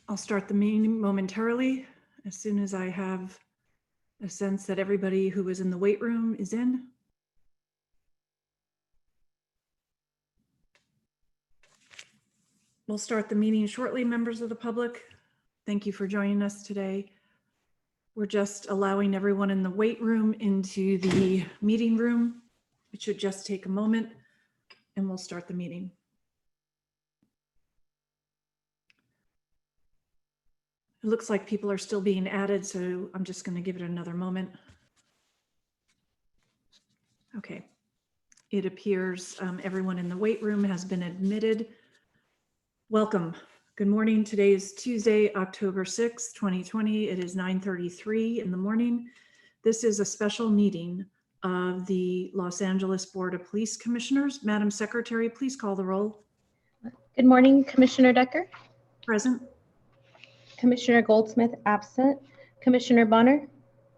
I'll start the meeting momentarily as soon as I have a sense that everybody who was in the wait room is in. We'll start the meeting shortly, members of the public. Thank you for joining us today. We're just allowing everyone in the wait room into the meeting room. It should just take a moment and we'll start the meeting. It looks like people are still being added, so I'm just going to give it another moment. Okay. It appears everyone in the wait room has been admitted. Welcome. Good morning. Today is Tuesday, October 6th, 2020. It is 9:33 in the morning. This is a special meeting of the Los Angeles Board of Police Commissioners. Madam Secretary, please call the roll. Good morning, Commissioner Decker. Present. Commissioner Goldsmith absent. Commissioner Bonner.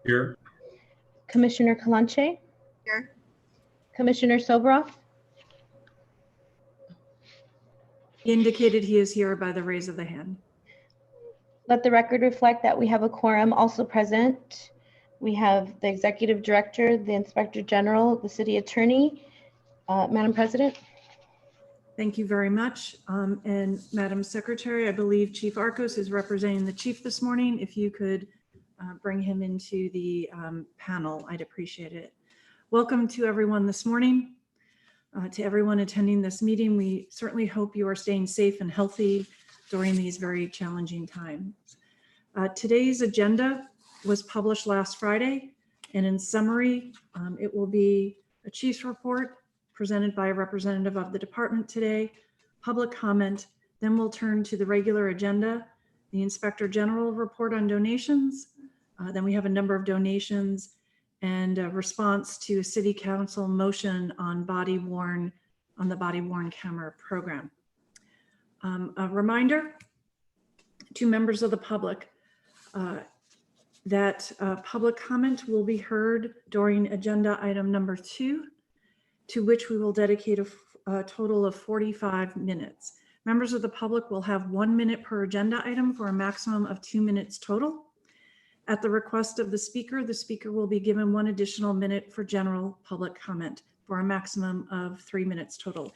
Here. Commissioner Kalanche. Here. Commissioner Sobroff. He indicated he is here by the raise of the hand. Let the record reflect that we have a quorum also present. We have the Executive Director, the Inspector General, the City Attorney. Madam President. Thank you very much. And Madam Secretary, I believe Chief Arcos is representing the chief this morning. If you could bring him into the panel, I'd appreciate it. Welcome to everyone this morning. To everyone attending this meeting, we certainly hope you are staying safe and healthy during these very challenging times. Today's agenda was published last Friday, and in summary, it will be a chief's report presented by a representative of the department today, public comment, then we'll turn to the regular agenda, the Inspector General report on donations, then we have a number of donations, and a response to a City Council motion on the body-worn camera program. A reminder to members of the public that public comment will be heard during agenda item number 2, to which we will dedicate a total of 45 minutes. Members of the public will have 1 minute per agenda item for a maximum of 2 minutes total. At the request of the speaker will be given 1 additional minute for general public comment for a maximum of 3 minutes total.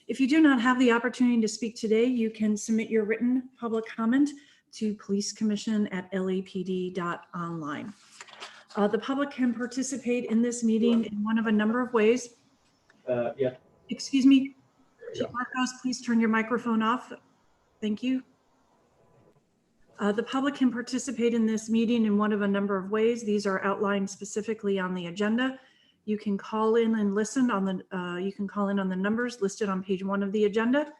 If you do not have the opportunity to speak today, you can submit your written public comment to policecommission@lapd.online. The public can participate in this meeting in one of a number of ways. Yeah. Excuse me, Chief Arcos, please turn your microphone off. Thank you. The public can participate in this meeting in one of a number of ways. These are outlined specifically on the agenda. You can call in and listen on the numbers listed on page 1 of the agenda,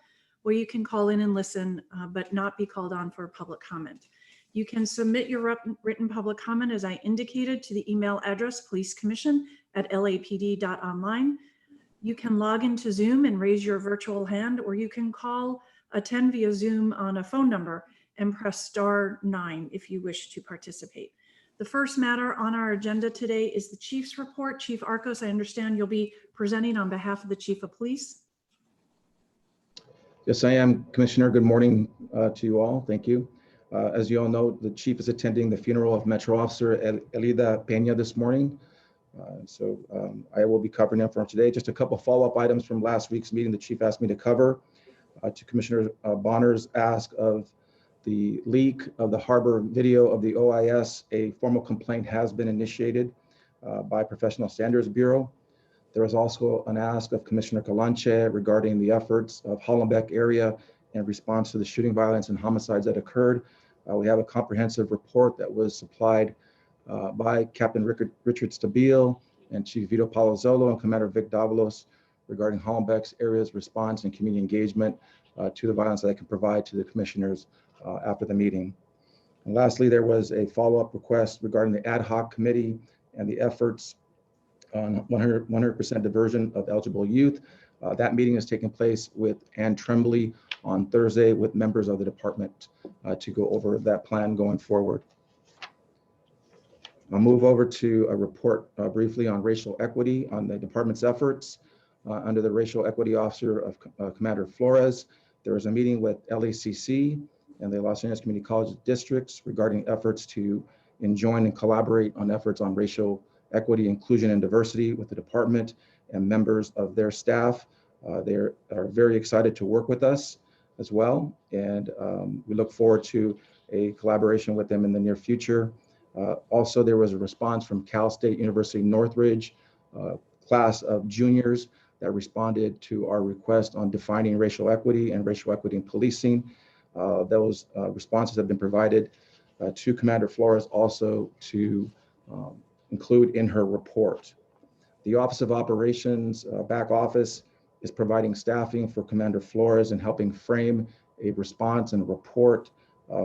or you can call in and listen, but not be called on for public comment. You can submit your written public comment, as I indicated, to the email address policecommission@lapd.online. You can log into Zoom and raise your virtual hand, or you can attend via Zoom on a phone number and press *9 if you wish to participate. The first matter on our agenda today is the Chief's report. Chief Arcos, I understand you'll be presenting on behalf of the Chief of Police. Yes, I am, Commissioner. Good morning to you all. Thank you. As you all know, the Chief is attending the funeral of Metro Officer Elida Peña this morning. I will be covering it for today. Just a couple follow-up items from last week's meeting the Chief asked me to cover. To Commissioner Bonner's ask of the leak of the harbor video of the OIS, a formal complaint has been initiated by Professional Standards Bureau. There was also an ask of Commissioner Kalanche regarding the efforts of Hollenbeck area in response to the shooting violence and homicides that occurred. We have a comprehensive report that was supplied by Captain Richard Stabile and Chief Vito Palazzolo and Commander Vic Davalos regarding Hollenbeck's area's response and community engagement to the violence that I can provide to the commissioners after the meeting. And lastly, there was a follow-up request regarding the ad hoc committee and the efforts on 100% diversion of eligible youth. That meeting is taking place with Ann Tremblay on Thursday with members of the department to go over that plan going forward. I'll move over to a report briefly on racial equity on the department's efforts. Under the Racial Equity Officer of Commander Flores, there was a meeting with LACC and the Los Angeles Community College districts regarding efforts to join and collaborate on efforts on racial equity, inclusion, and diversity with the department and members of their staff. They are very excited to work with us as well, and we look forward to a collaboration with them in the near future. Also, there was a response from Cal State University Northridge, class of juniors that responded to our request on defining racial equity and racial equity in policing. Those responses have been provided to Commander Flores also to include in her report. The Office of Operations back office is providing staffing for Commander Flores and helping frame a response and report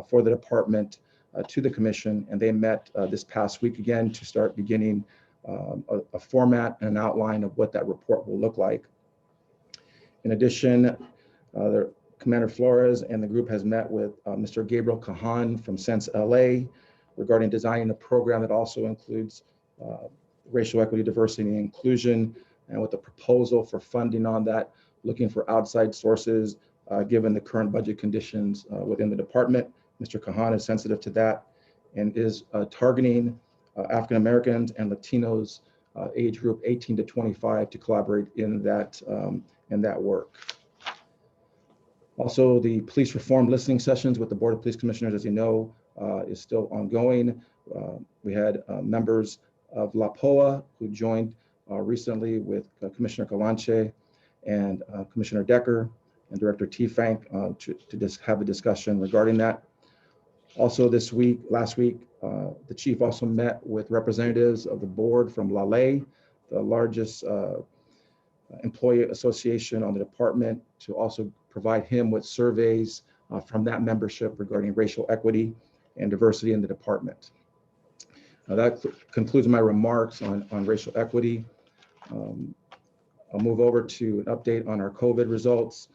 for the department to the commission. And they met this past week again to start beginning a format and an outline of what that report will look like. In addition, Commander Flores and the group has met with Mr. Gabriel Kahan from Sense LA regarding designing a program that also includes racial equity, diversity, and inclusion, and with a proposal for funding on that, looking for outside sources given the current budget conditions within the department. Mr. Kahan is sensitive to that and is targeting African Americans and Latinos age group 18 to 25 to collaborate in that work. Also, the police reform listening sessions with the Board of Police Commissioners, as you know, is still ongoing. We had members of LAPOA who joined recently with Commissioner Calanche and Commissioner Decker and Director T-Fank to just have a discussion regarding that. Also last week, the chief also met with representatives of the board from LALE, the largest employee association on the department, to also provide him with surveys from that membership regarding racial equity and diversity in the department. That concludes my remarks on racial equity. I'll move over to an update on our COVID results.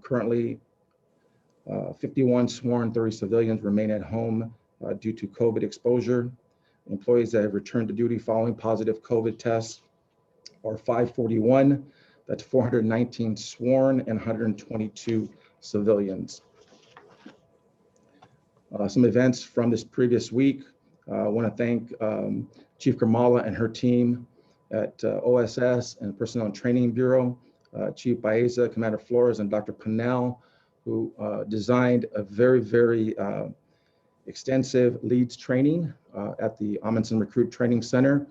Currently, 51 sworn, 30 civilians remain at home due to COVID exposure. Employees that have returned to duty following positive COVID tests are 541. That's 419 sworn and 122 civilians. Some events from this previous week. I want to thank Chief Kamala and her team at OSS and Personnel and Training Bureau, Chief Baeza, Commander Flores, and Dr. Pinnell, who designed a very, very extensive leads training at the Amundsen Recruit Training Center.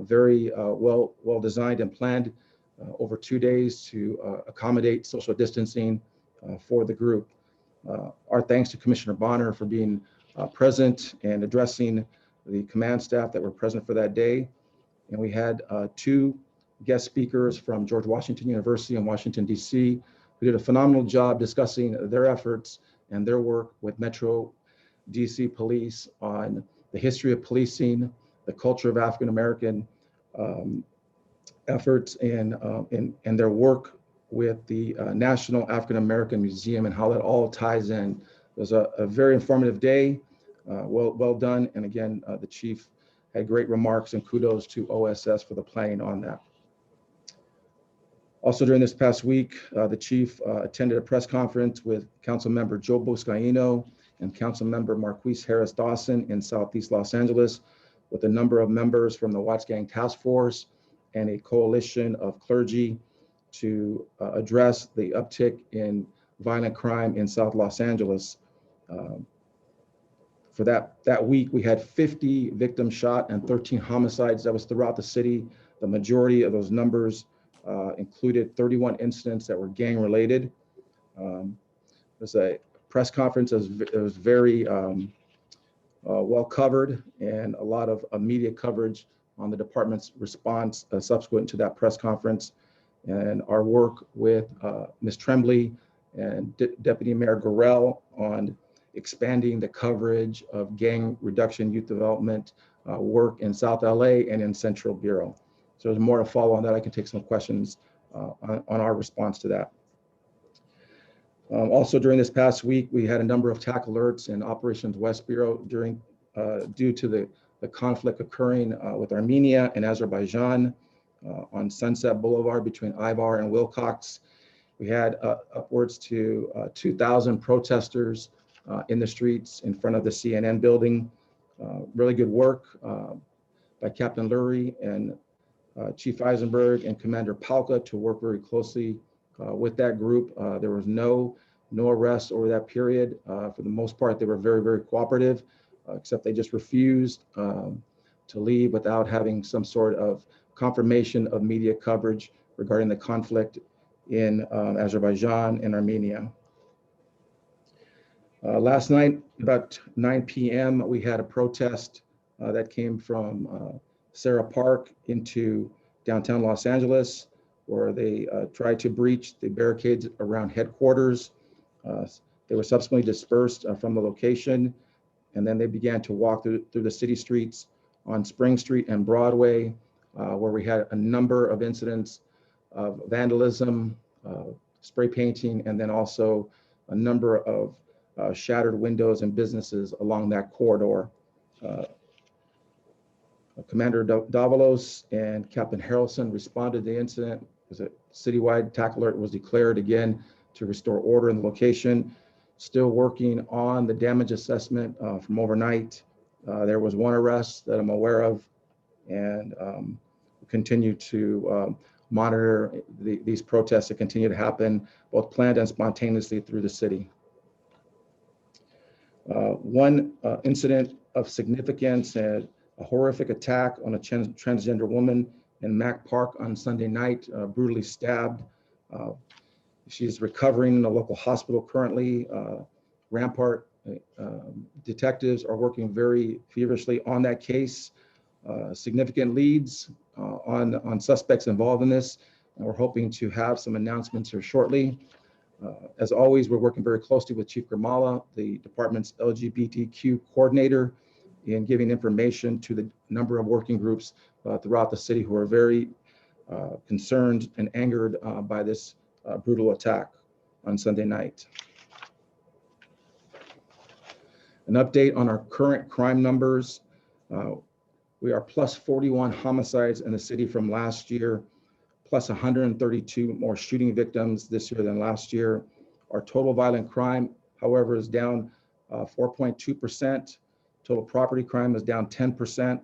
Very well designed and planned over 2 days to accommodate social distancing for the group. Our thanks to Commissioner Bonner for being present and addressing the command staff that were present for that day. And we had 2 guest speakers from George Washington University in Washington, D.C., who did a phenomenal job discussing their efforts and their work with Metro DC Police on the history of policing, the culture of African American efforts, and their work with the National African American Museum and how that all ties in. It was a very informative day, well done. And again, the chief had great remarks and kudos to OSS for the planning on that. Also during this past week, the chief attended a press conference with Council Member Joe Boscaino and Council Member Marquise Harris Dawson in Southeast Los Angeles, with a number of members from the Watts Gang Task Force and a coalition of clergy to address the uptick in violent crime in South Los Angeles. For that week, we had 50 victims shot and 13 homicides. That was throughout the city. The majority of those numbers included 31 incidents that were gang related. It was a press conference. It was very well covered, and a lot of media coverage on the department's response subsequent to that press conference, and our work with Ms. Tremblay and Deputy Mayor Gorell on expanding the coverage of gang reduction, youth development work in South LA and in Central Bureau. So there's more to follow on that. I can take some questions on our response to that. Also during this past week, we had a number of TAC alerts in Operations West Bureau due to the conflict occurring with Armenia and Azerbaijan on Sunset Boulevard between Ivar and Wilcox. We had upwards to 2,000 protesters in the streets in front of the CNN building. Really good work by Captain Lurie and Chief Eisenberg and Commander Palka to work very closely with that group. There was no arrests over that period. For the most part, they were very, very cooperative, except they just refused to leave without having some sort of confirmation of media coverage regarding the conflict in Azerbaijan and Armenia. Last night, about 9 p.m., we had a protest that came from Sarah Park into downtown Los Angeles, where they tried to breach the barricades around headquarters. They were subsequently dispersed from the location, and then they began to walk through the city streets on Spring Street and Broadway, where we had a number of incidents of vandalism, spray painting, and then also a number of shattered windows and businesses along that corridor. Commander Davalos and Captain Harrelson responded to the incident. As a citywide attack alert was declared again to restore order in the location. Still working on the damage assessment from overnight. There was one arrest that I'm aware of, and continue to monitor these protests that continue to happen, both planned and spontaneously through the city. One incident of significance, a horrific attack on a transgender woman in Mack Park on Sunday night, brutally stabbed. She's recovering in a local hospital currently. Rampart detectives are working very feverishly on that case. Significant leads on suspects involved in this, and we're hoping to have some announcements here shortly. As always, we're working very closely with Chief Grimala, the department's LGBTQ coordinator, in giving information to the number of working groups throughout the city who are very concerned and angered by this brutal attack on Sunday night. An update on our current crime numbers. We are plus 41 homicides in the city from last year, plus 132 more shooting victims this year than last year. Our total violent crime, however, is down 4.2%. Total property crime is down 10%.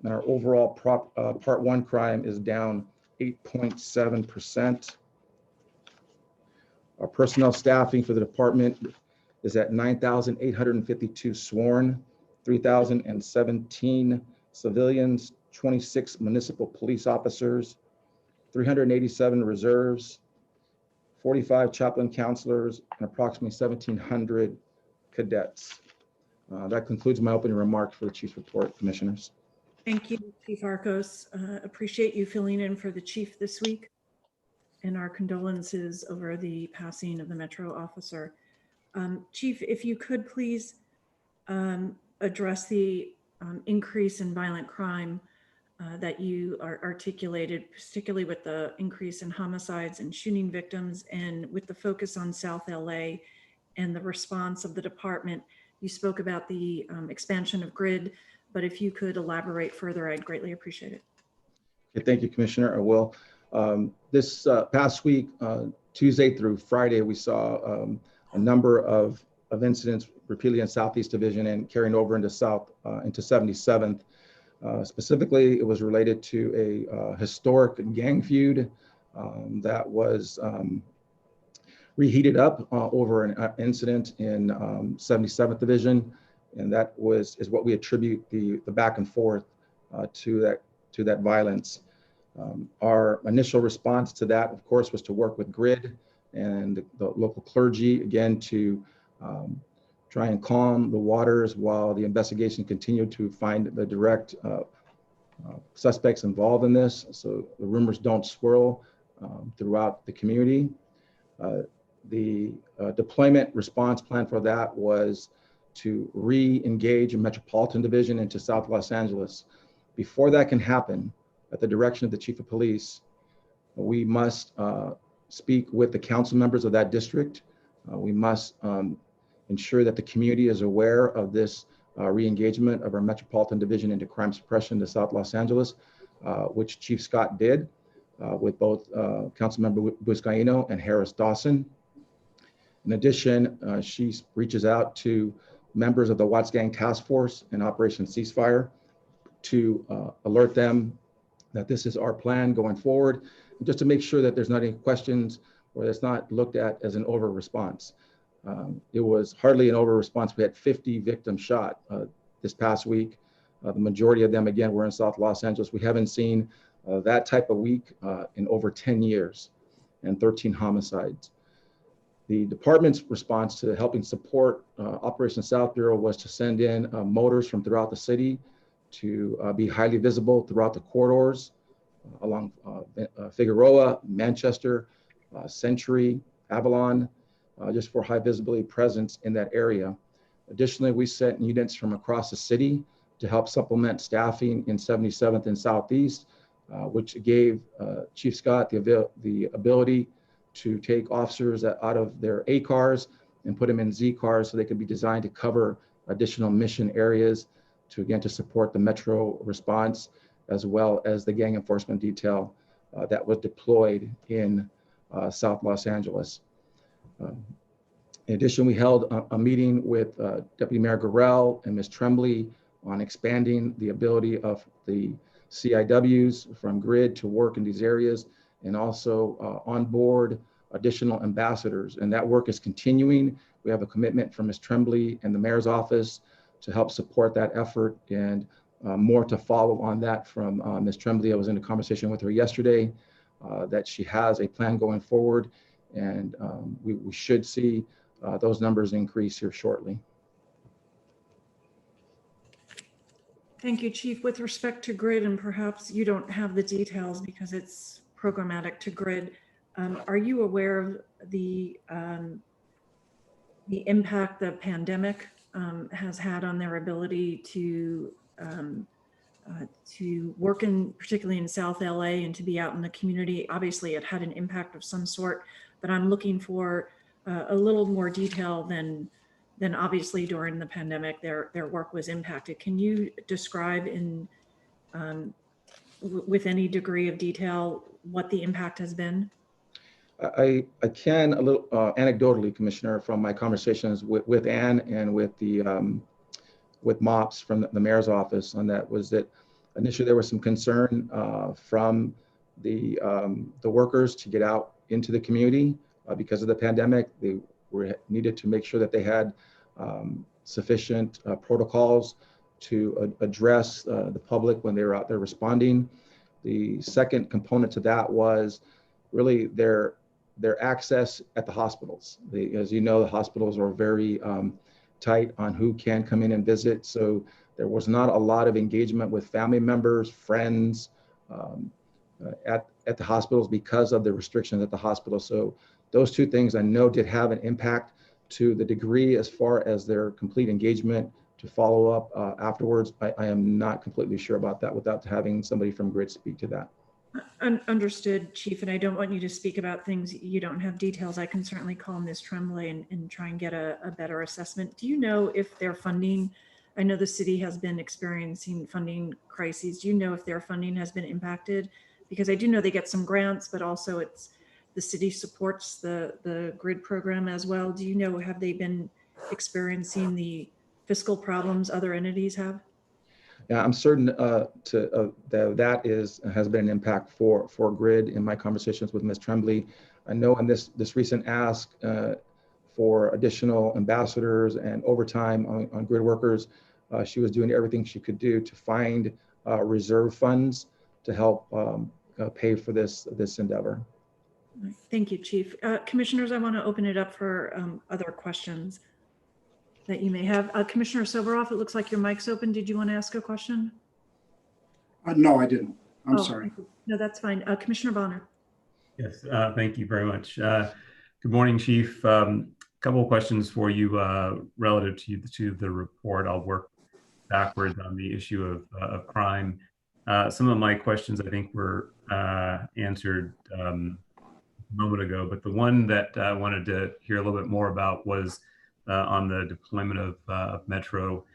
And our overall part one crime is down 8.7%. Our personnel staffing for the department is at 9,852 sworn, 3,017 civilians, 26 municipal police officers, 387 reserves, 45 chaplain counselors, and approximately 1,700 cadets. That concludes my opening remarks for the chief's report, commissioners. Thank you, Chief Arcos. Appreciate you filling in for the chief this week, and our condolences over the passing of the Metro officer. Chief, if you could please address the increase in violent crime that you articulated, particularly with the increase in homicides and shooting victims, and with the focus on South LA and the response of the department. You spoke about the expansion of GRID, but if you could elaborate further, I'd greatly appreciate it. Okay, thank you, Commissioner. I will. This past week, Tuesday through Friday, we saw a number of incidents repeatedly in Southeast Division and carrying over into 77th. Specifically, it was related to a historic gang feud that was reheated up over an incident in 77th Division, and that is what we attribute the back and forth to that violence. Our initial response to that, of course, was to work with GRID and the local clergy, again, to try and calm the waters while the investigation continued to find the direct suspects involved in this, so the rumors don't swirl throughout the community. The deployment response plan for that was to re-engage a Metropolitan Division into South Los Angeles. Before that can happen, at the direction of the Chief of Police, we must speak with the council members of that district. We must ensure that the community is aware of this re-engagement of our Metropolitan Division into crime suppression to South Los Angeles, which Chief Scott did with both Councilmember Buscaino and Harris Dawson. In addition, she reaches out to members of the Watts Gang Task Force and Operation Ceasefire to alert them that this is our plan going forward, just to make sure that there's not any questions or it's not looked at as an over response. It was hardly an over response. We had 50 victims shot this past week. The majority of them, again, were in South Los Angeles. We haven't seen that type of week in over 10 years, and 13 homicides. The department's response to helping support Operation South Bureau was to send in motors from throughout the city to be highly visible throughout the corridors along Figueroa, Manchester, Century, Avalon, just for high visibility presence in that area. Additionally, we sent units from across the city to help supplement staffing in 77th and Southeast, which gave Chief Scott the ability to take officers out of their A cars and put them in Z cars so they could be designed to cover additional mission areas to support the Metro response, as well as the gang enforcement detail that was deployed in South Los Angeles. In addition, we held a meeting with Deputy Mayor Gurrell and Ms. Tremblay on expanding the ability of the CIWs from GRID to work in these areas, and also onboard additional ambassadors. And that work is continuing. We have a commitment from Ms. Tremblay and the mayor's office to help support that effort, and more to follow on that from Ms. Tremblay. I was in a conversation with her yesterday that she has a plan going forward, and we should see those numbers increase here shortly. Thank you, Chief. With respect to GRID, and perhaps you don't have the details because it's programmatic to GRID, are you aware of the impact the pandemic has had on their ability to work in, particularly in South LA, and to be out in the community? Obviously, it had an impact of some sort, but I'm looking for a little more detail than obviously during the pandemic their work was impacted. Can you describe in with any degree of detail what the impact has been? I can a little anecdotally, Commissioner, from my conversations with Ann and with the with MOPS from the mayor's office on that, was that initially there was some concern from the workers to get out into the community because of the pandemic. They needed to make sure that they had sufficient protocols to address the public when they were out there responding. The second component to that was really their access at the hospitals. As you know, the hospitals are very tight on who can come in and visit. So there was not a lot of engagement with family members, friends at the hospitals because of the restrictions at the hospital. So those two things I know did have an impact. To the degree as far as their complete engagement to follow up afterwards, I am not completely sure about that without having somebody from GRID speak to that. Understood, Chief, and I don't want you to speak about things you don't have details. I can certainly call Ms. Tremblay and try and get a better assessment. Do you know if their funding, I know the city has been experiencing funding crises. Do you know if their funding has been impacted? Because I do know they get some grants, but also it's the city supports the GRID program as well. Do you know, have they been experiencing the fiscal problems other entities have? Yeah, I'm certain that has been an impact for GRID in my conversations with Ms. Tremblay. I know in this recent ask for additional ambassadors and overtime on GRID workers, she was doing everything she could do to find reserve funds to help pay for this endeavor. Thank you, Chief. Commissioners, I want to open it up for other questions that you may have. Commissioner Soboroff, it looks like your mic's open. Did you want to ask a question? No, I didn't. I'm sorry. No, that's fine. Commissioner Bonner. Yes, thank you very much. Good morning, Chief. Couple of questions for you relative to the report. I'll work backwards on the issue of crime. Some of my questions I think were answered a moment ago, but the one that I wanted to hear a little bit more about was on the deployment of Metro.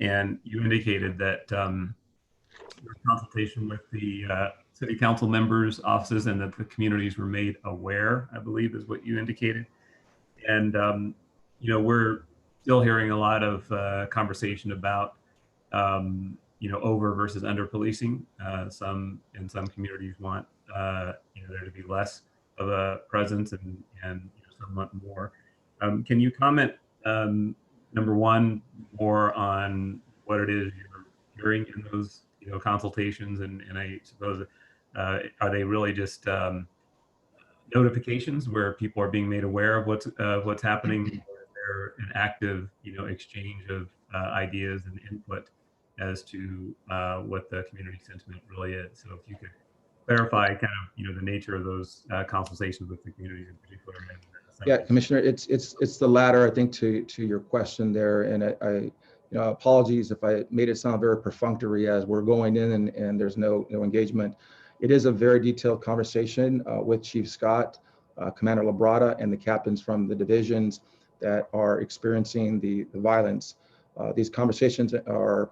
And you indicated that your consultation with the city council members' offices and that the communities were made aware, I believe is what you indicated. And, we're still hearing a lot of conversation about, over versus under policing. In some communities want, there to be less of a presence and some want more. Can you comment, number one, more on what it is you're hearing in those, consultations? And I suppose, are they really just notifications where people are being made aware of what's happening, or is there an active, exchange of ideas and input as to what the community sentiment really is? So if you could clarify kind of, the nature of those consultations with the communities in particular. Yeah, Commissioner, it's the latter, I think, to your question there. And I apologies if I made it sound very perfunctory as we're going in and there's no engagement. It is a very detailed conversation with Chief Scott, Commander Labrada, and the captains from the divisions that are experiencing the violence. These conversations are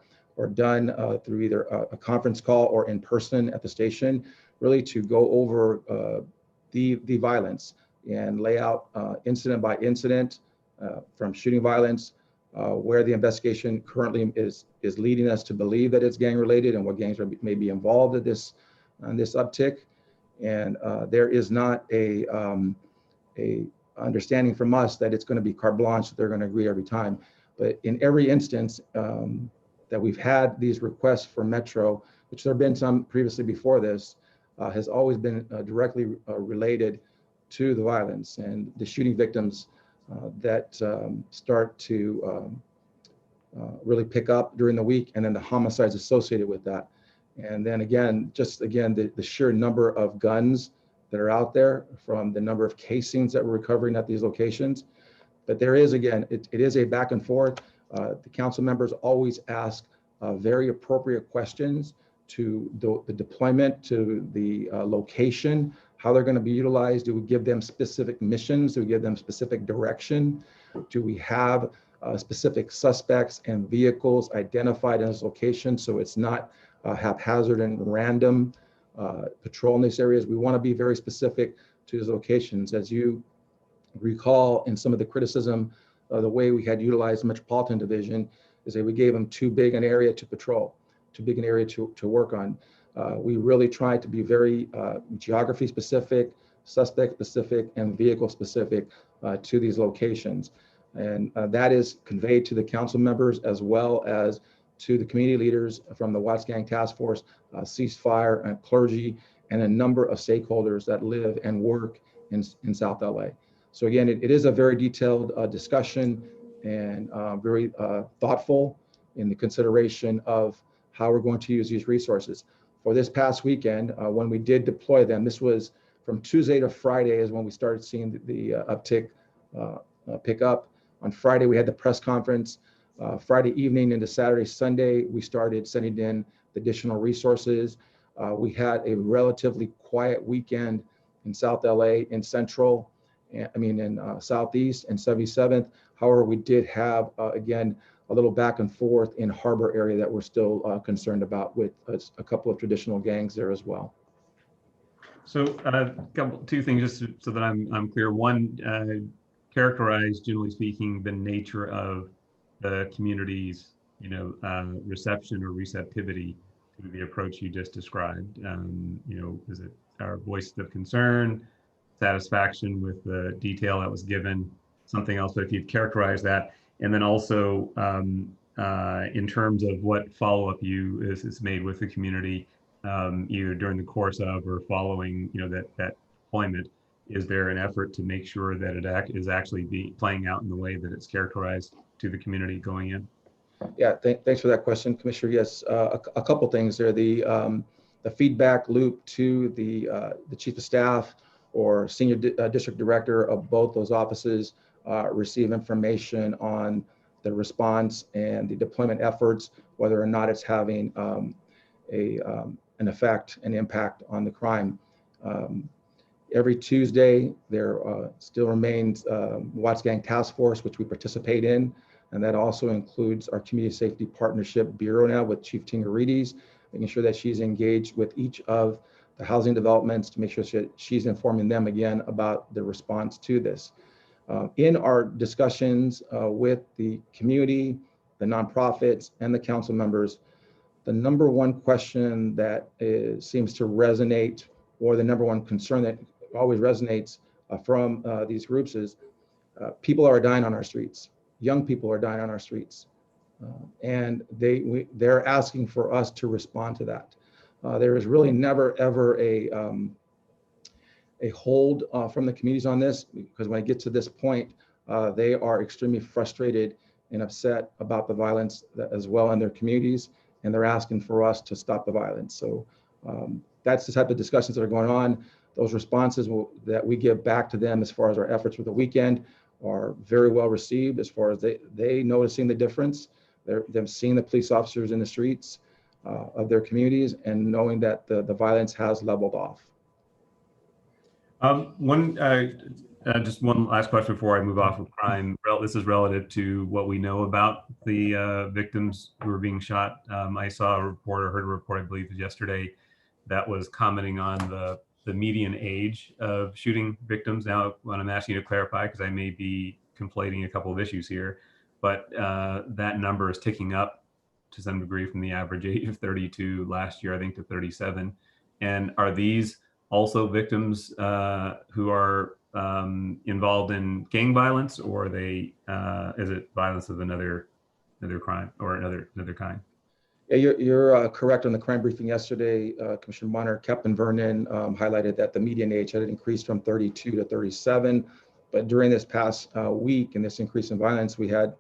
done through either a conference call or in person at the station, really to go over the violence and lay out incident by incident from shooting violence, where the investigation currently is leading us to believe that it's gang related and what gangs may be involved in this uptick. And there is not a understanding from us that it's going to be carte blanche, that they're going to agree every time. But in every instance that we've had these requests for Metro, which there have been some previously before this, has always been directly related to the violence and the shooting victims that start to really pick up during the week, and then the homicides associated with that. And then again, the sheer number of guns that are out there, from the number of casings that we're recovering at these locations. But there is, again, it is a back and forth. The council members always ask very appropriate questions to the deployment, to the location, how they're going to be utilized. Do we give them specific missions? Do we give them specific direction? Do we have specific suspects and vehicles identified in this location, so it's not haphazard and random patrol in these areas? We want to be very specific to these locations. As you recall, in some of the criticism, the way we had utilized the Metropolitan Division is that we gave them too big an area to patrol, too big an area to work on. We really tried to be very geography specific, suspect specific, and vehicle specific to these locations. And that is conveyed to the council members as well as to the community leaders from the Watts Gang Task Force, Ceasefire, and clergy, and a number of stakeholders that live and work in South LA. So again, it is a very detailed discussion and very thoughtful in the consideration of how we're going to use these resources. For this past weekend, when we did deploy them, this was from Tuesday to Friday is when we started seeing the uptick pick up. On Friday, we had the press conference. Friday evening into Saturday, Sunday, we started sending in additional resources. We had a relatively quiet weekend in South LA, in Central, in Southeast and 77th. However, we did have, again, a little back and forth in Harbor area that we're still concerned about, with a couple of traditional gangs there as well. So two things just so that I'm clear. One, characterize, generally speaking, the nature of the community's, reception or receptivity to the approach you just described. Is it our voice of concern, satisfaction with the detail that was given, something else? But if you'd characterize that, and then also in terms of what follow-up is made with the community, either during the course of or following, that deployment. Is there an effort to make sure that it is actually playing out in the way that it's characterized to the community going in? Yeah, thanks for that question, Commissioner. Yes, a couple things there. The feedback loop to the chief of staff or senior district director of both those offices receive information on the response and the deployment efforts, whether or not it's having an effect, an impact on the crime. Every Tuesday, there still remains Watts Gang Task Force, which we participate in. And that also includes our Community Safety Partnership Bureau now with Chief Tingarides, making sure that she's engaged with each of the housing developments to make sure she's informing them again about the response to this. In our discussions with the community, the nonprofits, and the council members, the number one question that seems to resonate, or the number one concern that always resonates from these groups is people are dying on our streets. Young people are dying on our streets. And they're asking for us to respond to that. There is really never, ever a hold from the communities on this, because when it gets to this point, they are extremely frustrated and upset about the violence as well in their communities, and they're asking for us to stop the violence. So that's the type of discussions that are going on. Those responses that we give back to them as far as our efforts with the weekend are very well received, as far as they noticing the difference. Them seeing the police officers in the streets of their communities and knowing that the violence has leveled off. Just one last question before I move off of crime. This is relative to what we know about the victims who are being shot. I saw a report, or heard a report, I believe it was yesterday, that was commenting on the median age of shooting victims. Now, when I'm asking you to clarify, because I may be conflating a couple of issues here, but that number is ticking up to some degree from the average age of 32 last year, I think, to 37. And are these also victims who are involved in gang violence, or are they is it violence of another crime or another kind? Yeah, you're correct on the crime briefing yesterday. Commissioner Bonner, Captain Vernon highlighted that the median age had increased from 32 to 37. But during this past week, and this increase in violence, we had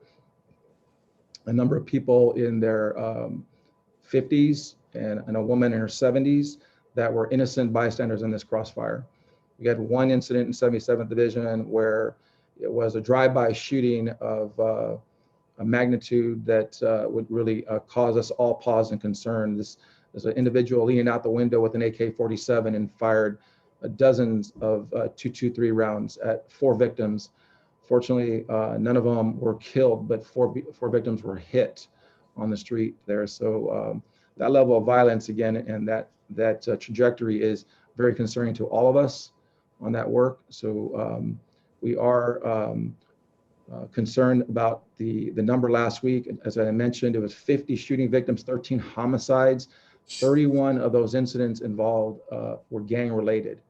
a number of people in their 50s and a woman in her 70s that were innocent bystanders in this crossfire. We had one incident in 77th Division where it was a drive-by shooting of a magnitude that would really cause us all pause and concern. There's an individual leaning out the window with an AK-47 and fired dozens of .223 rounds at 4 victims. Fortunately, none of them were killed, but four victims were hit on the street there. So that level of violence, again, and that trajectory is very concerning to all of us on that work. So we are concerned about the number last week. As I mentioned, it was 50 shooting victims, 13 homicides. 31 of those incidents involved were gang related.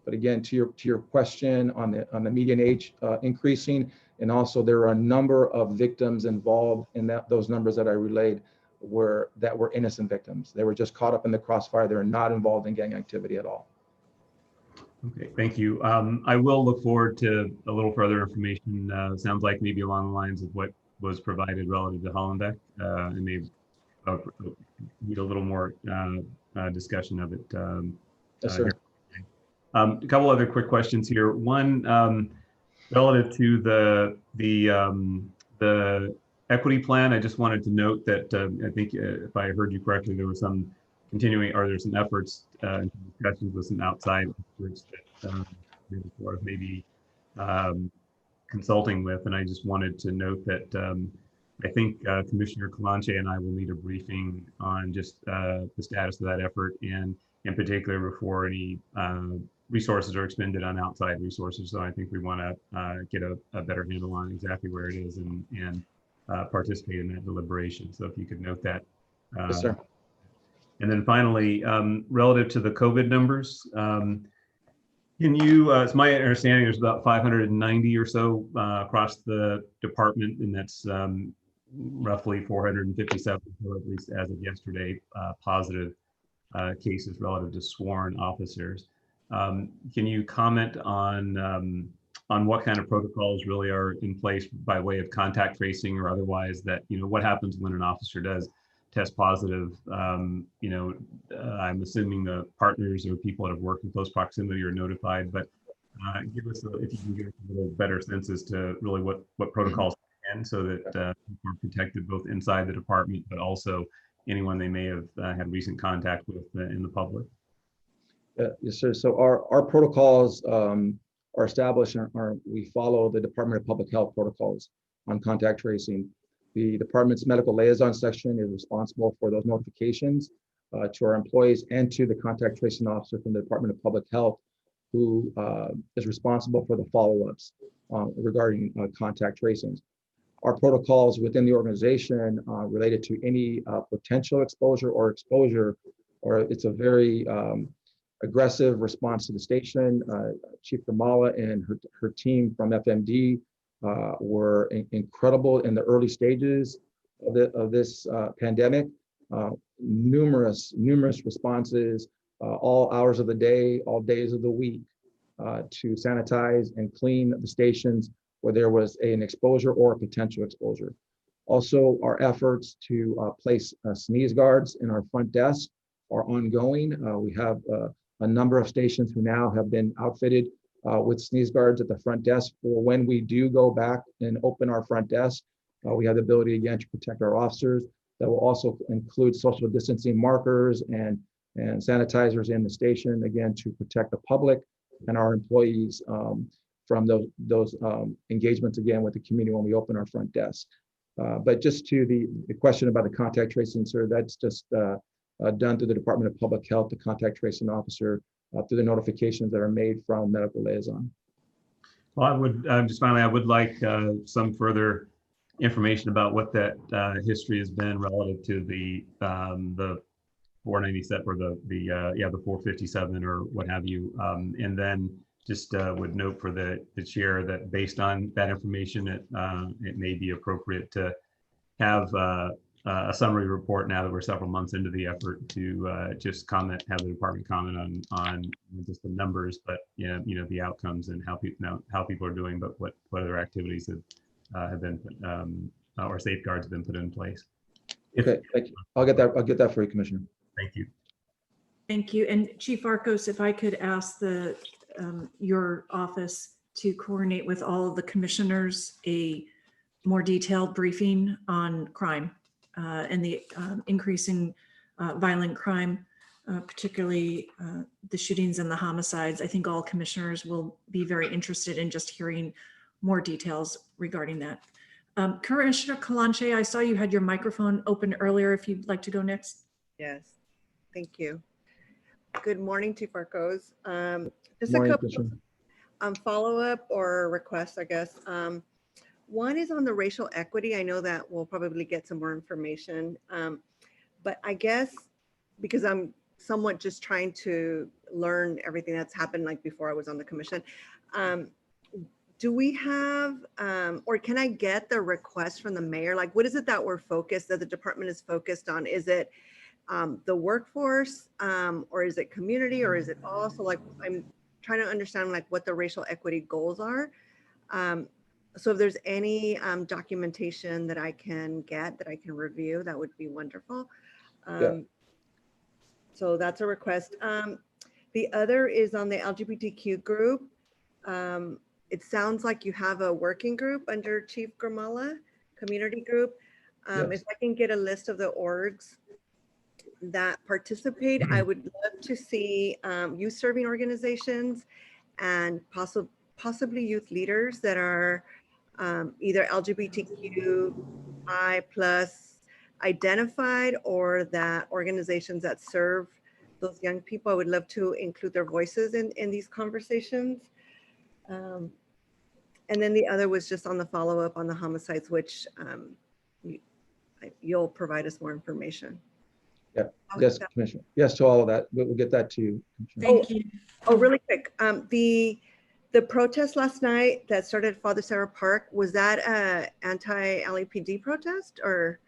But again, to your question on the median age increasing, and also there are a number of victims involved in those numbers that I relayed that were innocent victims. They were just caught up in the crossfire. They're not involved in gang activity at all. Okay, thank you. I will look forward to a little further information. Sounds like maybe along the lines of what was provided relative to Hollenbeck, and maybe need a little more discussion of it. Yes, sir. A couple other quick questions here. One, relative to the equity plan, I just wanted to note that I think if I heard you correctly, there was some continuing, or there's some efforts and discussions with some outside experts that maybe consulting with, and I just wanted to note that I think Commissioner Calanche and I will need a briefing on just the status of that effort, and in particular before any resources are expended on outside resources. So I think we want to get a better handle on exactly where it is and participate in that deliberation. So if you could note that. Yes, sir. And then finally, relative to the COVID numbers, can you, it's my understanding there's about 590 or so across the department, and that's roughly 457, or at least as of yesterday, positive cases relative to sworn officers. Can you comment on what kind of protocols really are in place by way of contact tracing or otherwise, that, what happens when an officer does test positive? I'm assuming the partners or people that have worked in close proximity are notified, but give us, if you can give us a little better sense as to really what protocols can, so that people are protected both inside the department, but also anyone they may have had recent contact with in the public. Yes, sir. So our protocols are established, and we follow the Department of Public Health protocols on contact tracing. The department's medical liaison section is responsible for those notifications to our employees and to the contact tracing officer from the Department of Public Health, who is responsible for the follow-ups. regarding contact tracings. Our protocols within the organization related to any potential exposure, or it's a very aggressive response to the station. Chief Kamala and her team from FMD were incredible in the early stages of this pandemic. Numerous responses, all hours of the day, all days of the week, to sanitize and clean the stations where there was an exposure or a potential exposure. Also, our efforts to place sneeze guards in our front desk are ongoing. We have a number of stations who now have been outfitted with sneeze guards at the front desk for when we do go back and open our front desk. We have the ability again to protect our officers. That will also include social distancing markers and sanitizers in the station, again, to protect the public and our employees from those engagements again with the community when we open our front desk. But just to the question about the contact tracing, sir, that's just done through the Department of Public Health, the contact tracing officer, through the notifications that are made from medical liaison. Well, I would just finally, I would like some further information about what that history has been relative to the 497 or the 457 or what have you, and then just would note for the chair that based on that information, it may be appropriate to have a summary report now that we're several months into the effort to just have the department comment on just the numbers, but the outcomes and how people are doing, but what other activities have been or safeguards have been put in place. Okay, thank you. I'll get that for you, Commissioner. Thank you. Thank you. And Chief Arcos, if I could ask your office to coordinate with all of the commissioners a more detailed briefing on crime and the increasing violent crime, particularly the shootings and the homicides. I think all commissioners will be very interested in just hearing more details regarding that. Commissioner Kalanche, I saw you had your microphone open earlier. If you'd like to go next. Yes, thank you. Good morning, Chief Arcos. Just Morning, a couple of follow-up or requests, I guess. One is on the racial equity. I know that we'll probably get some more information, but I guess because I'm somewhat just trying to learn everything that's happened like before I was on the commission, do we have, or can I get the request from the mayor? Like, what is it that that the department is focused on? Is it the workforce, or is it community, or is it all? So like, I'm trying to understand like what the racial equity goals are. So if there's any documentation that I can get, that I can review, that would be wonderful. So that's a request. The other is on the LGBTQ group. It sounds like you have a working group under Chief Gramala, community group. If I can get a list of the orgs that participate, I would love to see youth serving organizations and possibly youth leaders that are either LGBTQI plus identified, or that organizations that serve those young people. I would love to include their voices in these conversations. And then the other was just on the follow-up on the homicides, which you'll provide us more information. Yeah, yes, Commissioner. Yes, to all of that. We'll get that to you. Thank you. Oh, really quick. The protest last night that started at Father Sarah Park, was that a anti-LAPD protest or?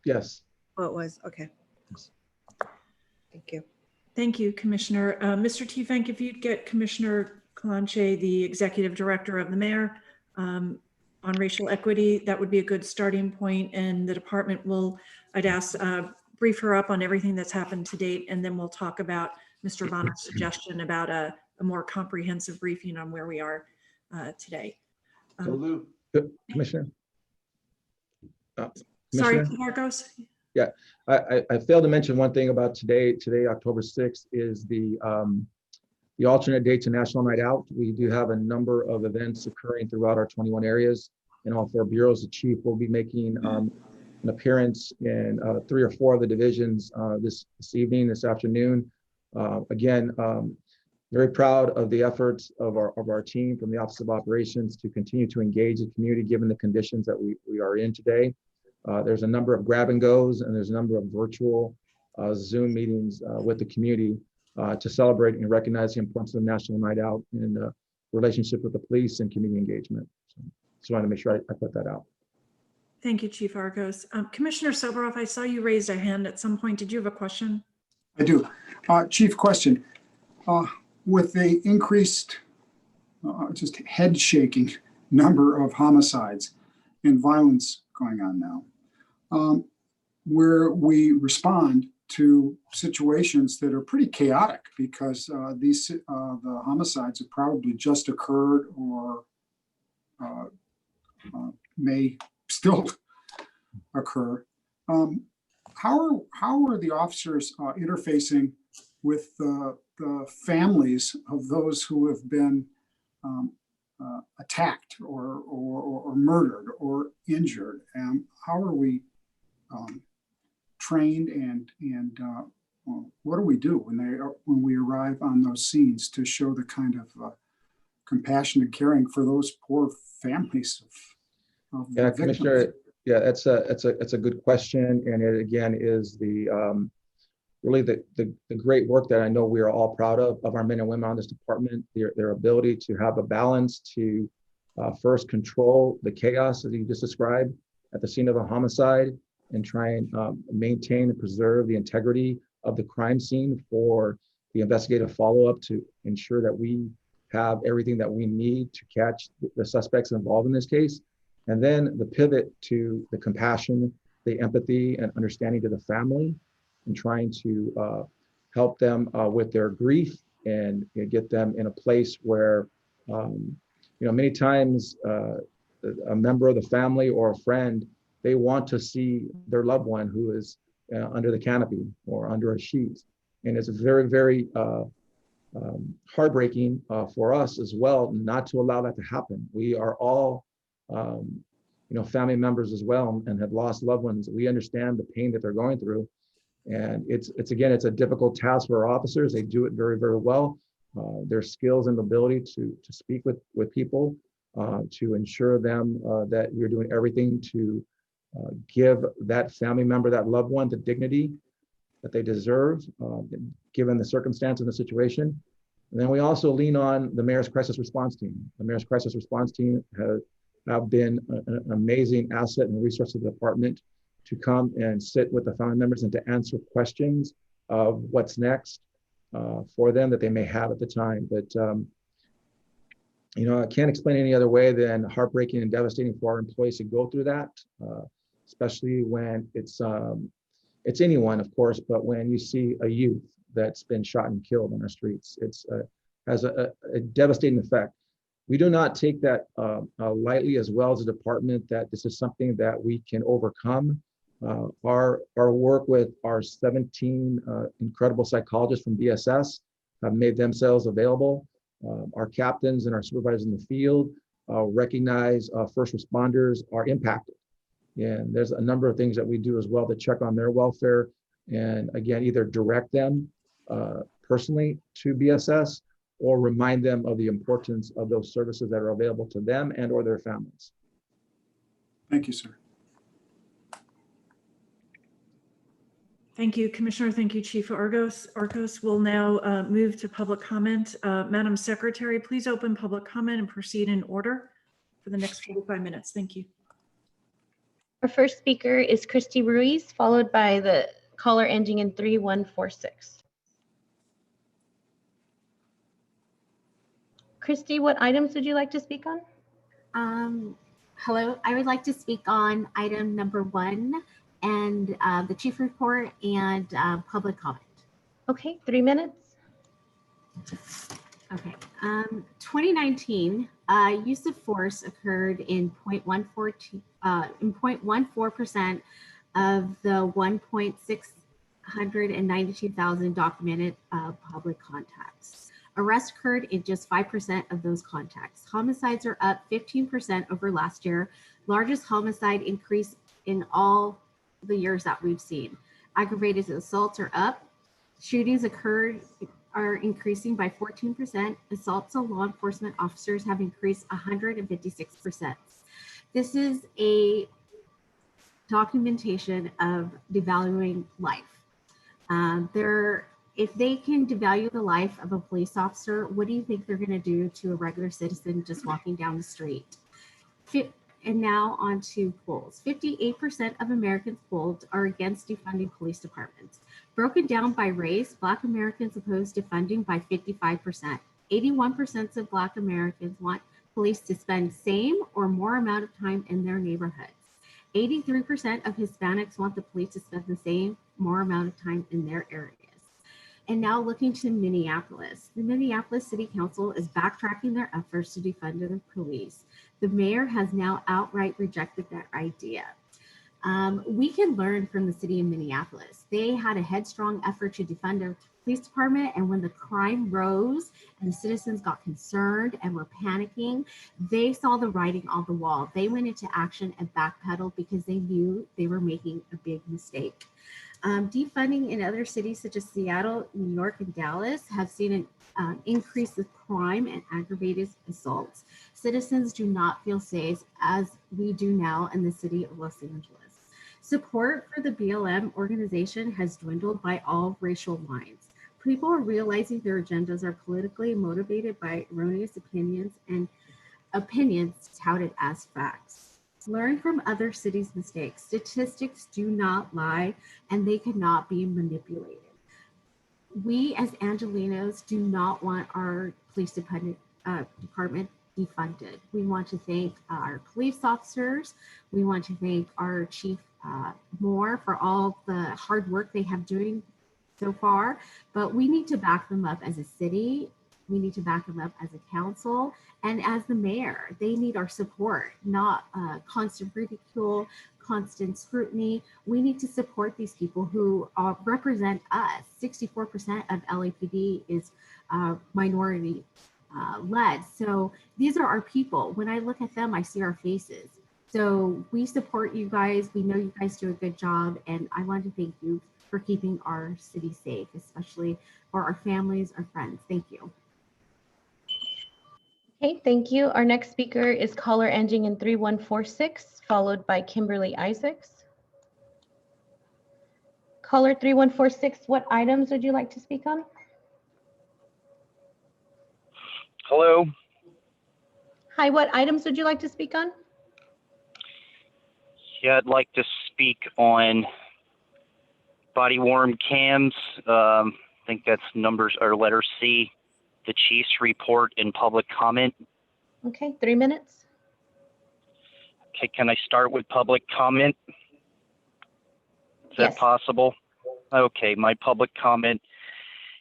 Yes. Oh, it was. Okay. Thank you. Thank you, Commissioner. Mr. Teefank, if you'd get Commissioner Kalanche, the Executive Director of the Mayor, on racial equity, that would be a good starting point. And the department will, I'd ask, brief her up on everything that's happened to date, and then we'll talk about Mr. Bonner's suggestion about a more comprehensive briefing on where we are today. Commissioner? Sorry, Marcos? Yeah, I failed to mention one thing about today. Today, October 6th, is the alternate date to National Night Out. We do have a number of events occurring throughout our 21 areas in all 4 bureaus. The chief will be making an appearance in 3 or 4 of the divisions this evening, this afternoon. Again, very proud of the efforts of our team from the Office of Operations to continue to engage the community given the conditions that we are in today. There's a number of grab and goes, and there's a number of virtual Zoom meetings with the community to celebrate and recognize the importance of National Night Out in the relationship with the police and community engagement. So just wanted to make sure I put that out. Thank you, Chief Arcos. Commissioner Soboroff, I saw you raised a hand at some point. Did you have a question? I do. Chief, question. With the increased, just head shaking number of homicides and violence going on now, where we respond to situations that are pretty chaotic because the homicides have probably just occurred or may still occur. How are the officers interfacing with the families of those who have been attacked or murdered or injured? And how are we trained and what do we do when we arrive on those scenes to show the kind of compassion and caring for those poor families of the victims? Commissioner, yeah, that's a good question, and it again is the really the great work that I know we are all proud of our men and women on this department. Their ability to have a balance to first control the chaos that you just described at the scene of a homicide, and try and maintain and preserve the integrity of the crime scene for the investigative follow-up to ensure that we have everything that we need to catch the suspects involved in this case. And then the pivot to the compassion, the empathy and understanding to the family, and trying to help them with their grief and get them in a place where, many times a member of the family or a friend, they want to see their loved one who is under the canopy or under a sheet. And it's very, very heartbreaking for us as well not to allow that to happen. We are all family members as well and have lost loved ones. We understand the pain that they're going through. And it's a difficult task for our officers. They do it very, very well. Their skills and ability to speak with people, to ensure them that we're doing everything to give that family member, that loved one, the dignity that they deserve, given the circumstance and the situation. And then we also lean on the Mayor's Crisis Response Team. The Mayor's Crisis Response Team have been an amazing asset and resource to the department to come and sit with the family members and to answer questions of what's next for them that they may have at the time. But I can't explain any other way than heartbreaking and devastating for our employees to go through that, especially when it's anyone, of course, but when you see a youth that's been shot and killed on our streets, it has a devastating effect. We do not take that lightly, as well as a department, that this is something that we can overcome. Our work with our 17 incredible psychologists from BSS have made themselves available. Our captains and our supervisors in the field recognize first responders are impacted. And there's a number of things that we do as well to check on their welfare. And again, either direct them personally to BSS or remind them of the importance of those services that are available to them and or their families. Thank you, sir. Thank you, Commissioner. Thank you, Chief Arcos. We'll now move to public comment. Madam Secretary, please open public comment and proceed in order for the next 45 minutes. Thank you. Our first speaker is Christy Ruiz, followed by the caller ending in 3146. Christy, what items would you like to speak on? Hello, I would like to speak on item number 1 and the chief report and public comment. Okay, 3 minutes. Okay, 2019 use of force occurred in 0.14% of the 1,692,000 documented public contacts. Arrests occurred in just 5% of those contacts. Homicides are up 15% over last year, largest homicide increase in all the years that we've seen. Aggravated assaults are up. Shootings are increasing by 14%. Assaults on law enforcement officers have increased 156%. This is a documentation of devaluing life. If they can devalue the life of a police officer, what do you think they're going to do to a regular citizen just walking down the street? And now on to polls. 58% of Americans polled are against defunding police departments. Broken down by race, Black Americans oppose defunding by 55%. 81% of Black Americans want police to spend same or more amount of time in their neighborhoods. 83% of Hispanics want the police to spend the same, more amount of time in their areas. And now looking to Minneapolis. The Minneapolis City Council is backtracking their efforts to defund the police. The mayor has now outright rejected that idea. We can learn from the city of Minneapolis. They had a headstrong effort to defund their police department, and when the crime rose and the citizens got concerned and were panicking, they saw the writing on the wall. They went into action and backpedaled because they knew they were making a big mistake. Defunding in other cities such as Seattle, New York, and Dallas have seen an increase of crime and aggravated assaults. Citizens do not feel safe as we do now in the city of Los Angeles. Support for the BLM organization has dwindled by all racial lines. People are realizing their agendas are politically motivated by erroneous opinions and opinions touted as facts. Learn from other cities' mistakes. Statistics do not lie, and they cannot be manipulated. We as Angelenos do not want our police department defunded. We want to thank our police officers. We want to thank our Chief Moore for all the hard work they have doing so far, but we need to back them up as a city. We need to back them up as a council and as the mayor. They need our support, not constant ridicule, constant scrutiny. We need to support these people who represent us. 64% of LAPD is minority led. So these are our people. When I look at them, I see our faces. So we support you guys. We know you guys do a good job. And I want to thank you for keeping our city safe, especially for our families, our friends. Thank you. Okay, thank you. Our next speaker is caller ending in 3146, followed by Kimberly Isaacs. Caller 3146, what items would you like to speak on? Hello. Hi, what items would you like to speak on? Yeah, I'd like to speak on body worn cams. I think that's numbers or letter C, the chief's report and public comment. Okay, 3 minutes. Okay, can I start with public comment? Is Yes. that possible? Okay, my public comment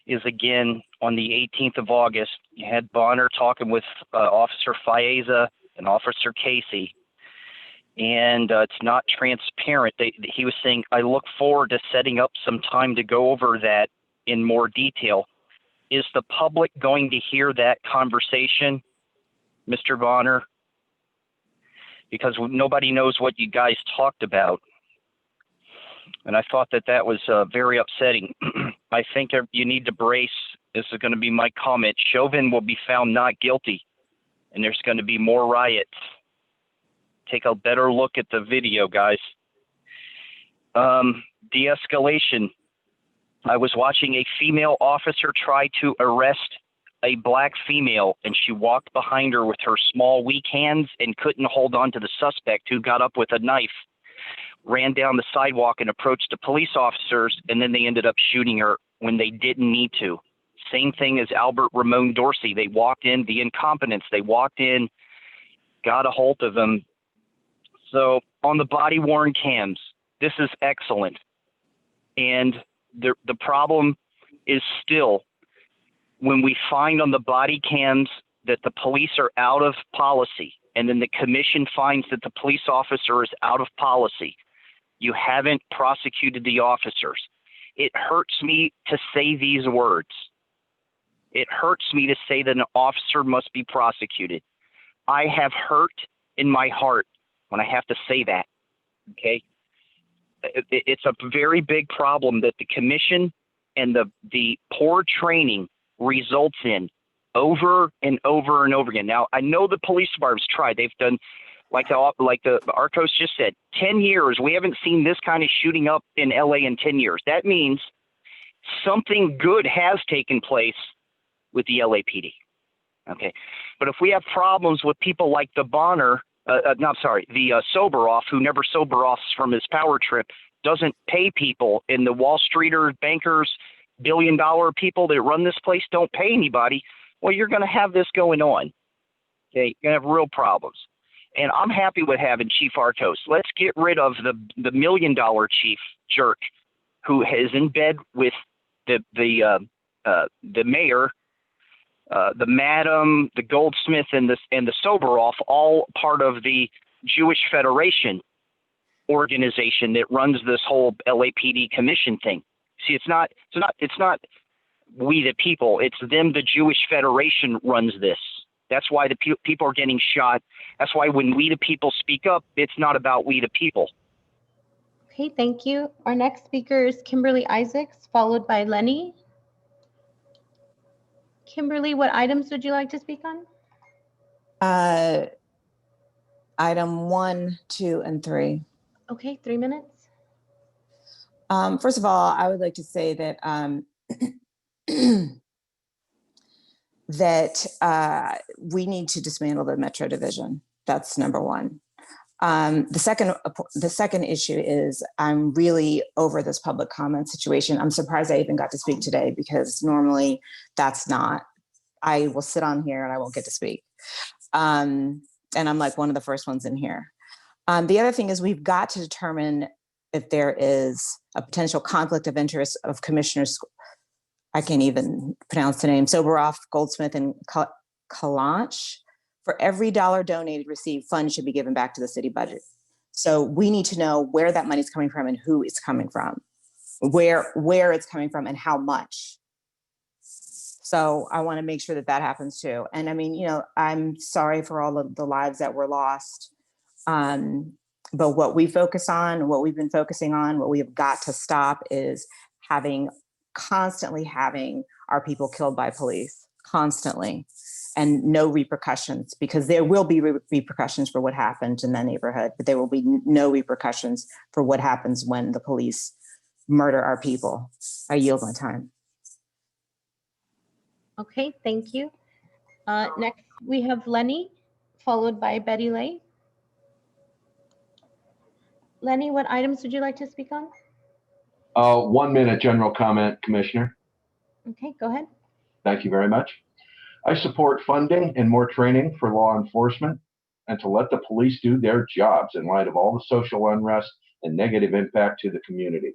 is again on the 18th of August. You had Bonner talking with Officer Faeza and Officer Casey, and it's not transparent. He was saying, I look forward to setting up some time to go over that in more detail. Is the public going to hear that conversation, Mr. Bonner? Because nobody knows what you guys talked about. And I thought that that was very upsetting. I think you need to brace, this is going to be my comment, Chauvin will be found not guilty, and there's going to be more riots. Take a better look at the video, guys. De-escalation. I was watching a female officer try to arrest a black female, and she walked behind her with her small, weak hands and couldn't hold on to the suspect, who got up with a knife, ran down the sidewalk and approached the police officers, and then they ended up shooting her when they didn't need to. Same thing as Albert Ramon Dorsey. They walked in, the incompetence, they walked in, got a hold of him. So on the body worn cams, this is excellent. And the problem is still when we find on the body cams that the police are out of policy, and then the commission finds that the police officer is out of policy, you haven't prosecuted the officers. It hurts me to say these words. It hurts me to say that an officer must be prosecuted. I have hurt in my heart when I have to say that, okay? It's a very big problem that the commission and the poor training results in over and over and over again. Now, I know the police department's tried. They've done, like the Arcos just said, 10 years. We haven't seen this kind of shooting up in LA in 10 years. That means something good has taken place with the LAPD. Okay. But if we have problems with people like the Bonner, the Soberoff, who never sober offs from his power trip, doesn't pay people, and the Wall Streeters, bankers, billion-dollar people that run this place don't pay anybody, well, you're going to have this going on. Okay, you're going to have real problems. And I'm happy with having Chief Arcos. Let's get rid of the $1 million chief jerk who is in bed with the mayor, the madam, the Goldsmith, and the Soberoff, all part of the Jewish Federation organization that runs this whole LAPD commission thing. See, it's not we the people. It's them. The Jewish Federation runs this. That's why the people are getting shot. That's why when we the people speak up, it's not about we the people. Okay, thank you. Our next speaker is Kimberly Isaacs, followed by Lenny. Kimberly, what items would you like to speak on? Item 1, 2, and 3. Okay, 3 minutes. First of all, I would like to say that that we need to dismantle the Metro Division. That's number one. The second issue is I'm really over this public comment situation. I'm surprised I even got to speak today, because normally that's not. I will sit on here and I won't get to speak. And I'm like one of the first ones in here. The other thing is we've got to determine if there is a potential conflict of interest of commissioners. I can't even pronounce the name, Soberoff, Goldsmith, and Kalanch. For every dollar donated, received, funds should be given back to the city budget. So we need to know where that money is coming from and who it's coming from, where it's coming from and how much. So I want to make sure that that happens too. And I mean, you know, I'm sorry for all of the lives that were lost. But what we focus on, what we've been focusing on, what we have got to stop is constantly having our people killed by police, constantly, and no repercussions, because there will be repercussions for what happened in that neighborhood, but there will be no repercussions for what happens when the police murder our people. I yield my time. Okay, thank you. Next, we have Lenny, followed by Betty Lay. Lenny, what items would you like to speak on? 1 minute general comment, Commissioner. Okay, go ahead. Thank you very much. I support funding and more training for law enforcement and to let the police do their jobs in light of all the social unrest and negative impact to the community.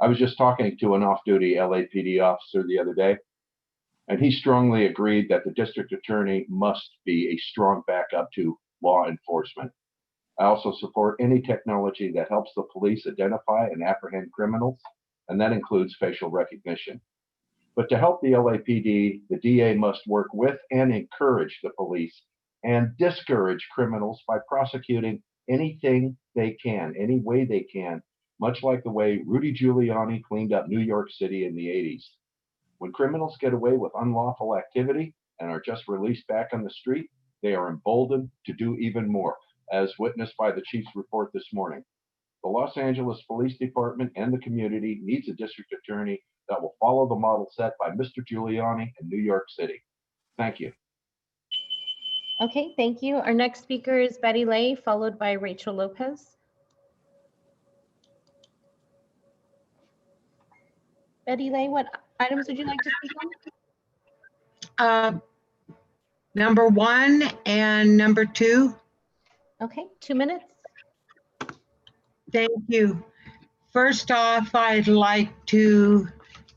I was just talking to an off-duty LAPD officer the other day, and he strongly agreed that the district attorney must be a strong backup to law enforcement. I also support any technology that helps the police identify and apprehend criminals, and that includes facial recognition. But to help the LAPD, the DA must work with and encourage the police and discourage criminals by prosecuting anything they can, any way they can, much like the way Rudy Giuliani cleaned up New York City in the 80s. When criminals get away with unlawful activity and are just released back on the street, they are emboldened to do even more, as witnessed by the chief's report this morning. The Los Angeles Police Department and the community needs a district attorney that will follow the model set by Mr. Giuliani in New York City. Thank you. Okay, thank you. Our next speaker is Betty Lay, followed by Rachel Lopez. Betty Lay, what items would you like to speak on? Number 1 and number 2. Okay, 2 minutes. Thank you. First off, I'd like to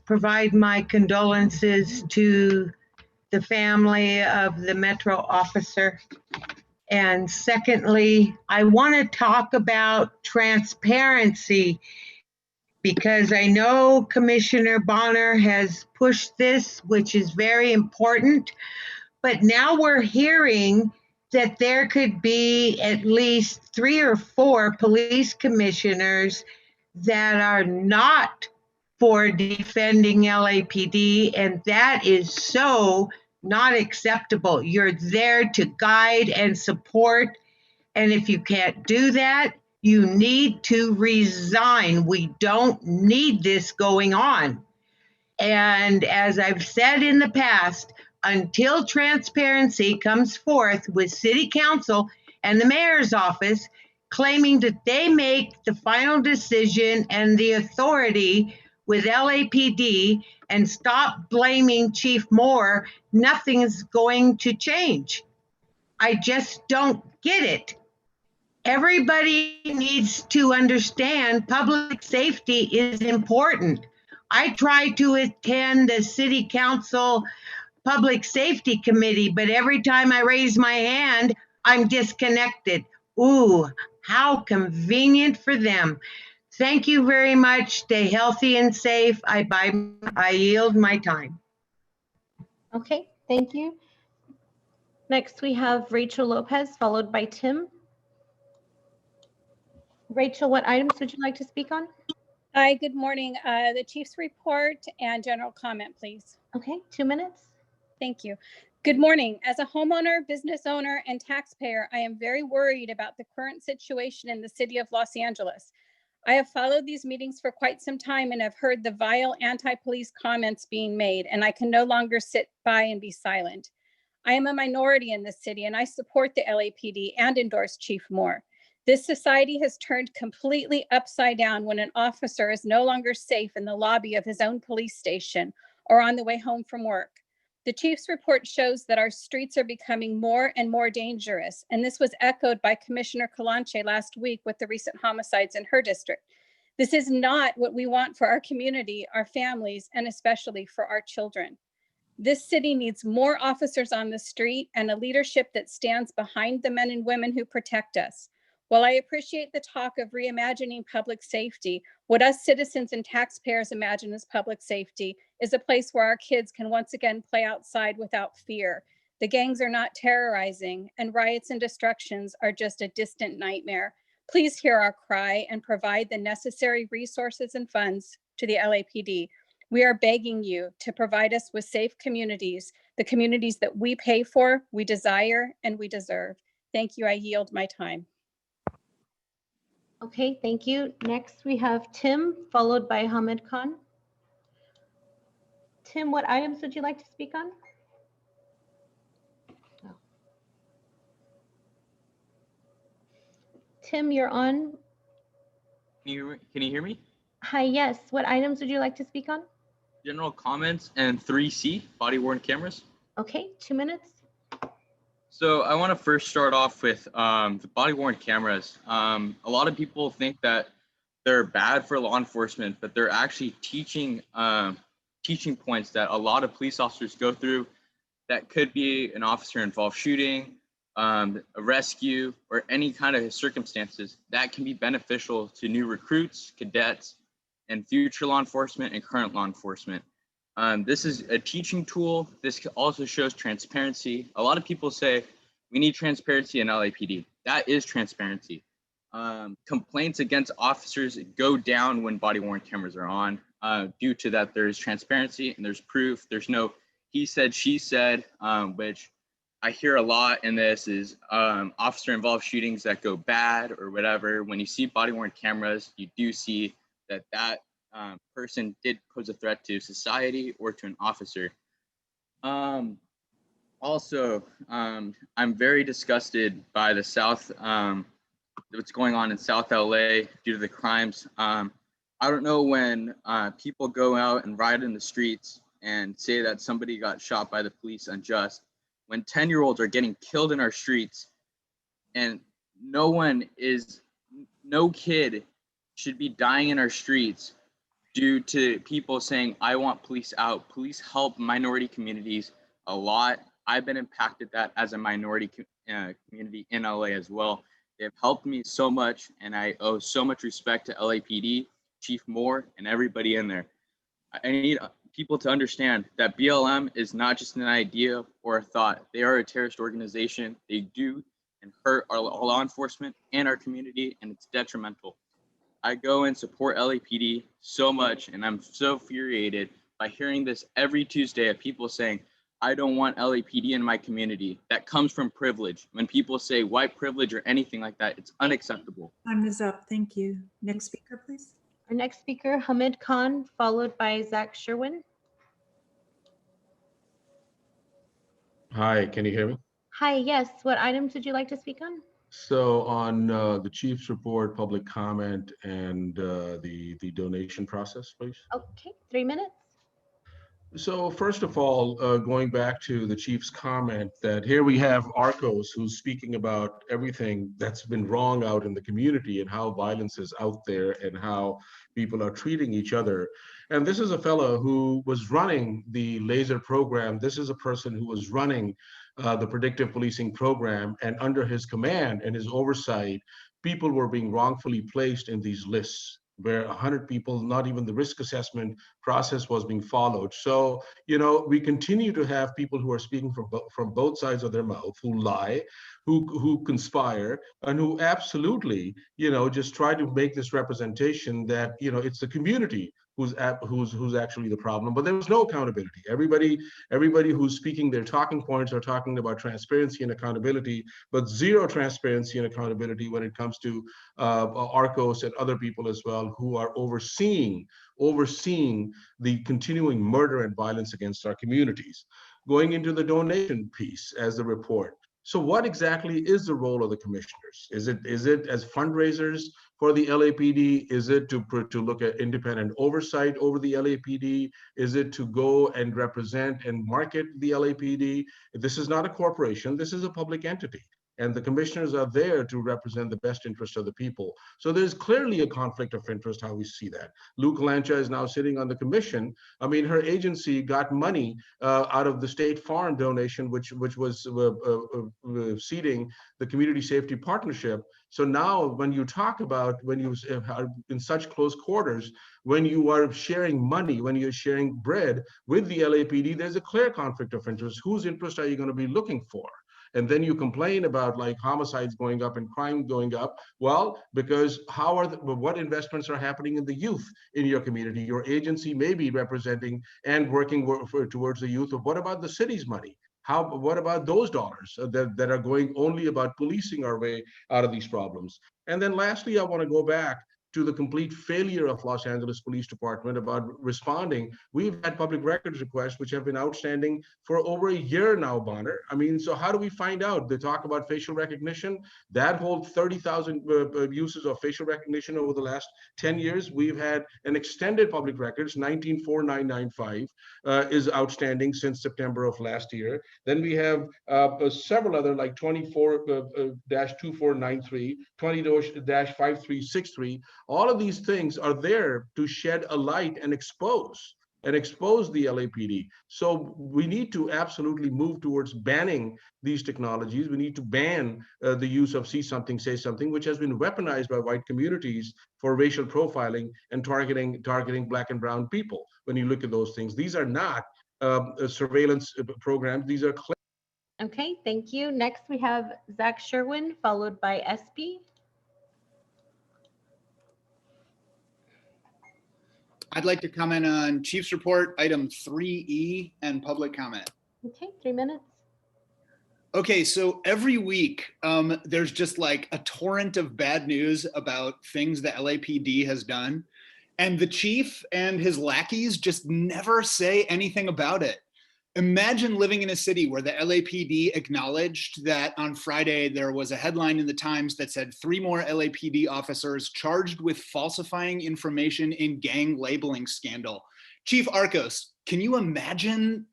provide my condolences to the family of the Metro officer. And secondly, I want to talk about transparency, because I know Commissioner Bonner has pushed this, which is very important. But now we're hearing that there could be at least 3 or 4 police commissioners that are not for defending LAPD, and that is so not acceptable. You're there to guide and support, and if you can't do that, you need to resign. We don't need this going on. And as I've said in the past, until transparency comes forth with City Council and the Mayor's office claiming that they make the final decision and the authority with LAPD and stop blaming Chief Moore, nothing is going to change. I just don't get it. Everybody needs to understand public safety is important. I try to attend the City Council Public Safety Committee, but every time I raise my hand, I'm disconnected. Ooh, how convenient for them. Thank you very much. Stay healthy and safe. I yield my time. Okay, thank you. Next, we have Rachel Lopez, followed by Tim. Rachel, what items would you like to speak on? Hi, good morning. The chief's report and general comment, please. Okay, 2 minutes. Thank you. Good morning. As a homeowner, business owner, and taxpayer, I am very worried about the current situation in the city of Los Angeles. I have followed these meetings for quite some time and have heard the vile anti-police comments being made, and I can no longer sit by and be silent. I am a minority in this city, and I support the LAPD and endorse Chief Moore. This society has turned completely upside down when an officer is no longer safe in the lobby of his own police station or on the way home from work. The chief's report shows that our streets are becoming more and more dangerous, and this was echoed by Commissioner Calanche last week with the recent homicides in her district. This is not what we want for our community, our families, and especially for our children. This city needs more officers on the street and a leadership that stands behind the men and women who protect us. While I appreciate the talk of reimagining public safety, what us citizens and taxpayers imagine as public safety is a place where our kids can once again play outside without fear. The gangs are not terrorizing, and riots and destructions are just a distant nightmare. Please hear our cry and provide the necessary resources and funds to the LAPD. We are begging you to provide us with safe communities, the communities that we pay for, we desire, and we deserve. Thank you. I yield my time. Okay, thank you. Next, we have Tim, followed by Hamid Khan. Tim, what items would you like to speak on? No. Tim, you're on. Can you hear me? Hi, yes. What items would you like to speak on? General comments and 3C, body worn cameras. Okay, 2 minutes. So I want to first start off with the body worn cameras. A lot of people think that they're bad for law enforcement, but they're actually teaching points that a lot of police officers go through. That could be an officer involved shooting, a rescue, or any kind of circumstances that can be beneficial to new recruits, cadets, and future law enforcement and current law enforcement. This is a teaching tool. This also shows transparency. A lot of people say we need transparency in LAPD. That is transparency. Complaints against officers go down when body worn cameras are on due to that there is transparency and there's proof. There's no he said, she said, which I hear a lot in this is officer involved shootings that go bad or whatever. When you see body worn cameras, you do see that person did pose a threat to society or to an officer. Also, I'm very disgusted by the South, what's going on in South LA due to the crimes. I don't know when people go out and riot in the streets and say that somebody got shot by the police unjust, when 10-year-olds are getting killed in our streets and no kid should be dying in our streets due to people saying, I want police out. Police help minority communities a lot. I've been impacted that as a minority community in LA as well. They've helped me so much, and I owe so much respect to LAPD, Chief Moore, and everybody in there. I need people to understand that BLM is not just an idea or a thought. They are a terrorist organization. They do and hurt our law enforcement and our community, and it's detrimental. I go and support LAPD so much, and I'm so infuriated by hearing this every Tuesday of people saying, I don't want LAPD in my community. That comes from privilege. When people say white privilege or anything like that, it's unacceptable. Time is up. Thank you. Next speaker, please. Our next speaker, Hamid Khan, followed by Zach Sherwin. Hi, can you hear me? Hi, yes. What items would you like to speak on? So on the chief's report, public comment, and the donation process, please. Okay, 3 minutes. So first of all, going back to the chief's comment that here we have Arcos who's speaking about everything that's been wrong out in the community and how violence is out there and how people are treating each other. And this is a fellow who was running the laser program. This is a person who was running the predictive policing program, and under his command and his oversight, people were being wrongfully placed in these lists where 100 people, not even the risk assessment process was being followed. So, we continue to have people who are speaking from both sides of their mouth, who lie, who conspire, and who absolutely, just try to make this representation that, it's the community who's actually the problem. But there was no accountability. Everybody who's speaking their talking points are talking about transparency and accountability, but zero transparency and accountability when it comes to Arcos and other people as well who are overseeing the continuing murder and violence against our communities. Going into the donation piece as the report. So what exactly is the role of the commissioners? Is it as fundraisers for the LAPD? Is it to look at independent oversight over the LAPD? Is it to go and represent and market the LAPD? This is not a corporation, this is a public entity. And the commissioners are there to represent the best interest of the people. So there's clearly a conflict of interest how we see that. Lou Calancha is now sitting on the commission. I mean, her agency got money out of the State Farm donation, which was seeding the Community Safety Partnership. So now when you talk about, when you are in such close quarters, when you are sharing money, when you're sharing bread with the LAPD, there's a clear conflict of interest. Whose interest are you going to be looking for? And then you complain about like homicides going up and crime going up. Well, because what investments are happening in the youth in your community? Your agency may be representing and working towards the youth. But what about the city's money? What about those dollars that are going only about policing our way out of these problems? And then lastly, I want to go back to the complete failure of Los Angeles Police Department about responding. We've had public records requests which have been outstanding for over a year now, Bonner. I mean, so how do we find out? They talk about facial recognition. That whole 30,000 uses of facial recognition over the last 10 years. We've had an extended public records, 194995 is outstanding since September of last year. Then we have several other like 24-2493, 20-5363. All of these things are there to shed a light and expose the LAPD. So we need to absolutely move towards banning these technologies. We need to ban the use of see something, say something, which has been weaponized by white communities for racial profiling and targeting Black and brown people. When you look at those things, these are not surveillance programs. These are. Okay, thank you. Next we have Zach Sherwin, followed by SP. I'd like to comment on Chief's report, item 3E, and public comment. Okay, 3 minutes. Okay, so every week there's just like a torrent of bad news about things the LAPD has done. And the chief and his lackeys just never say anything about it. Imagine living in a city where the LAPD acknowledged that on Friday there was a headline in the Times that said 3 more LAPD officers charged with falsifying information in gang labeling scandal. Chief Arcos, can you imagine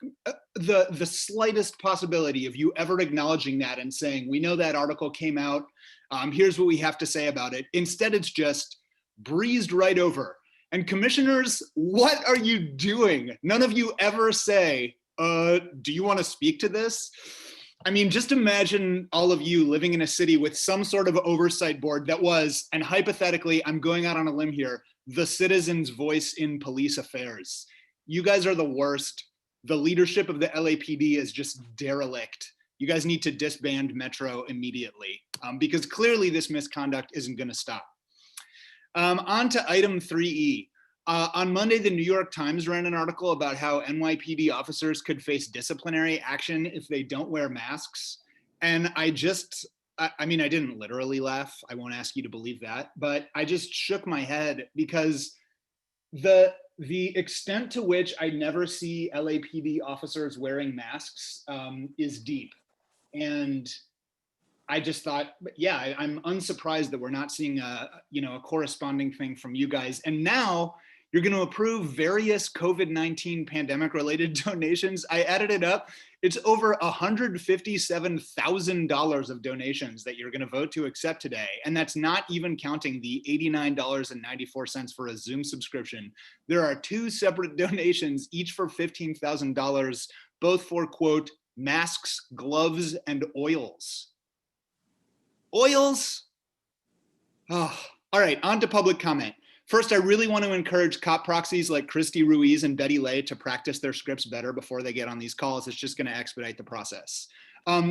the slightest possibility of you ever acknowledging that and saying, we know that article came out, here's what we have to say about it. Instead, it's just breezed right over. And commissioners, what are you doing? None of you ever say, do you want to speak to this? I mean, just imagine all of you living in a city with some sort of oversight board that was, and hypothetically, I'm going out on a limb here, the citizen's voice in police affairs. You guys are the worst. The leadership of the LAPD is just derelict. You guys need to disband Metro immediately because clearly this misconduct isn't going to stop. On to item 3E. On Monday, the New York Times ran an article about how NYPD officers could face disciplinary action if they don't wear masks. And I mean, I didn't literally laugh. I won't ask you to believe that, but I just shook my head because the extent to which I never see LAPD officers wearing masks is deep. And I just thought, yeah, I'm unsurprised that we're not seeing a corresponding thing from you guys. And now you're going to approve various COVID-19 pandemic related donations. I added it up. It's over $157,000 of donations that you're going to vote to accept today. And that's not even counting the $89.94 for a Zoom subscription. There are two separate donations, each for $15,000, both for, quote, masks, gloves, and oils. Oils? Oh, all right, on to public comment. First, I really want to encourage cop proxies like Christy Ruiz and Betty Lay to practice their scripts better before they get on these calls. It's just going to expedite the process.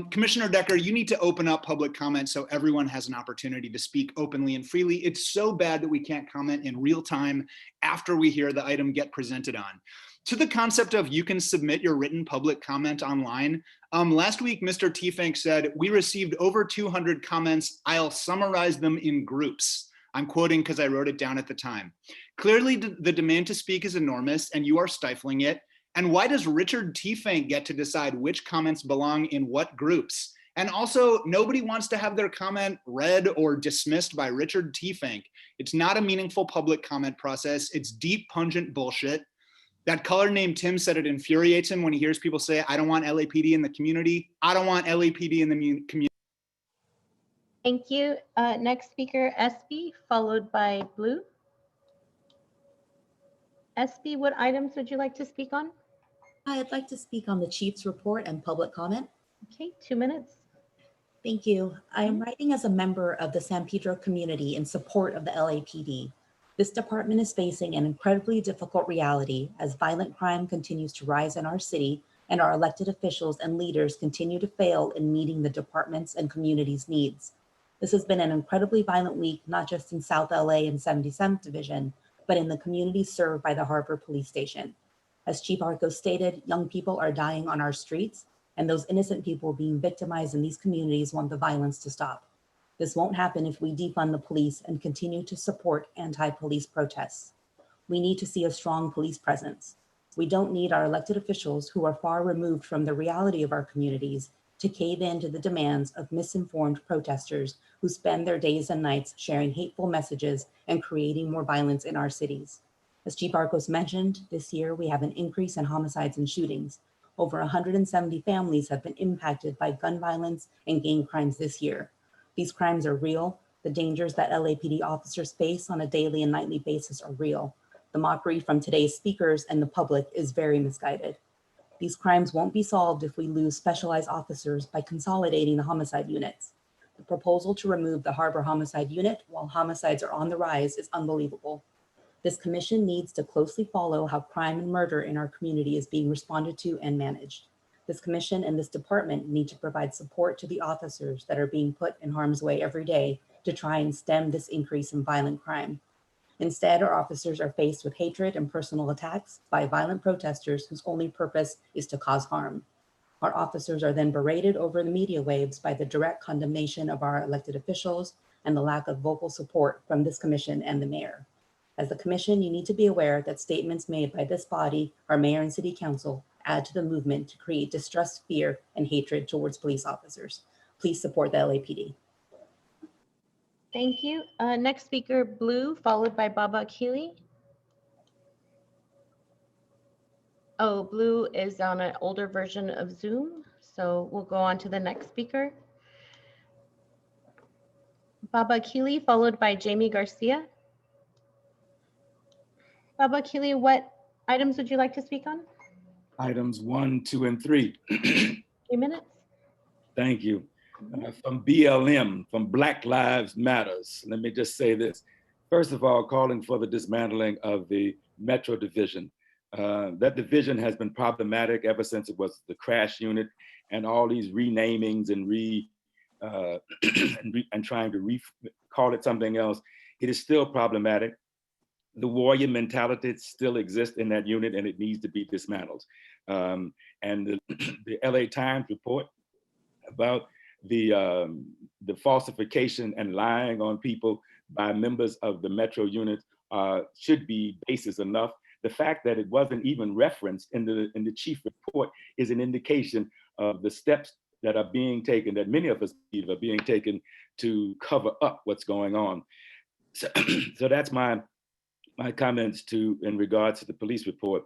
Commissioner Decker, you need to open up public comment so everyone has an opportunity to speak openly and freely. It's so bad that we can't comment in real time after we hear the item get presented on. To the concept of you can submit your written public comment online, last week, Mr. Tiefenk said, we received over 200 comments. I'll summarize them in groups. I'm quoting because I wrote it down at the time. Clearly, the demand to speak is enormous and you are stifling it. And why does Richard Tiefenk get to decide which comments belong in what groups? And also, nobody wants to have their comment read or dismissed by Richard Tiefenk. It's not a meaningful public comment process. It's deep, pungent bullshit. That color named Tim said it infuriates him when he hears people say, I don't want LAPD in the community. I don't want LAPD in the community. Thank you. Next speaker, SB, followed by Blue. SB, what items would you like to speak on? I'd like to speak on the chief's report and public comment. Okay, 2 minutes. Thank you. I am writing as a member of the San Pedro community in support of the LAPD. This department is facing an incredibly difficult reality as violent crime continues to rise in our city and our elected officials and leaders continue to fail in meeting the department's and community's needs. This has been an incredibly violent week, not just in South LA and 77th Division, but in the communities served by the Harbor Police Station. As Chief Arcos stated, young people are dying on our streets, and those innocent people being victimized in these communities want the violence to stop. This won't happen if we defund the police and continue to support anti-police protests. We need to see a strong police presence. We don't need our elected officials who are far removed from the reality of our communities to cave in to the demands of misinformed protesters who spend their days and nights sharing hateful messages and creating more violence in our cities. As Chief Arcos mentioned, this year we have an increase in homicides and shootings. Over 170 families have been impacted by gun violence and gang crimes this year. These crimes are real. The dangers that LAPD officers face on a daily and nightly basis are real. The mockery from today's speakers and the public is very misguided. These crimes won't be solved if we lose specialized officers by consolidating the homicide units. The proposal to remove the Harbor Homicide Unit while homicides are on the rise is unbelievable. This commission needs to closely follow how crime and murder in our community is being responded to and managed. This commission and this department need to provide support to the officers that are being put in harm's way every day to try and stem this increase in violent crime. Instead, our officers are faced with hatred and personal attacks by violent protesters whose only purpose is to cause harm. Our officers are then berated over the media waves by the direct condemnation of our elected officials and the lack of vocal support from this commission and the mayor. As the commission, you need to be aware that statements made by this body, our mayor and city council, add to the movement to create distrust, fear, and hatred towards police officers. Please support the LAPD. Thank you. Next speaker, Blue, followed by Baba Keely. Oh, Blue is on an older version of Zoom, so we'll go on to the next speaker. Baba Keely, followed by Jamie Garcia. Baba Keely, what items would you like to speak on? Items 1, 2, and 3. 3 minutes. Thank you. From BLM, from Black Lives Matters. Let me just say this. First of all, calling for the dismantling of the Metro Division. That division has been problematic ever since it was the crash unit, and all these renamings and and trying to call it something else it is still problematic. The warrior mentality still exists in that unit, and it needs to be dismantled. And the LA Times report about the falsification and lying on people by members of the Metro unit should be basis enough. The fact that it wasn't even referenced in the chief report is an indication of the steps that are being taken, that many of us believe are being taken to cover up what's going on. So that's my comments in regards to the police report.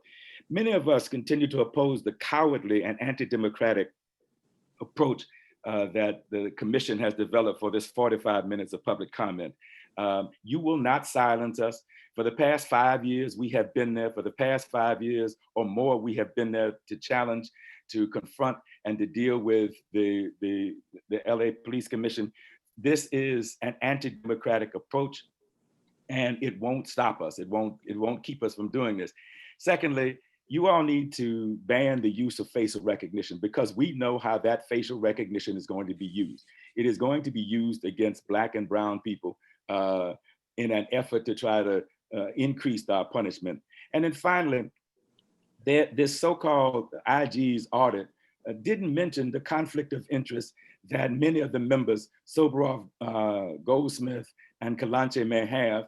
Many of us continue to oppose the cowardly and anti-democratic approach that the commission has developed for this 45 minutes of public comment. You will not silence us. For the past 5 years, we have been there. For the past 5 years or more, we have been there to challenge, to confront, and to deal with the LA Police Commission. This is an anti-democratic approach, and it won't stop us. It won't keep us from doing this. Secondly, you all need to ban the use of facial recognition, because we know how that facial recognition is going to be used. It is going to be used against Black and brown people in an effort to try to increase our punishment. And then finally, this so-called IG's audit didn't mention the conflict of interest that many of the members, Soboroff, Goldsmith, and Kalanche may have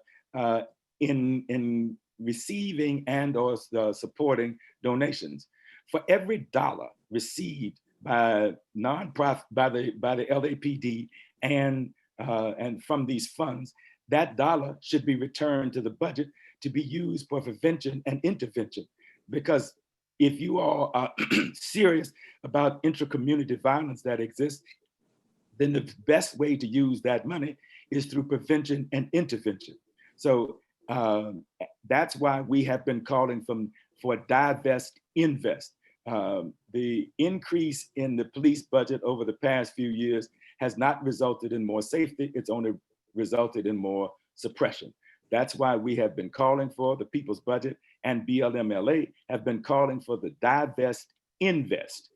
in receiving and or supporting donations. For every dollar received by nonprofit, by the LAPD and from these funds, that dollar should be returned to the budget to be used for prevention and intervention. Because if you all are serious about intra-community violence that exists, then the best way to use that money is through prevention and intervention. So that's why we have been calling for divest, invest. The increase in the police budget over the past few years has not resulted in more safety, it's only resulted in more suppression. That's why we have been calling for the people's budget, and BLMLA have been calling for the divest, invest.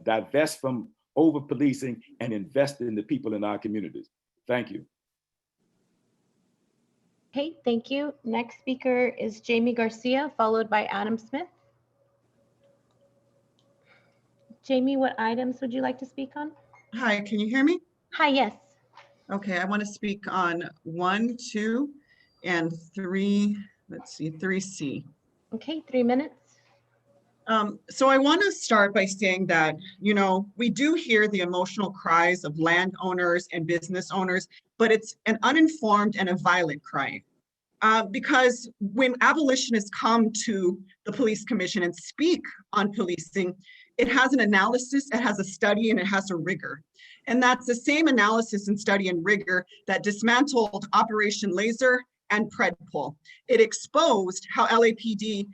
Divest from over-policing and invest in the people in our communities. Thank you. Okay, thank you. Next speaker is Jamie Garcia, followed by Adam Smith. Jamie, what items would you like to speak on? Hi, can you hear me? Hi, yes. Okay, I want to speak on 1, 2, and 3, let's see, 3C. Okay, 3 minutes. So I want to start by saying that, you know, we do hear the emotional cries of landowners and business owners, but it's an uninformed and a violent cry. Because when abolitionists come to the police commission and speak on policing, it has an analysis, it has a study, and it has a rigor. And that's the same analysis and study and rigor that dismantled Operation Laser and Predpol. It exposed how LAPD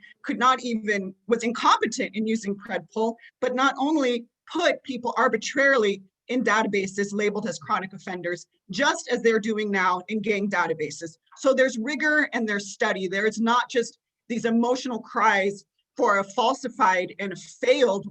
was incompetent in using Predpol, but not only put people arbitrarily in databases labeled as chronic offenders, just as they're doing now in gang databases. So there's rigor and there's study. There is not just these emotional cries for a falsified and a failed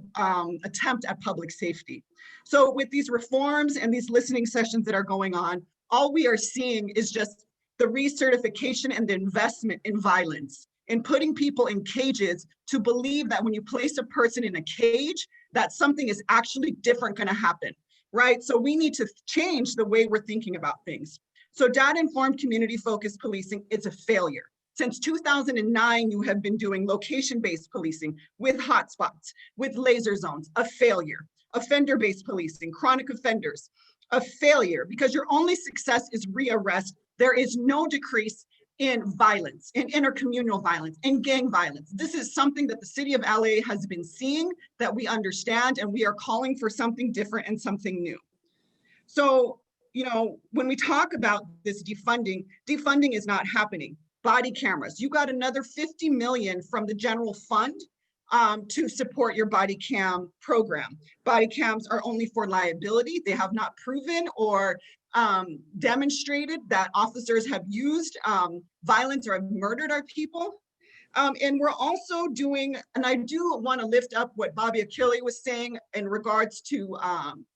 attempt at public safety. So with these reforms and these listening sessions that are going on, all we are seeing is just the recertification and the investment in violence, in putting people in cages to believe that when you place a person in a cage, that something is actually different going to happen, right? So we need to change the way we're thinking about things. So data-informed community-focused policing is a failure. Since 2009, you have been doing location-based policing with hotspots, with laser zones, a failure. Offender-based policing, chronic offenders, a failure, because your only success is rearrest. There is no decrease in violence, in intercommunal violence, in gang violence. This is something that the city of LA has been seeing, that we understand, and we are calling for something different and something new. So, you know, when we talk about this defunding is not happening. Body cameras, you got another 50 million from the general fund to support your body cam program. Body cams are only for liability. They have not proven or demonstrated that officers have used violence or have murdered our people. And we're also doing, and I do want to lift up what Bobby Achille was saying in regards to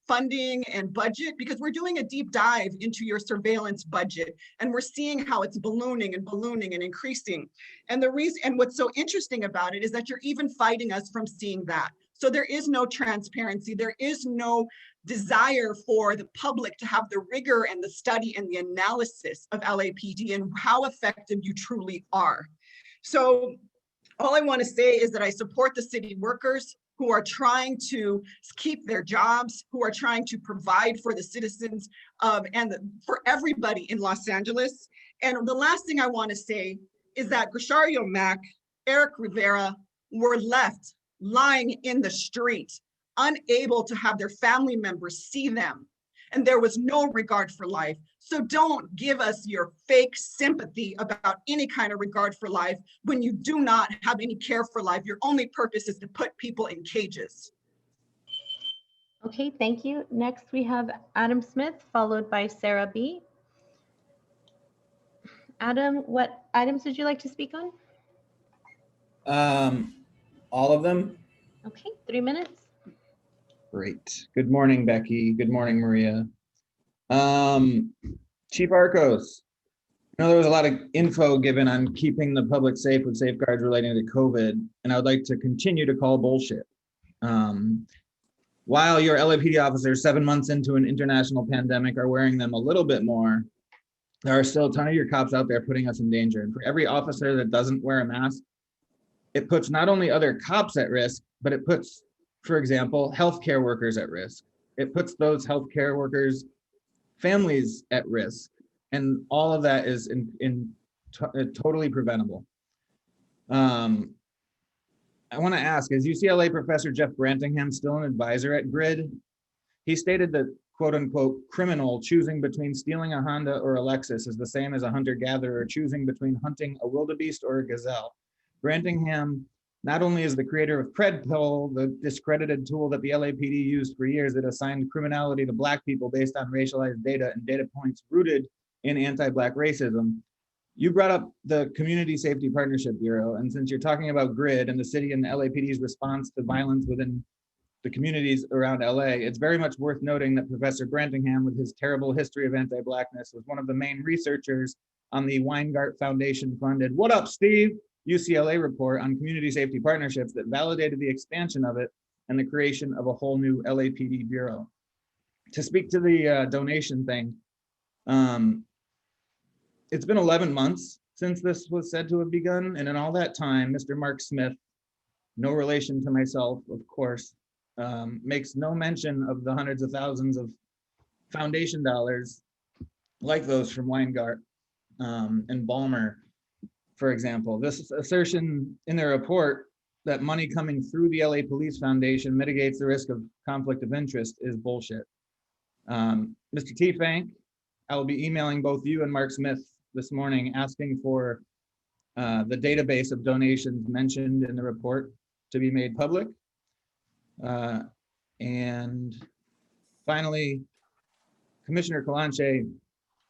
funding and budget, because we're doing a deep dive into your surveillance budget, and we're seeing how it's ballooning and increasing. And the reason, and what's so interesting about it is that you're even fighting us from seeing that. So there is no transparency. There is no desire for the public to have the rigor and the study and the analysis of LAPD and how effective you truly are. So all I want to say is that I support the city workers who are trying to keep their jobs, who are trying to provide for the citizens for everybody in Los Angeles. And the last thing I want to say is that Grishario Mack, Eric Rivera were left lying in the street, unable to have their family members see them. And there was no regard for life. So don't give us your fake sympathy about any kind of regard for life when you do not have any care for life. Your only purpose is to put people in cages. Okay, thank you. Next, we have Adam Smith, followed by Sarah B. Adam, what items would you like to speak on? All of them? Okay, 3 minutes. Great. Good morning, Becky. Good morning, Maria. Chief Arcos, I know there was a lot of info given on keeping the public safe with safeguards relating to COVID, and I would like to continue to call bullshit. While your LAPD officers 7 months into an international pandemic are wearing them a little bit more, there are still a ton of your cops out there putting us in danger. And for every officer that doesn't wear a mask, it puts not only other cops at risk, but it puts, for example, healthcare workers at risk. It puts those healthcare workers' families at risk. And all of that is totally preventable. I want to ask, is UCLA professor Jeff Brantingham still an advisor at GRID? He stated that, quote unquote, criminal choosing between stealing a Honda or a Lexus is the same as a hunter-gatherer choosing between hunting a wildebeest or a gazelle. Brantingham not only is the creator of PredPol, the discredited tool that the LAPD used for years that assigned criminality to Black people based on racialized data and data points rooted in anti-Black racism. You brought up the Community Safety Partnership Bureau, and since you're talking about GRID and the city and the LAPD's response to violence within the communities around LA, it's very much worth noting that Professor Brantingham, with his terrible history of anti-Blackness, was one of the main researchers on the Weingart Foundation funded "What Up, Steve?" UCLA report on community safety partnerships that validated the expansion of it and the creation of a whole new LAPD bureau. To speak to the donation thing, it's been 11 months since this was said to have begun, and in all that time, Mr. Mark Smith, no relation to myself, of course, makes no mention of the hundreds of thousands of foundation dollars like those from Weingart and Ballmer, for example. This assertion in their report that money coming through the LA Police Foundation mitigates the risk of conflict of interest is bullshit. Mr. T. Fank, I will be emailing both you and Mark Smith this morning asking for the database of donations mentioned in the report to be made public. And finally, Commissioner Calanche,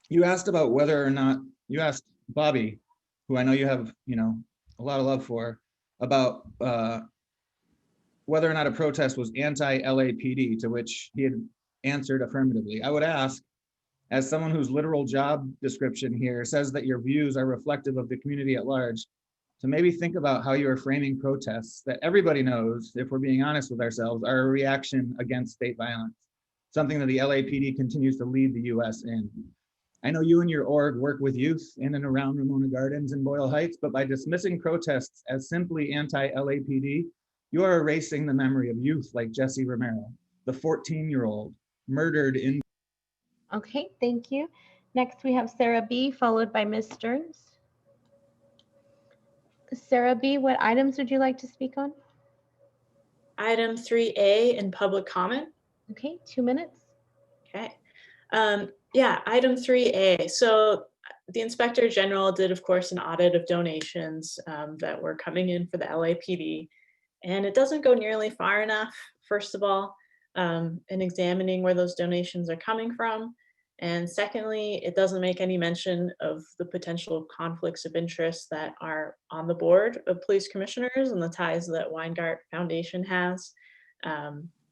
you asked about whether or not, you asked Bobby, who I know you have, a lot of love for, about whether or not a protest was anti-LAPD, to which he had answered affirmatively. I would ask, as someone whose literal job description here says that your views are reflective of the community at large, to maybe think about how you are framing protests that everybody knows, if we're being honest with ourselves, are a reaction against state violence, something that the LAPD continues to lead the US in. I know you and your org work with youth in and around Ramona Gardens and Boyle Heights, but by dismissing protests as simply anti-LAPD, you are erasing the memory of youth like Jesse Romero, the 14-year-old murdered in. Okay, thank you. Next, we have Sarah B, followed by Ms. Stearns. Sarah B, what items would you like to speak on? Item 3A in public comment. Okay, 2 minutes. Okay. Yeah, item 3A. So the Inspector General did, of course, an audit of donations that were coming in for the LAPD. And it doesn't go nearly far enough, first of all, in examining where those donations are coming from. And secondly, it doesn't make any mention of the potential conflicts of interest that are on the board of police commissioners and the ties that Weingart Foundation has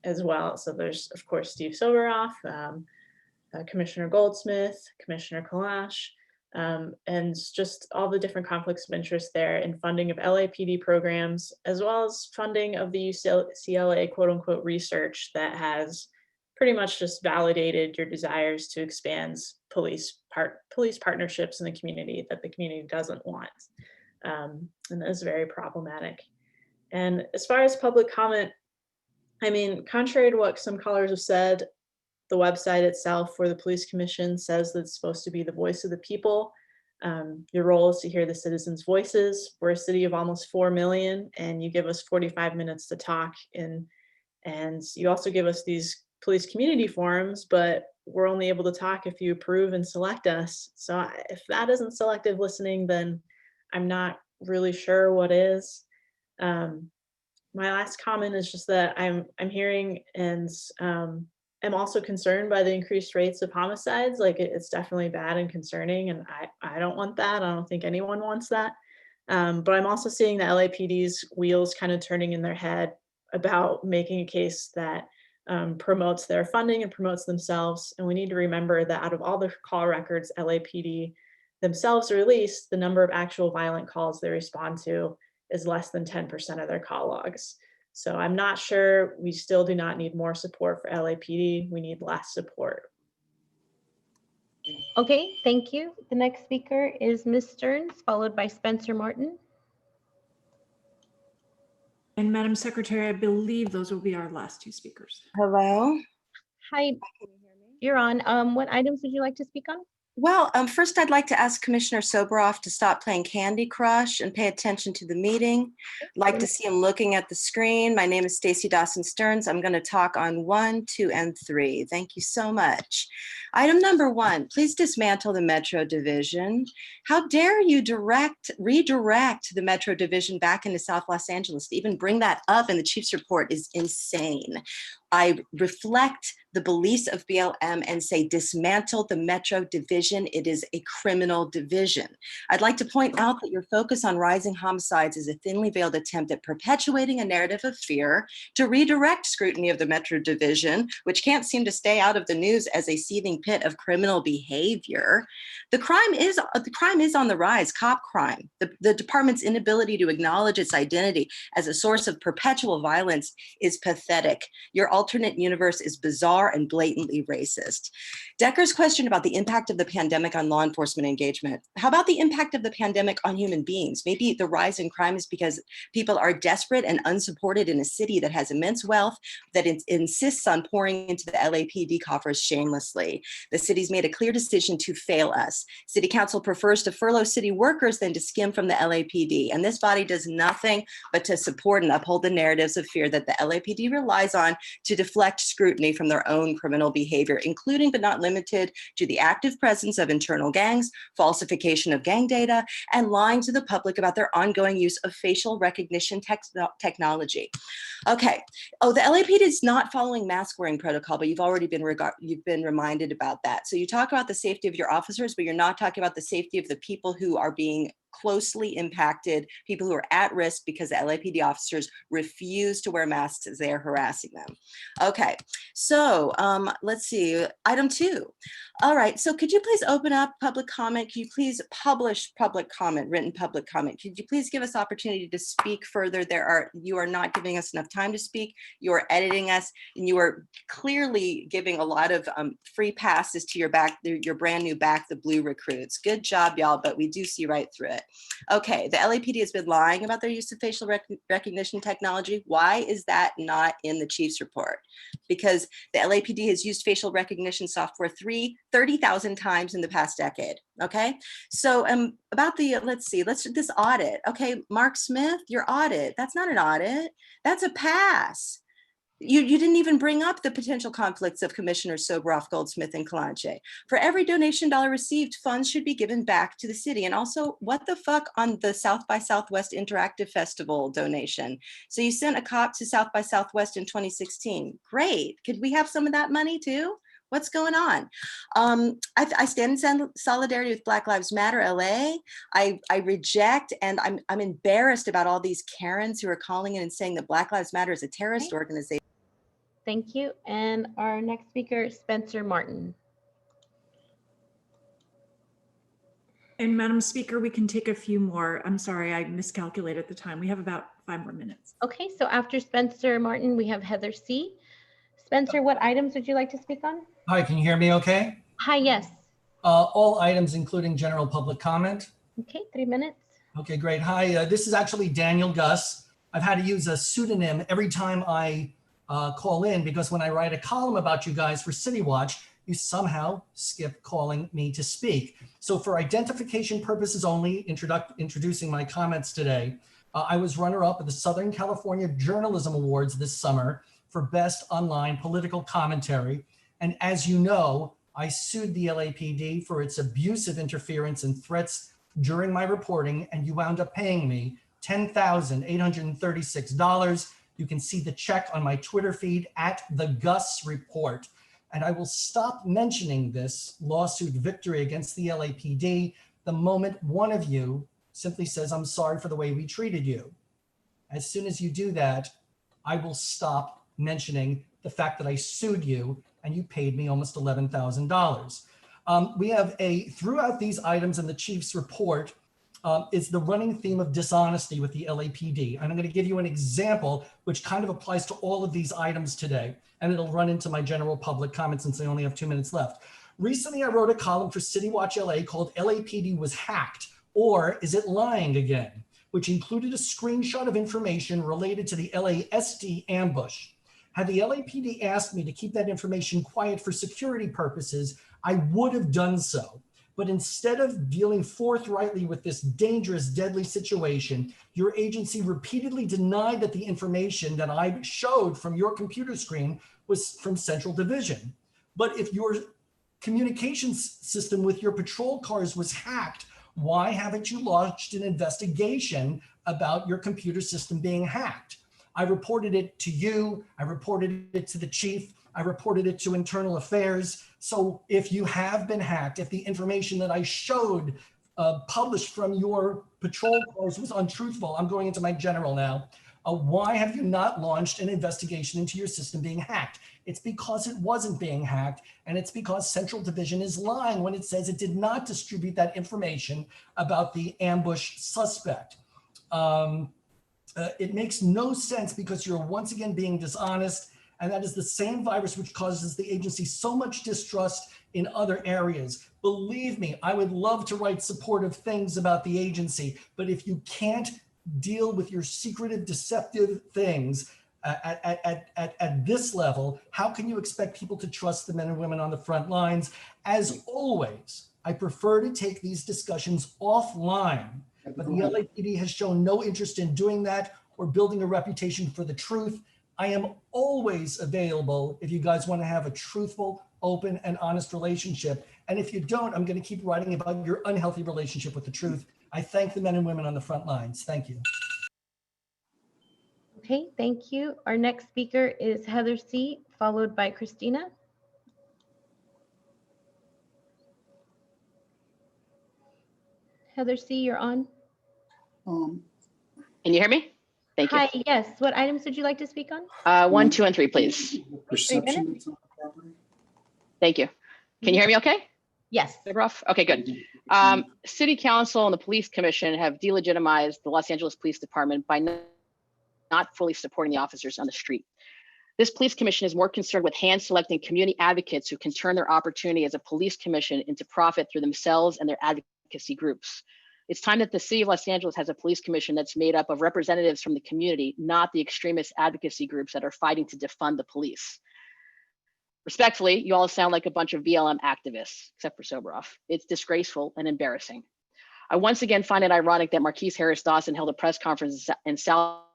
as well. So there's, of course, Steve Soboroff, Commissioner Goldsmith, Commissioner Kalash, and just all the different conflicts of interest there in funding of LAPD programs, as well as funding of the UCLA quote unquote research that has pretty much just validated your desires to expand police partnerships in the community that the community doesn't want. And that is very problematic. And as far as public comment, I mean, contrary to what some callers have said, the website itself for the police commission says that it's supposed to be the voice of the people. Your role is to hear the citizens' voices. We're a city of almost 4 million, and you give us 45 minutes to talk. And you also give us these police community forums, but we're only able to talk if you approve and select us. So if that isn't selective listening, then I'm not really sure what is. My last comment is just that I'm hearing and I'm also concerned by the increased rates of homicides. Like it's definitely bad and concerning, and I don't want that. I don't think anyone wants that. But I'm also seeing the LAPD's wheels kind of turning in their head about making a case that promotes their funding and promotes themselves. And we need to remember that out of all the call records LAPD themselves release, the number of actual violent calls they respond to is less than 10% of their call logs. So I'm not sure, we still do not need more support for LAPD. We need less support. Okay, thank you. The next speaker is Ms. Stearns, followed by Spencer Martin. And Madam Secretary, I believe those will be our last two speakers. Hello. Hi, you're on. What items would you like to speak on? Well, first I'd like to ask Commissioner Soboroff to stop playing Candy Crush and pay attention to the meeting. I'd like to see him looking at the screen. My name is Stacy Dawson Stearns. I'm going to talk on 1, 2, and 3. Thank you so much. Item number 1, please dismantle the Metro Division. How dare you redirect the Metro Division back into South Los Angeles? To even bring that up in the chief's report is insane. I reflect the beliefs of BLM and say dismantle the Metro Division. It is a criminal division. I'd like to point out that your focus on rising homicides is a thinly veiled attempt at perpetuating a narrative of fear to redirect scrutiny of the Metro Division, which can't seem to stay out of the news as a seething pit of criminal behavior. The crime is on the rise, cop crime. The department's inability to acknowledge its identity as a source of perpetual violence is pathetic. Your alternate universe is bizarre and blatantly racist. Decker's question about the impact of the pandemic on law enforcement engagement. How about the impact of the pandemic on human beings? Maybe the rise in crime is because people are desperate and unsupported in a city that has immense wealth that insists on pouring into the LAPD coffers shamelessly. The city's made a clear decision to fail us. City council prefers to furlough city workers than to skim from the LAPD. And this body does nothing but to support and uphold the narratives of fear that the LAPD relies on to deflect scrutiny from their own criminal behavior, including but not limited to the active presence of internal gangs, falsification of gang data, and lying to the public about their ongoing use of facial recognition technology. Okay. Oh, the LAPD is not following mask wearing protocol, but you've already been reminded about that. So you talk about the safety of your officers, but you're not talking about the safety of the people who are being closely impacted, people who are at risk because the LAPD officers refuse to wear masks as they are harassing them. Okay, so let's see, item 2. All right, so could you please open up public comment? Could you please publish public comment, written public comment? Could you please give us opportunity to speak further? You are not giving us enough time to speak. You are editing us, and you are clearly giving a lot of free passes to your brand new Back the Blue recruits. Good job, y'all, but we do see right through it. Okay, the LAPD has been lying about their use of facial recognition technology. Why is that not in the chief's report? Because the LAPD has used facial recognition software 30,000 times in the past decade. Okay, so about the, let's do this audit. Okay, Mark Smith, your audit, that's not an audit, that's a pass. You didn't even bring up the potential conflicts of Commissioners Soboroff, Goldsmith, and Kalanche. For every donation dollar received, funds should be given back to the city. And also, what the fuck on the South by Southwest Interactive Festival donation? So you sent a cop to South by Southwest in 2016. Great. Could we have some of that money too? What's going on? I stand in solidarity with Black Lives Matter LA. I reject, and I'm embarrassed about all these Karens who are calling in and saying that Black Lives Matter is a terrorist organization. Thank you. And our next speaker, Spencer Martin. And Madam Speaker, we can take a few more. I'm sorry, I miscalculated the time. We have about 5 more minutes. Okay, so after Spencer Martin, we have Heather C. Spencer, what items would you like to speak on? Hi, can you hear me okay? Hi, yes. All items, including general public comment. Okay, 3 minutes. Okay, great. Hi, this is actually Daniel Gus. I've had to use a pseudonym every time I call in because when I write a column about you guys for City Watch, you somehow skip calling me to speak. So for identification purposes only, introducing my comments today, I was runner-up at the Southern California Journalism Awards this summer for Best Online Political Commentary. And as you know, I sued the LAPD for its abusive interference and threats during my reporting, and you wound up paying me $10,836. You can see the check on my Twitter feed at The Gus Report. And I will stop mentioning this lawsuit victory against the LAPD the moment one of you simply says, I'm sorry for the way we treated you. As soon as you do that, I will stop mentioning the fact that I sued you and you paid me almost $11,000. We have throughout these items in the chief's report is the running theme of dishonesty with the LAPD. And I'm going to give you an example which kind of applies to all of these items today, and it'll run into my general public comments since I only have 2 minutes left. Recently, I wrote a column for City Watch LA called LAPD Was Hacked, or Is It Lying Again?, which included a screenshot of information related to the LASD ambush. Had the LAPD asked me to keep that information quiet for security purposes, I would have done so. But instead of dealing forthrightly with this dangerous, deadly situation, your agency repeatedly denied that the information that I showed from your computer screen was from Central Division. But if your communications system with your patrol cars was hacked, why haven't you launched an investigation about your computer system being hacked? I reported it to you, I reported it to the chief, I reported it to Internal Affairs. So if you have been hacked, if the information that I showed published from your patrol cars was untruthful, I'm going into my general now, why have you not launched an investigation into your system being hacked? It's because it wasn't being hacked, and it's because Central Division is lying when it says it did not distribute that information about the ambush suspect. It makes no sense because you're once again being dishonest, and that is the same virus which causes the agency so much distrust in other areas. Believe me, I would love to write supportive things about the agency, but if you can't deal with your secretive, deceptive things at this level, how can you expect people to trust the men and women on the front lines? As always, I prefer to take these discussions offline, but the LAPD has shown no interest in doing that or building a reputation for the truth. I am always available if you guys want to have a truthful, open, and honest relationship. And if you don't, I'm going to keep writing about your unhealthy relationship with the truth. I thank the men and women on the front lines. Thank you. Okay, thank you. Our next speaker is Heather C., followed by Christina. Heather C., you're on. Can you hear me? Thank you. Hi, yes. What items would you like to speak on? 1, 2, and 3, please. 3 minutes. Thank you. Can you hear me okay? Yes. Rough? Okay, good. City Council and the Police Commission have delegitimized the Los Angeles Police Department by not fully supporting the officers on the street. This police commission is more concerned with hand-selecting community advocates who can turn their opportunity as a police commission into profit through themselves and their advocacy groups. It's time that the city of Los Angeles has a police commission that's made up of representatives from the community, not the extremist advocacy groups that are fighting to defund the police. Respectfully, you all sound like a bunch of BLM activists, except for Soboroff. It's disgraceful and embarrassing. I once again find it ironic that Marquise Harris Dawson held a press conference in South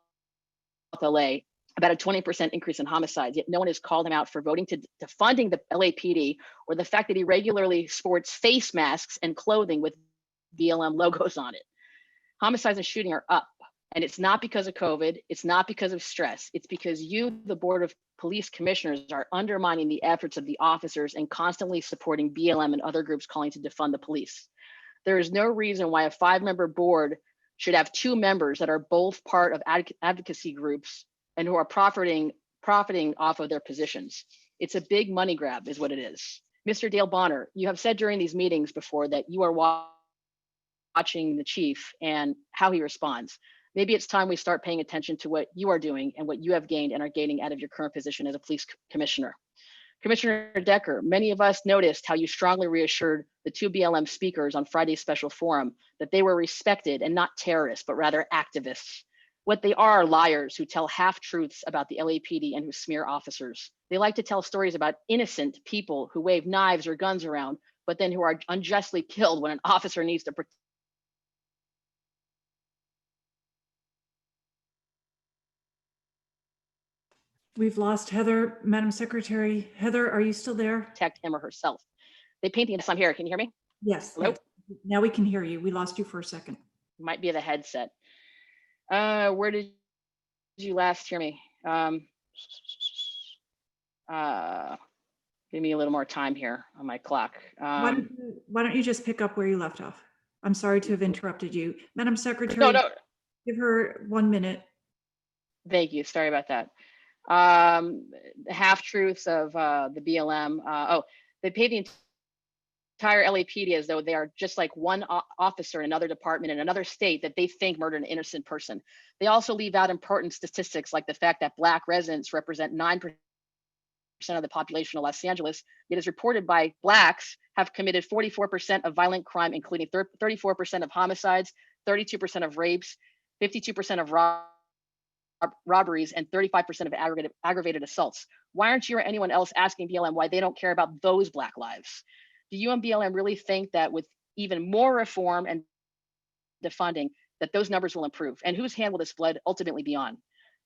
LA about a 20% increase in homicides, yet no one has called him out for voting to funding the LAPD or the fact that he regularly sports face masks and clothing with BLM logos on it. Homicides and shooting are up, and it's not because of COVID. It's not because of stress. It's because you, the Board of police commissioners are undermining the efforts of the officers and constantly supporting BLM and other groups calling to defund the police. There is no reason why a 5-member board should have 2 members that are both part of advocacy groups and who are profiting off of their positions. It's a big money grab is what it is. Mr. Dale Bonner, you have said during these meetings before that you are watching the chief and how he responds. Maybe it's time we start paying attention to what you are doing and what you have gained and are gaining out of your current position as a police commissioner. Commissioner Decker, many of us noticed how you strongly reassured the 2 BLM speakers on Friday's special forum that they were respected and not terrorists, but rather activists. What they are liars who tell half-truths about the LAPD and who smear officers. They like to tell stories about innocent people who wave knives or guns around, but then who are unjustly killed when an officer needs to protect. We've lost Heather. Madam Secretary, Heather, are you still there? Protect him or herself. They paint the, I'm here, can you hear me? Yes. Hello? Yes. Now we can hear you. We lost you for a second. Might be the headset. Where did you last hear me? Give me a little more time here on my clock. Why don't you just pick up where you left off? I'm sorry to have interrupted you. Madam Secretary, No. Give her 1 minute. Thank you, sorry about that. The half-truths of the BLM. They pay the entire LAPD as though they are just like one officer in another department in another state that they think murdered an innocent person. They also leave out important statistics like the fact that Black residents represent 9% of the population of Los Angeles, yet as reported by Blacks have committed 44% of violent crime, including 34% of homicides, 32% of rapes, 52% of robberies, and 35% of aggravated assaults. Why aren't you or anyone else asking BLM why they don't care about those Black lives? Do you and BLM really think that with even more reform and defunding, that those numbers will improve? And whose hand will this blood ultimately be on?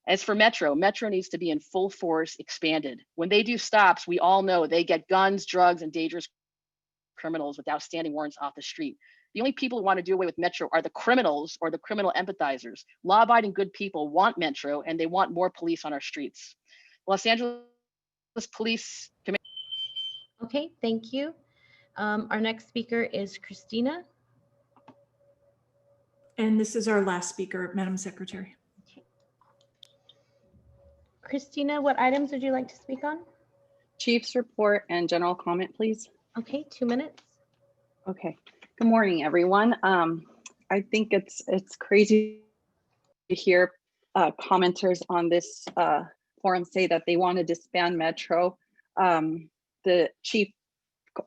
As for Metro needs to be in full force expanded. When they do stops, we all know they get guns, drugs, and dangerous criminals with outstanding warrants off the street. The only people who want to do away with Metro are the criminals or the criminal empathizers. Law-abiding good people want Metro and they want more police on our streets. Los Angeles Police Commission. Okay, thank you. Our next speaker is Christina. And this is our last speaker, Madam Secretary. Christina, what items would you like to speak on? Chief's report and general comment, please. Okay, 2 minutes. Okay. Good morning, everyone. I think it's crazy to hear commenters on this forum say that they want to disband Metro. The Chief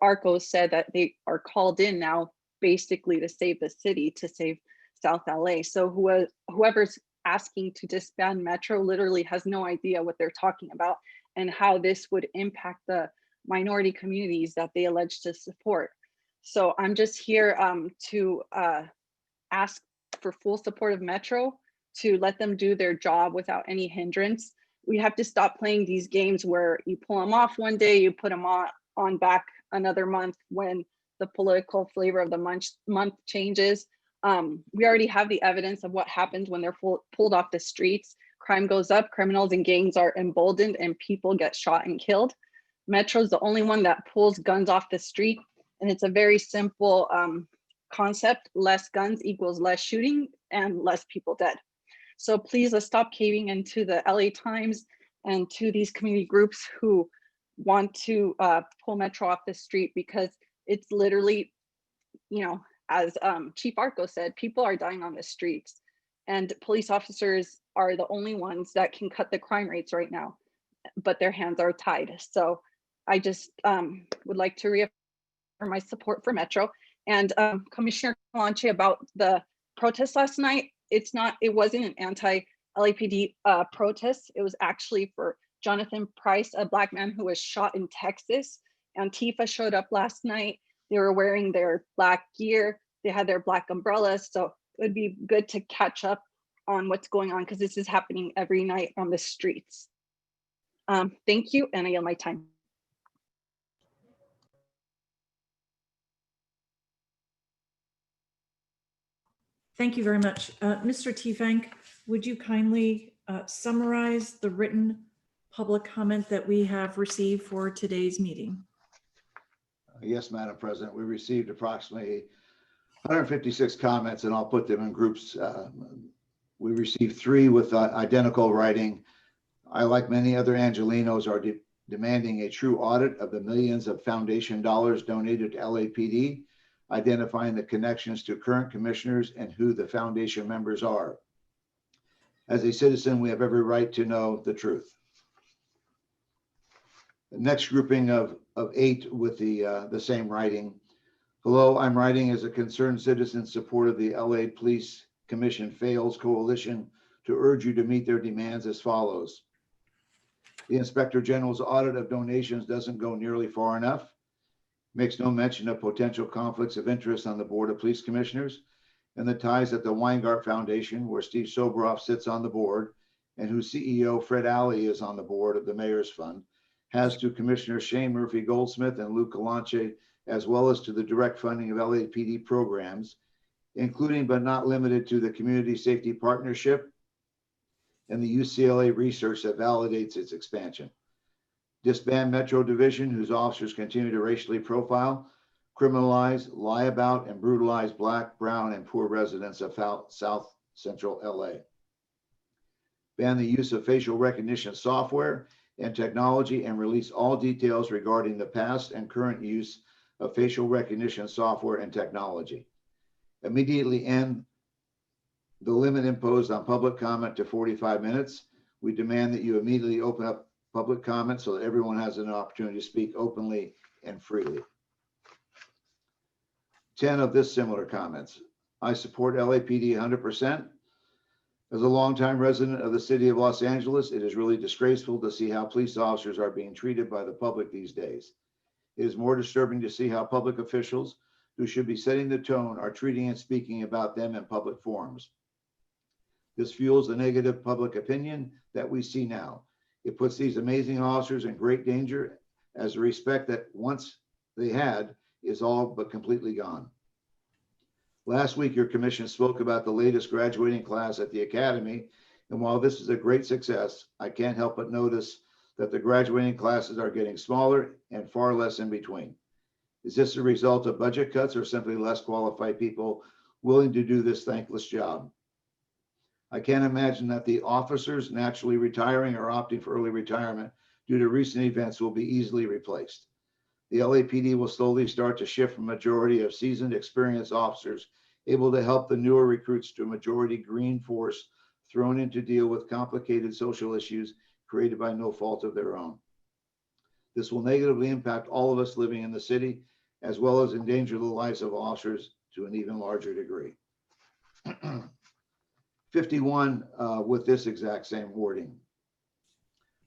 Arcos said that they are called in now basically to save the city, to save South LA. So whoever's asking to disband Metro literally has no idea what they're talking about and how this would impact the minority communities that they allege to support. So I'm just here to ask for full support of Metro, to let them do their job without any hindrance. We have to stop playing these games where you pull them off one day, you put them on back another month when the political flavor of the month changes. We already have the evidence of what happens when they're pulled off the streets. Crime goes up, criminals and gangs are emboldened, and people get shot and killed. Metro's the only one that pulls guns off the street, and it's a very simple concept. Less guns equals less shooting and less people dead. So please, let's stop caving into the LA Times and to these community groups who want to pull Metro off the street, because it's literally, you know, as Chief Arco said, people are dying on the streets, and police officers are the only ones that can cut the crime rates right now, but their hands are tied. So I just would like to reaffirm my support for Metro. And Commissioner Calanche, about the protest last night, it wasn't an anti-LAPD protest. It was actually for Jonathan Price, a Black man who was shot in Texas. Antifa showed up last night. They were wearing their Black gear. They had their Black umbrellas. So it would be good to catch up on what's going on, because this is happening every night on the streets. Thank you, and I yield my time. Thank you very much. Mr. Teefank, would you kindly summarize the written public comment that we have received for today's meeting? Yes, Madam President, we received approximately 156 comments, and I'll put them in groups. We received 3 with identical writing. I, like many other Angelenos, are demanding a true audit of the millions of foundation dollars donated to LAPD, identifying the connections to current commissioners and who the foundation members are. As a citizen, we have every right to know the truth. The next grouping of 8 with the same writing. Hello, I'm writing as a concerned citizen in support of the LA Police Commission Fails Coalition to urge you to meet their demands as follows. The Inspector General's audit of donations doesn't go nearly far enough, makes no mention of potential conflicts of interest on the Board of Police Commissioners, and the ties that the Weingart Foundation, where Steve Soboroff sits on the board, and whose CEO Fred Alley is on the board of the Mayor's Fund, has to Commissioners Shane Murphy Goldsmith and Lou Calanche, as well as to the direct funding of LAPD programs, including but not limited to the Community Safety Partnership and the UCLA research that validates its expansion. Disband Metro Division, whose officers continue to racially profile, criminalize, lie about, and brutalize Black, brown, and poor residents of South Central LA. Ban the use of facial recognition software and technology and release all details regarding the past and current use of facial recognition software and technology. Immediately end the limit imposed on public comment to 45 minutes. We demand that you immediately open up public comment so that everyone has an opportunity to speak openly and freely. 10 of this similar comments. I support LAPD 100%. As a longtime resident of the city of Los Angeles, it is really disgraceful to see how police officers are being treated by the public these days. It is more disturbing to see how public officials who should be setting the tone are treating and speaking about them in public forums. This fuels the negative public opinion that we see now. It puts these amazing officers in great danger, as the respect that once they had is all but completely gone. Last week, your commission spoke about the latest graduating class at the Academy, and while this is a great success, I can't help but notice that the graduating classes are getting smaller and far less in between. Is this a result of budget cuts or simply less qualified people willing to do this thankless job? I can't imagine that the officers naturally retiring or opting for early retirement due to recent events will be easily replaced. The LAPD will slowly start to shift from a majority of seasoned, experienced officers able to help the newer recruits to a majority green force thrown in to deal with complicated social issues created by no fault of their own. This will negatively impact all of us living in the city, as well as endanger the lives of officers to an even larger degree. 51 with this exact same wording.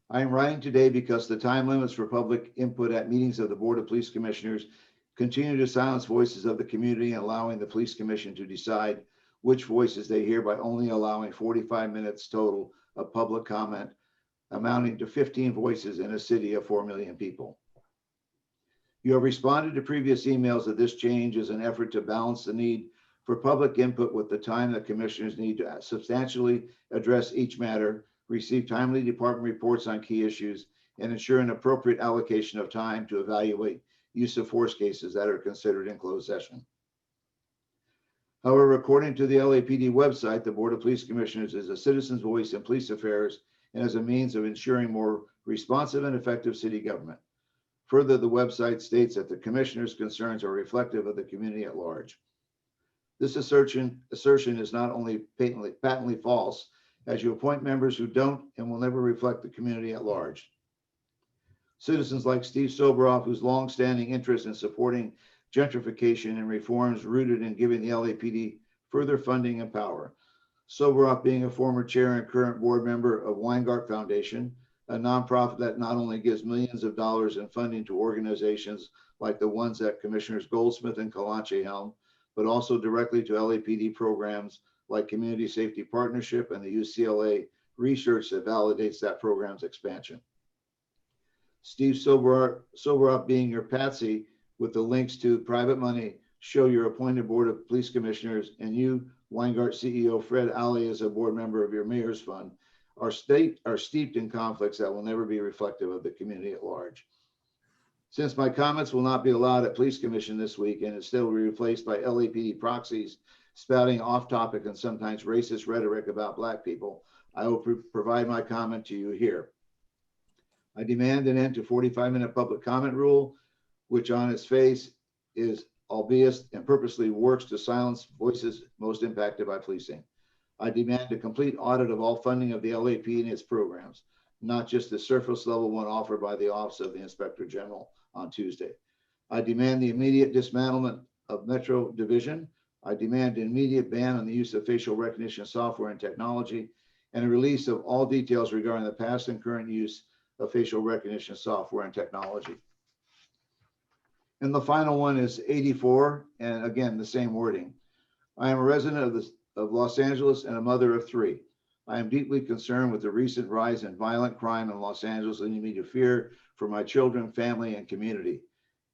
I am writing today because the time limits for public input at meetings of the Board of Police Commissioners continue to silence voices of the community, allowing the Police Commission to decide which voices they hear by only allowing 45 minutes total of public comment, amounting to 15 voices in a city of 4 million people. You have responded to previous emails that this change is an effort to balance the need for public input with the time that commissioners need to substantially address each matter, receive timely department reports on key issues, and ensure an appropriate allocation of time to evaluate use of force cases that are considered in closed session. However, according to the LAPD website, the Board of Police Commissioners is a citizen's voice in police affairs and as a means of ensuring more responsive and effective city government. Further, the website states that the commissioner's concerns are reflective of the community at large. This assertion is not only patently false, as you appoint members who don't and will never reflect the community at large. Citizens like Steve Soboroff, whose longstanding interest in supporting gentrification and reforms rooted in giving the LAPD further funding and power. Soboroff being a former chair and current board member of Weingart Foundation, a nonprofit that not only gives millions of dollars in funding to organizations like the ones that Commissioners Goldsmith and Calanche helm, but also directly to LAPD programs like Community Safety Partnership and the UCLA research that validates that program's expansion. Steve Soboroff being your patsy with the links to private money show your appointed Board of Police Commissioners and you, Weingart CEO Fred Alley, as a board member of your Mayor's Fund, Our state are steeped in conflicts that will never be reflective of the community at large. Since my comments will not be allowed at Police Commission this week and instead will be replaced by LAPD proxies spouting off-topic and sometimes racist rhetoric about Black people, I will provide my comment to you here. I demand an end to 45-minute public comment rule, which on its face is albeit and purposely works to silence voices most impacted by policing. I demand a complete audit of all funding of the LAP and its programs, not just the surface level one offered by the Office of the Inspector General on Tuesday. I demand the immediate dismantlement of Metro Division. I demand an immediate ban on the use of facial recognition software and technology, and a release of all details regarding the past and current use of facial recognition software and technology. And the final one is 84, and again, the same wording. I am a resident of Los Angeles and a mother of 3. I am deeply concerned with the recent rise in violent crime in Los Angeles, leading me to fear for my children, family, and community.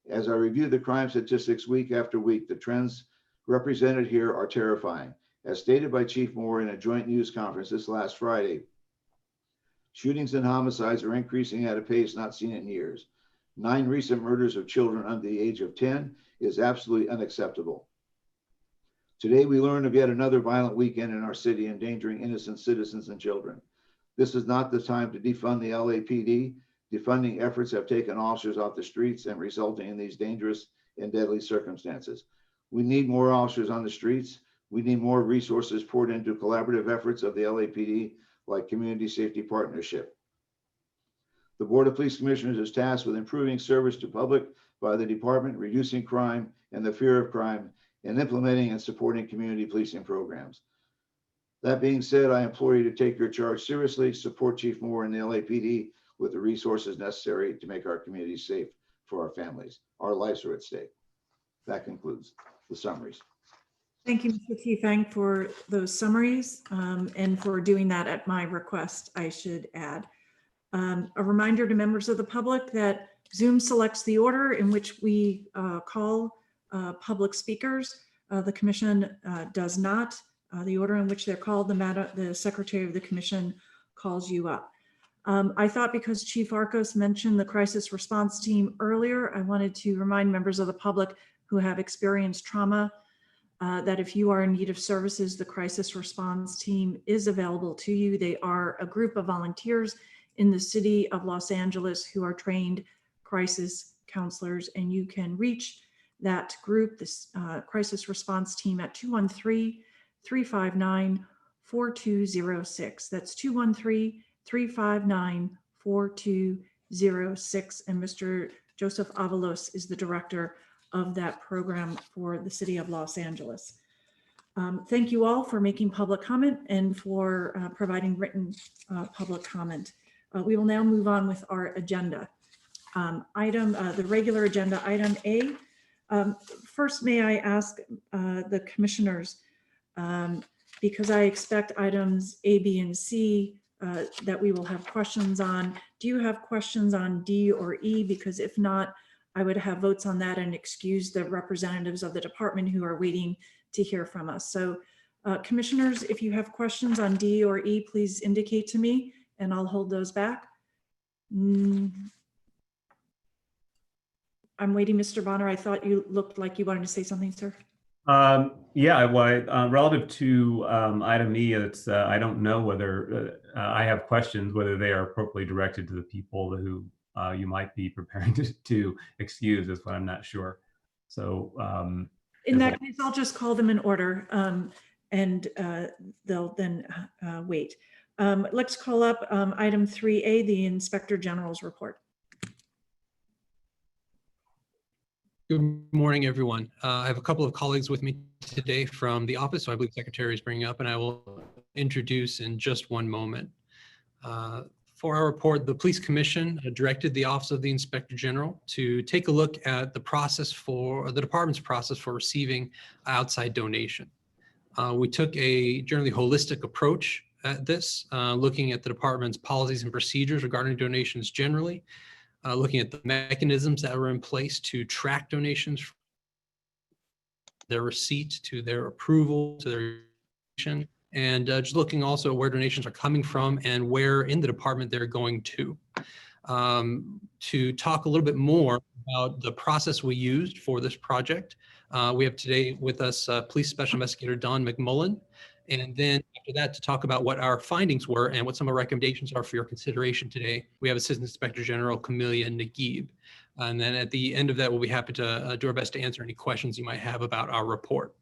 As I review the crime statistics week after week, the trends represented here are terrifying. As stated by Chief Moore in a joint news conference this last Friday, shootings and homicides are increasing at a pace not seen in years. 9 recent murders of children under the age of 10 is absolutely unacceptable. Today, we learn of yet another violent weekend in our city endangering innocent citizens and children. This is not the time to defund the LAPD. Defunding efforts have taken officers off the streets and resulting in these dangerous and deadly circumstances. We need more officers on the streets. We need more resources poured into collaborative efforts of the LAPD, like Community Safety Partnership. The Board of Police Commissioners is tasked with improving service to public by the department, reducing crime and the fear of crime, and implementing and supporting community policing programs. That being said, I implore you to take your charge seriously, support Chief Moore and the LAPD with the resources necessary to make our communities safe for our families. Our lives are at stake. That concludes the summaries. Thank you, Mr. Tiefang, for those summaries and for doing that at my request, I should add. A reminder to members of the public that Zoom selects the order in which we call public speakers. The commission does not. The order in which they're called, the Secretary of the Commission calls you up. I thought because Chief Arcos mentioned the crisis response team earlier, I wanted to remind members of the public who have experienced trauma that if you are in need of services, the crisis response team is available to you. They are a group of volunteers in the city of Los Angeles who are trained crisis counselors, and you can reach that group, this crisis response team, at 213-359-4206. That's 213-359-4206. And Mr. Joseph Avalos is the director of that program for the city of Los Angeles. Thank you all for making public comment and for providing written public comment. We will now move on with our agenda. The regular agenda, item A. First, may I ask the commissioners, because I expect items A, B, and C that we will have questions on. Do you have questions on D or E? Because if not, I would have votes on that and excuse the representatives of the department who are waiting to hear from us. So commissioners, if you have questions on D or E, please indicate to me and I'll hold those back. I'm waiting, Mr. Bonner. I thought you looked like you wanted to say something, sir. Yeah, well, relative to item E, it's I don't know whether I have questions, whether they are appropriately directed to the people who you might be preparing to excuse is what I'm not sure. So in that case, I'll just call them in order and they'll then wait. Let's call up item 3A, the Inspector General's report. Good morning, everyone. I have a couple of colleagues with me today from the office, so I believe the Secretary is bringing up, and I will introduce in just one moment. For our report, the Police Commission directed the Office of the Inspector General to take a look at the department's process for receiving outside donation. We took a generally holistic approach at this, looking at the department's policies and procedures regarding donations generally, looking at the mechanisms that were in place to track donations, their receipt to their approval to their donation, and just looking also where donations are coming from and where in the department they're going to. To talk a little bit more about the process we used for this project, we have today with us Police Special Investigator Don McMullen, and then after that to talk about what our findings were and what some of our recommendations are for your consideration today, we have Assistant Inspector General Camelia Naguib. And then at the end of that, we'll be happy to do our best to answer any questions you might have about our report.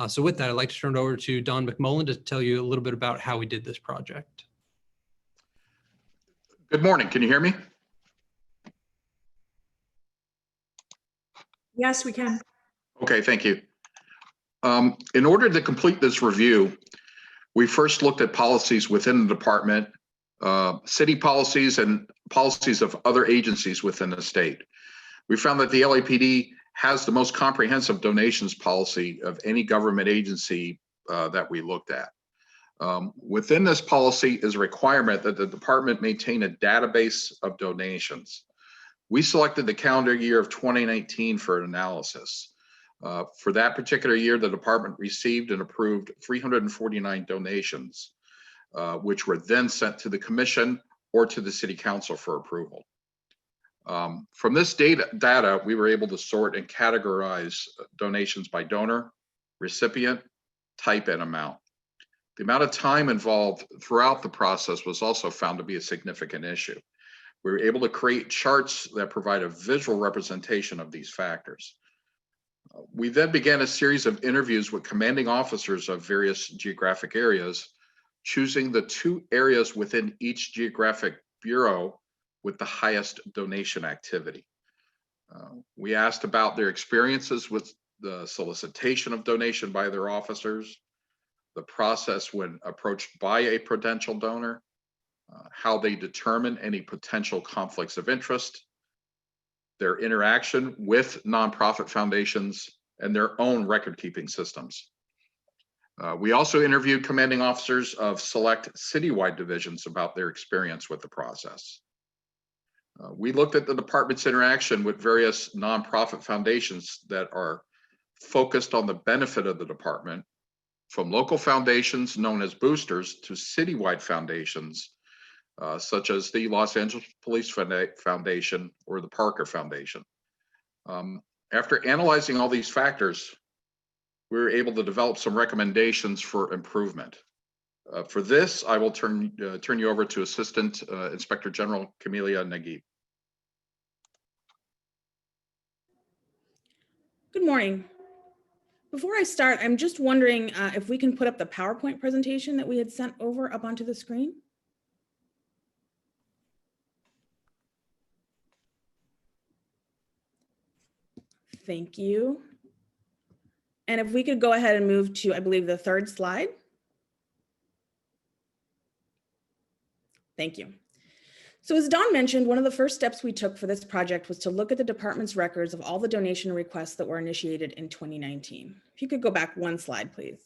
So with that, I'd like to turn it over to Don McMullen to tell you a little bit about how we did this project. Good morning. Can you hear me? Yes, we can. Okay, thank you. In order to complete this review, we first looked at policies within the department, city policies, and policies of other agencies within the state. We found that the LAPD has the most comprehensive donations policy of any government agency that we looked at. Within this policy is a requirement that the department maintain a database of donations. We selected the calendar year of 2019 for an analysis. For that particular year, the department received and approved 349 donations, which were then sent to the commission or to the city council for approval. From this data, we were able to sort and categorize donations by donor, recipient, type, and amount. The amount of time involved throughout the process was also found to be a significant issue. We were able to create charts that provide a visual representation of these factors. We then began a series of interviews with commanding officers of various geographic areas, choosing the 2 areas within each geographic bureau with the highest donation activity. We asked about their experiences with the solicitation of donation by their officers, the process when approached by a potential donor, how they determine any potential conflicts of interest, their interaction with nonprofit foundations, and their own record-keeping systems. We also interviewed commanding officers of select citywide divisions about their experience with the process. We looked at the department's interaction with various nonprofit foundations that are focused on the benefit of the department, from local foundations known as boosters to citywide foundations, such as the Los Angeles Police Foundation or the Parker Foundation. After analyzing all these factors, we were able to develop some recommendations for improvement. For this, I will turn you over to Assistant Inspector General Camelia Naguib. Good morning. Before I start, I'm just wondering if we can put up the PowerPoint presentation that we had sent over up onto the screen. Thank you. And if we could go ahead and move to, I believe, the 3rd slide. Thank you. So as Don mentioned, one of the first steps we took for this project was to look at the department's records of all the donation requests that were initiated in 2019. If you could go back 1 slide, please.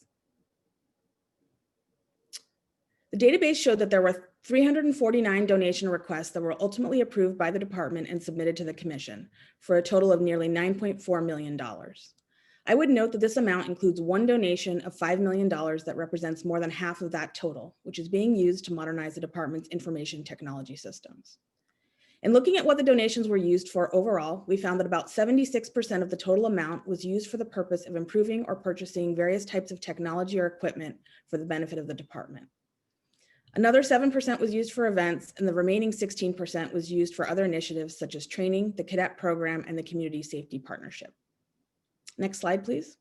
The database showed that there were 349 donation requests that were ultimately approved by the department and submitted to the commission for a total of nearly $9.4 million. I would note that this amount includes 1 donation of $5 million that represents more than half of that total, which is being used to modernize the department's information technology systems. In looking at what the donations were used for overall, we found that about 76% of the total amount was used for the purpose of improving or purchasing various types of technology or equipment for the benefit of the department. Another 7% was used for events, and the remaining 16% was used for other initiatives such as training, the cadet program, and the community safety partnership. Next slide, please.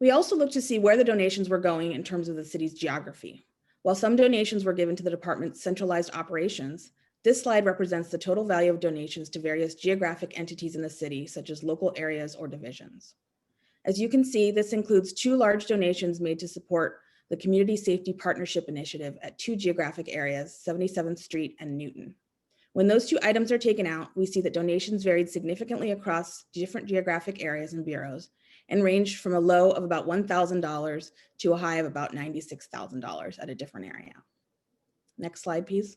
We also looked to see where the donations were going in terms of the city's geography. While some donations were given to the department's centralized operations, this slide represents the total value of donations to various geographic entities in the city, such as local areas or divisions. As you can see, this includes 2 large donations made to support the Community Safety Partnership Initiative at 2 geographic areas, 77th Street and Newton. When those 2 items are taken out, we see that donations varied significantly across different geographic areas and bureaus and ranged from a low of about $1,000 to a high of about $96,000 at a different area. Next slide, please.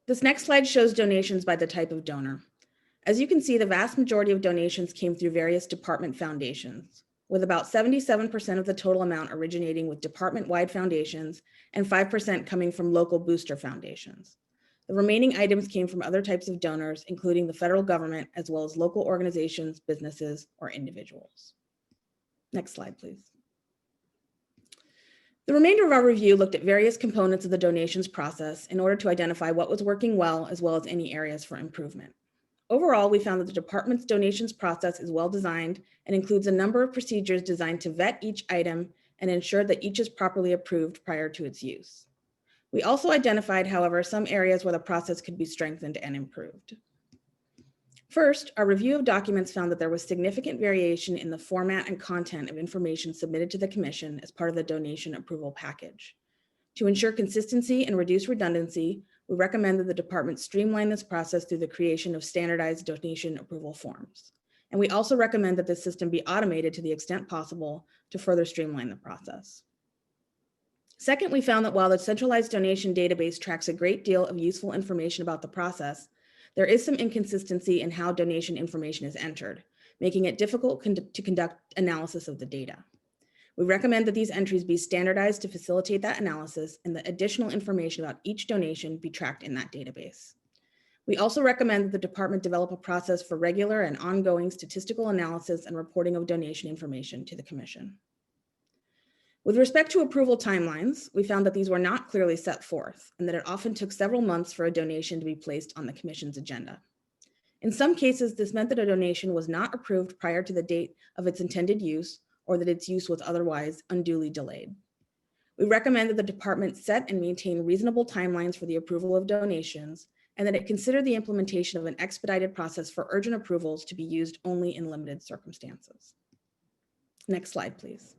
This next slide shows donations by the type of donor. As you can see, the vast majority of donations came through various department foundations. with about 77% of the total amount originating with department-wide foundations and 5% coming from local booster foundations. The remaining items came from other types of donors, including the federal government, as well as local organizations, businesses, or individuals. Next slide, please. The remainder of our review looked at various components of the donations process in order to identify what was working well, as well as any areas for improvement. Overall, we found that the department's donations process is well designed and includes a number of procedures designed to vet each item and ensure that each is properly approved prior to its use. We also identified, however, some areas where the process could be strengthened and improved. First, our review of documents found that there was significant variation in the format and content of information submitted to the Commission as part of the donation approval package. To ensure consistency and reduce redundancy, we recommend that the department streamline this process through the creation of standardized donation approval forms. And we also recommend that this system be automated to the extent possible to further streamline the process. Second, we found that while the centralized donation database tracks a great deal of useful information about the process, there is some inconsistency in how donation information is entered, making it difficult to conduct analysis of the data. We recommend that these entries be standardized to facilitate that analysis and that additional information about each donation be tracked in that database. We also recommend that the department develop a process for regular and ongoing statistical analysis and reporting of donation information to the Commission. With respect to approval timelines, we found that these were not clearly set forth and that it often took several months for a donation to be placed on the Commission's agenda. In some cases, this meant that a donation was not approved prior to the date of its intended use or that its use was otherwise unduly delayed. We recommend that the department set and maintain reasonable timelines for the approval of donations and that it consider the implementation of an expedited process for urgent approvals to be used only in limited circumstances. Next slide, please.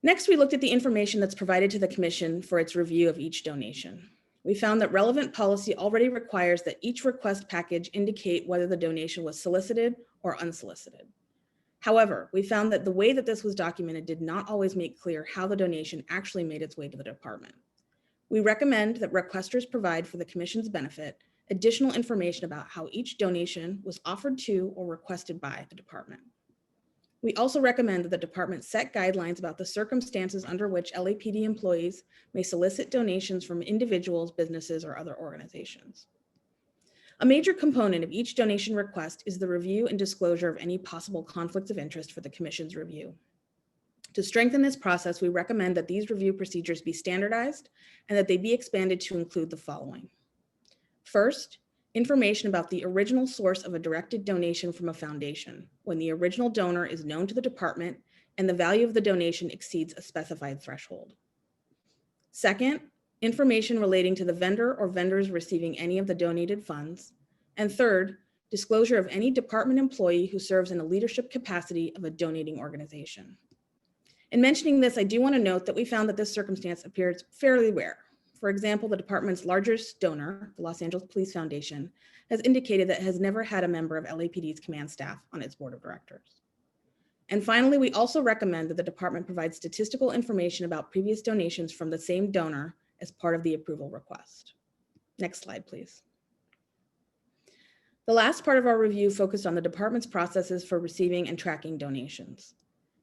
Next, we looked at the information that's provided to the Commission for its review of each donation. We found that relevant policy already requires that each request package indicate whether the donation was solicited or unsolicited. However, we found that the way that this was documented did not always make clear how the donation actually made its way to the department. We recommend that requesters provide, for the Commission's benefit, additional information about how each donation was offered to or requested by the department. We also recommend that the department set guidelines about the circumstances under which LAPD employees may solicit donations from individuals, businesses, or other organizations. A major component of each donation request is the review and disclosure of any possible conflicts of interest for the Commission's review. To strengthen this process, we recommend that these review procedures be standardized and that they be expanded to include the following. First, information about the original source of a directed donation from a foundation when the original donor is known to the department and the value of the donation exceeds a specified threshold. Second, information relating to the vendor or vendors receiving any of the donated funds. And third, disclosure of any department employee who serves in a leadership capacity of a donating organization. In mentioning this, I do want to note that we found that this circumstance appears fairly rare. For example, the department's largest donor, the Los Angeles Police Foundation, has indicated that it has never had a member of LAPD's command staff on its board of directors. And finally, we also recommend that the department provide statistical information about previous donations from the same donor as part of the approval request. Next slide, please. The last part of our review focused on the department's processes for receiving and tracking donations.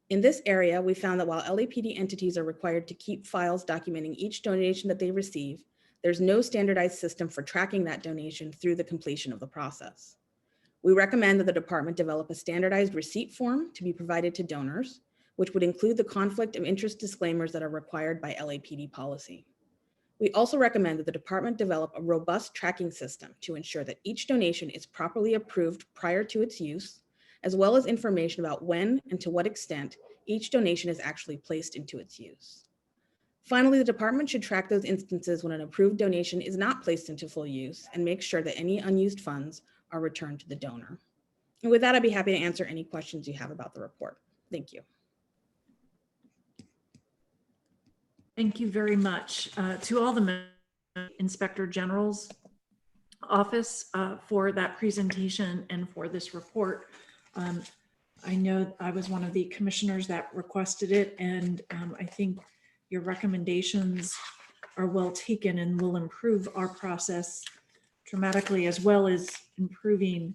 In this area, we found that while LAPD entities are required to keep files documenting each donation that they receive, there's no standardized system for tracking that donation through the completion of the process. We recommend that the department develop a standardized receipt form to be provided to donors, which would include the conflict of interest disclaimers that are required by LAPD policy. We also recommend that the department develop a robust tracking system to ensure that each donation is properly approved prior to its use, as well as information about when and to what extent each donation is actually placed into its use. Finally, the department should track those instances when an approved donation is not placed into full use and make sure that any unused funds are returned to the donor. And with that, I'd be happy to answer any questions you have about the report. Thank you. Thank you very much to all the Inspector General's office for that presentation and for this report. I know I was one of the commissioners that requested it, and I think your recommendations are well taken and will improve our process dramatically, as well as improving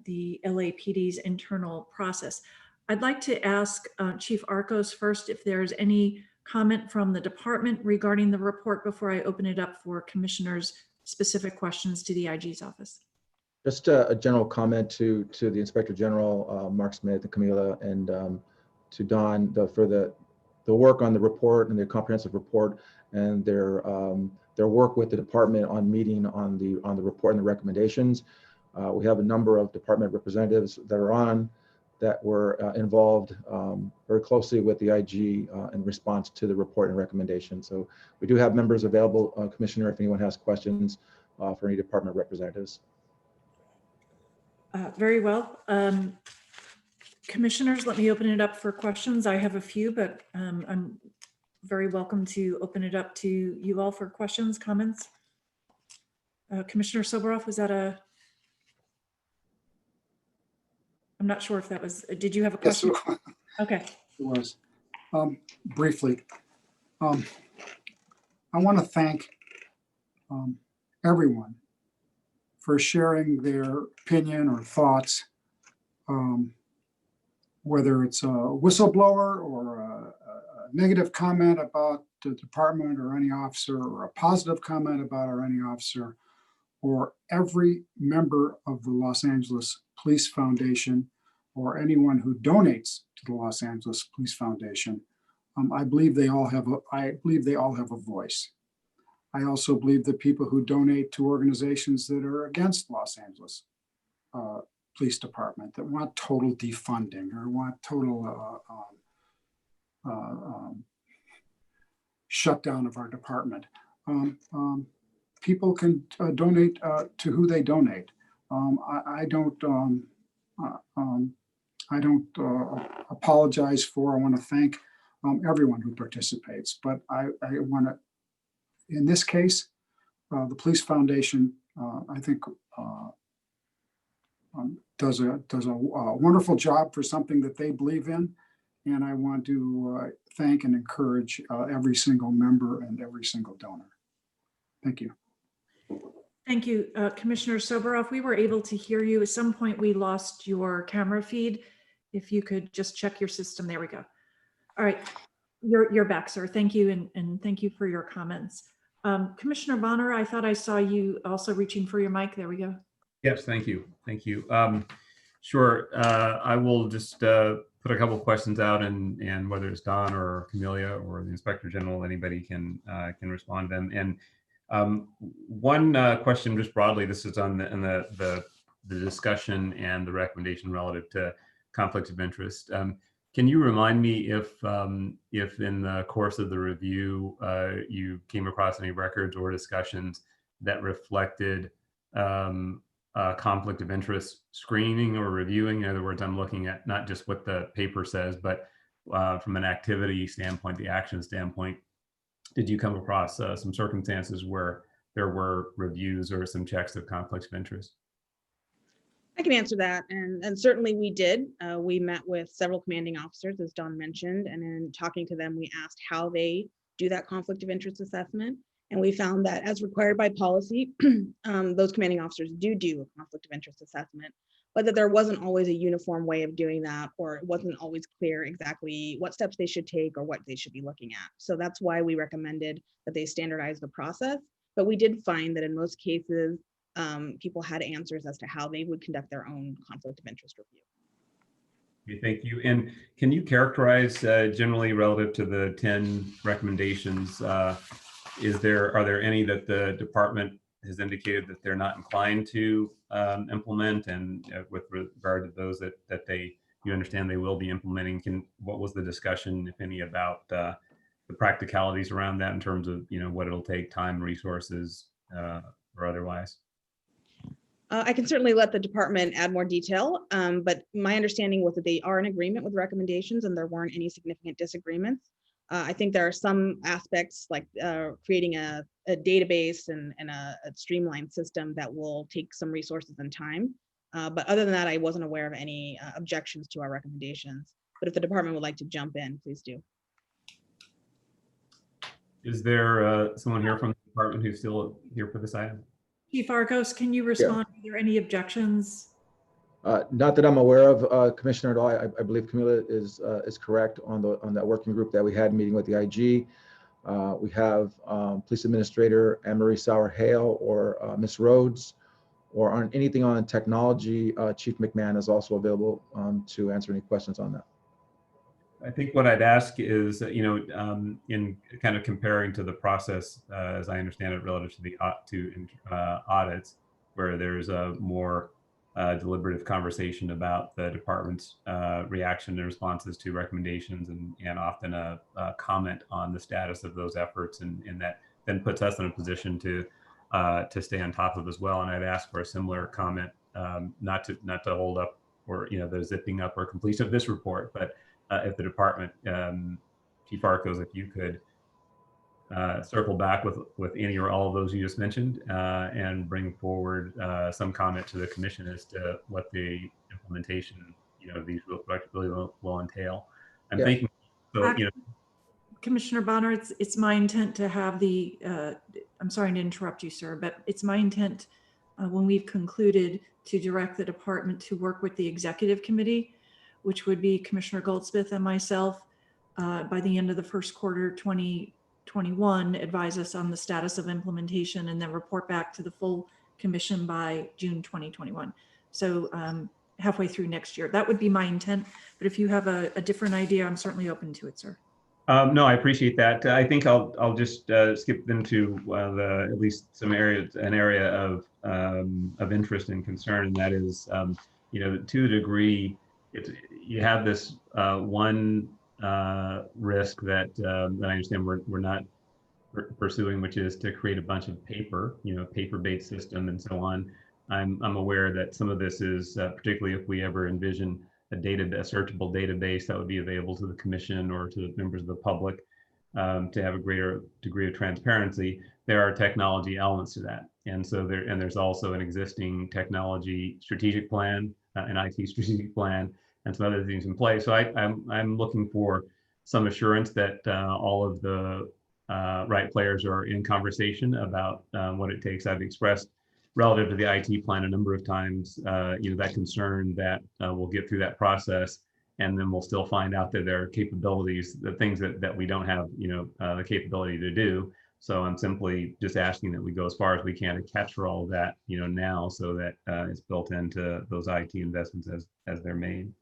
the LAPD's internal process. I'd like to ask Chief Arcos first if there's any comment from the department regarding the report before I open it up for commissioners' specific questions to the IG's office. Just a general comment to the Inspector General, Mark Smith, and Camila, and to Don for the work on the report and the comprehensive report, and their work with the department on meeting on the report and the recommendations. We have a number of department representatives that are on that were involved very closely with the IG in response to the report and recommendation. So we do have members available, Commissioner, if anyone has questions for any department representatives. Very well. Commissioners, let me open it up for questions. I have a few, but I'm very welcome to open it up to you all for questions, comments. Commissioner Soboroff, was that I'm not sure if that was, did you have a question? Yes, Okay. it was. Briefly, I want to thank everyone for sharing their opinion or thoughts, whether it's a whistleblower or a negative comment about the department or any officer, or a positive comment about or any officer, or every member of the Los Angeles Police Foundation, or anyone who donates to the Los Angeles Police Foundation. I believe they all have a voice. I also believe that people who donate to organizations that are against Los Angeles Police Department, that want total defunding or want total shutdown of our department. People can donate to who they donate. I don't apologize for. I want to thank everyone who participates, but I want to, in this case, the Police Foundation, I think, does a wonderful job for something that they believe in, and I want to thank and encourage every single member and every single donor. Thank you. Thank you, Commissioner Soboroff. We were able to hear you. At some point, we lost your camera feed. If you could just check your system. There we go. All right, you're back, sir. Thank you, and thank you for your comments. Commissioner Bonner, I thought I saw you also reaching for your mic. There we go. Yes, thank you. Thank you. Sure. I will just put a couple of questions out, and whether it's Don or Camelia or the Inspector General, anybody can respond to them. And one question, just broadly, this is on the discussion and the recommendation relative to conflicts of interest. Can you remind me if in the course of the review you came across any records or discussions that reflected conflict of interest screening or reviewing? In other words, I'm looking at not just what the paper says, but from an activity standpoint, the action standpoint. Did you come across some circumstances where there were reviews or some checks of conflicts of interest? I can answer that, and certainly we did. We met with several commanding officers, as Don mentioned, and in talking to them, we asked how they do that conflict of interest assessment. And we found that as required by policy, those commanding officers do a conflict of interest assessment, but that there wasn't always a uniform way of doing that, or it wasn't always clear exactly what steps they should take or what they should be looking at. So that's why we recommended that they standardize the process. But we did find that in most cases, people had answers as to how they would conduct their own conflict of interest review. Okay, thank you. And can you characterize generally relative to the 10 recommendations, are there any that the department has indicated that they're not inclined to implement, and with regard to those that you understand they will be implementing, what was the discussion, if any, about the practicalities around that in terms of what it'll take, time, resources, or otherwise? I can certainly let the department add more detail, but my understanding was that they are in agreement with recommendations and there weren't any significant disagreements. I think there are some aspects like creating a database and a streamlined system that will take some resources and time. But other than that, I wasn't aware of any objections to our recommendations. But if the department would like to jump in, please do. Is there someone here from the department who's still here for this item? Chief Arcos, can you respond? Are there any objections? Not that I'm aware of, Commissioner, at all. I believe Camila is correct on that working group that we had meeting with the IG. We have Police Administrator Anne-Marie Sauer-Hale or Ms. Rhodes, or on anything on technology, Chief McMahon is also available to answer any questions on that. I think what I'd ask is, in kind of comparing to the process, as I understand it, relative to the audits, where there's a more deliberative conversation about the department's reaction and responses to recommendations, and often a comment on the status of those efforts, and that then puts us in a position to stay on top of as well. And I'd ask for a similar comment, not to hold up or the zipping up or completion of this report, but if the department, Chief Arcos, if you could circle back with any or all of those you just mentioned, and bring forward some comment to the commission as to what the implementation of these really will entail. I'm thinking, so Commissioner Bonner, it's my intent to have the, I'm sorry to interrupt you, sir, but it's my intent when we've concluded to direct the department to work with the executive committee, which would be Commissioner Goldsmith and myself, by the end of the first quarter 2021, advise us on the status of implementation, and then report back to the full commission by June 2021. So halfway through next year. That would be my intent, but if you have a different idea, I'm certainly open to it, sir. No, I appreciate that. I think I'll just skip into at least an area of interest and concern, and that is, to a degree, you have this one risk that I understand we're not pursuing, which is to create a bunch of paper-based system and so on. I'm aware that some of this is, particularly if we ever envision a searchable database that would be available to the commission or to the members of the public, to have a greater degree of transparency, there are technology elements to that. And so there's also an existing technology strategic plan, an IT strategic plan, and some other things in place. So I'm looking for some assurance that all of the right players are in conversation about what it takes. I've expressed relative to the IT plan a number of times, that concern that we'll get through that process, and then we'll still find out that there are capabilities, the things that we don't have, the capability to do. So I'm simply just asking that we go as far as we can to capture all of that, now, so that it's built into those IT investments as they're made.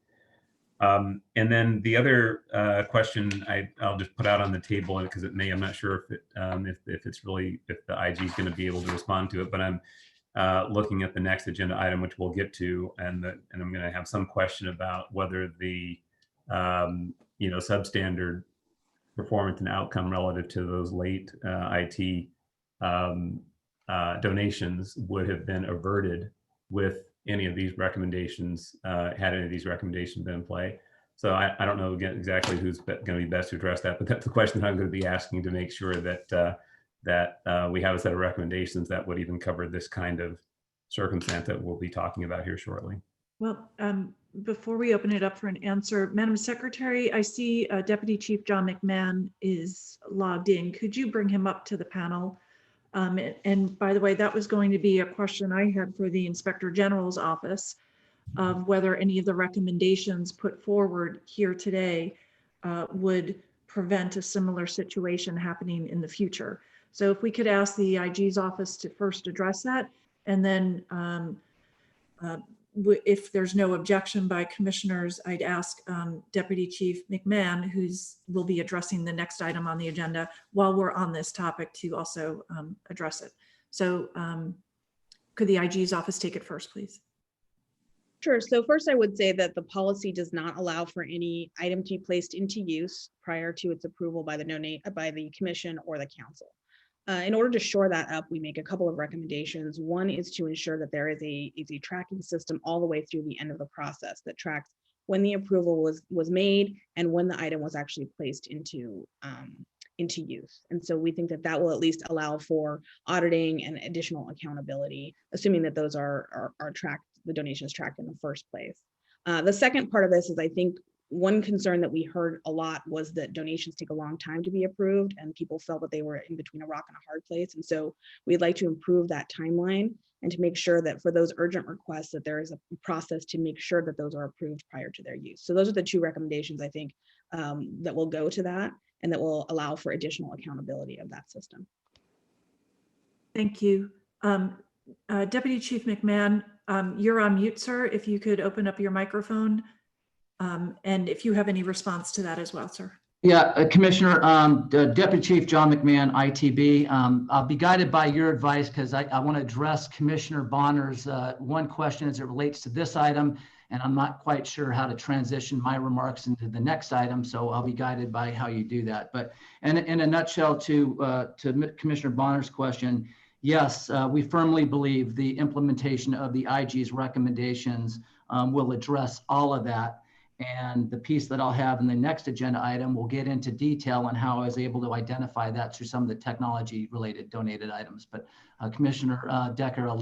And then the other question I'll just put out on the table, because I'm not sure if the IG is going to be able to respond to it, but I'm looking at the next agenda item, which we'll get to, and I'm going to have some question about whether the substandard performance and outcome relative to those late IT donations would have been averted with any of these recommendations, had any of these recommendations been in play. So I don't know exactly who's going to be best to address that, but that's the question that I'm going to be asking, to make sure that we have a set of recommendations that would even cover this kind of circumstance that we'll be talking about here shortly. Well, before we open it up for an answer, Madam Secretary, I see Deputy Chief John McMahon is logged in. Could you bring him up to the panel? And by the way, that was going to be a question I had for the Inspector General's office, of whether any of the recommendations put forward here today would prevent a similar situation happening in the future. So if we could ask the IG's office to first address that, and then if there's no objection by commissioners, I'd ask Deputy Chief McMahon, will be addressing the next item on the agenda while we're on this topic, to also address it. So could the IG's office take it first, please? Sure. So first, I would say that the policy does not allow for any item to be placed into use prior to its approval by the commission or the council. In order to shore that up, we make a couple of recommendations. One is to ensure that there is a tracking system all the way through the end of the process that tracks when the approval was made and when the item was actually placed into use. And so we think that will at least allow for auditing and additional accountability, assuming that those are tracked, the donations tracked in the first place. The second part of this is, I think, one concern that we heard a lot was that donations take a long time to be approved, and people felt that they were in between a rock and a hard place. And so we'd like to improve that timeline and to make sure that for those urgent requests that there is a process to make sure that those are approved prior to their use. So those are the two recommendations I think that will go to that and that will allow for additional accountability of that system. Thank you. Deputy Chief McMahon, you're on mute, sir. If you could open up your microphone and if you have any response to that as well, sir. Yeah, Commissioner, Deputy Chief John McMahon, ITB. I'll be guided by your advice because I want to address Commissioner Bonner's one question as it relates to this item, and I'm not quite sure how to transition my remarks into the next item, so I'll be guided by how you do that. But in a nutshell, to Commissioner Bonner's question, yes, we firmly believe the implementation of the IG's recommendations will address all of that. And the piece that I'll have in the next agenda item will get into detail on how I was able to identify that through some of the technology related donated items. But Commissioner Decker, I'll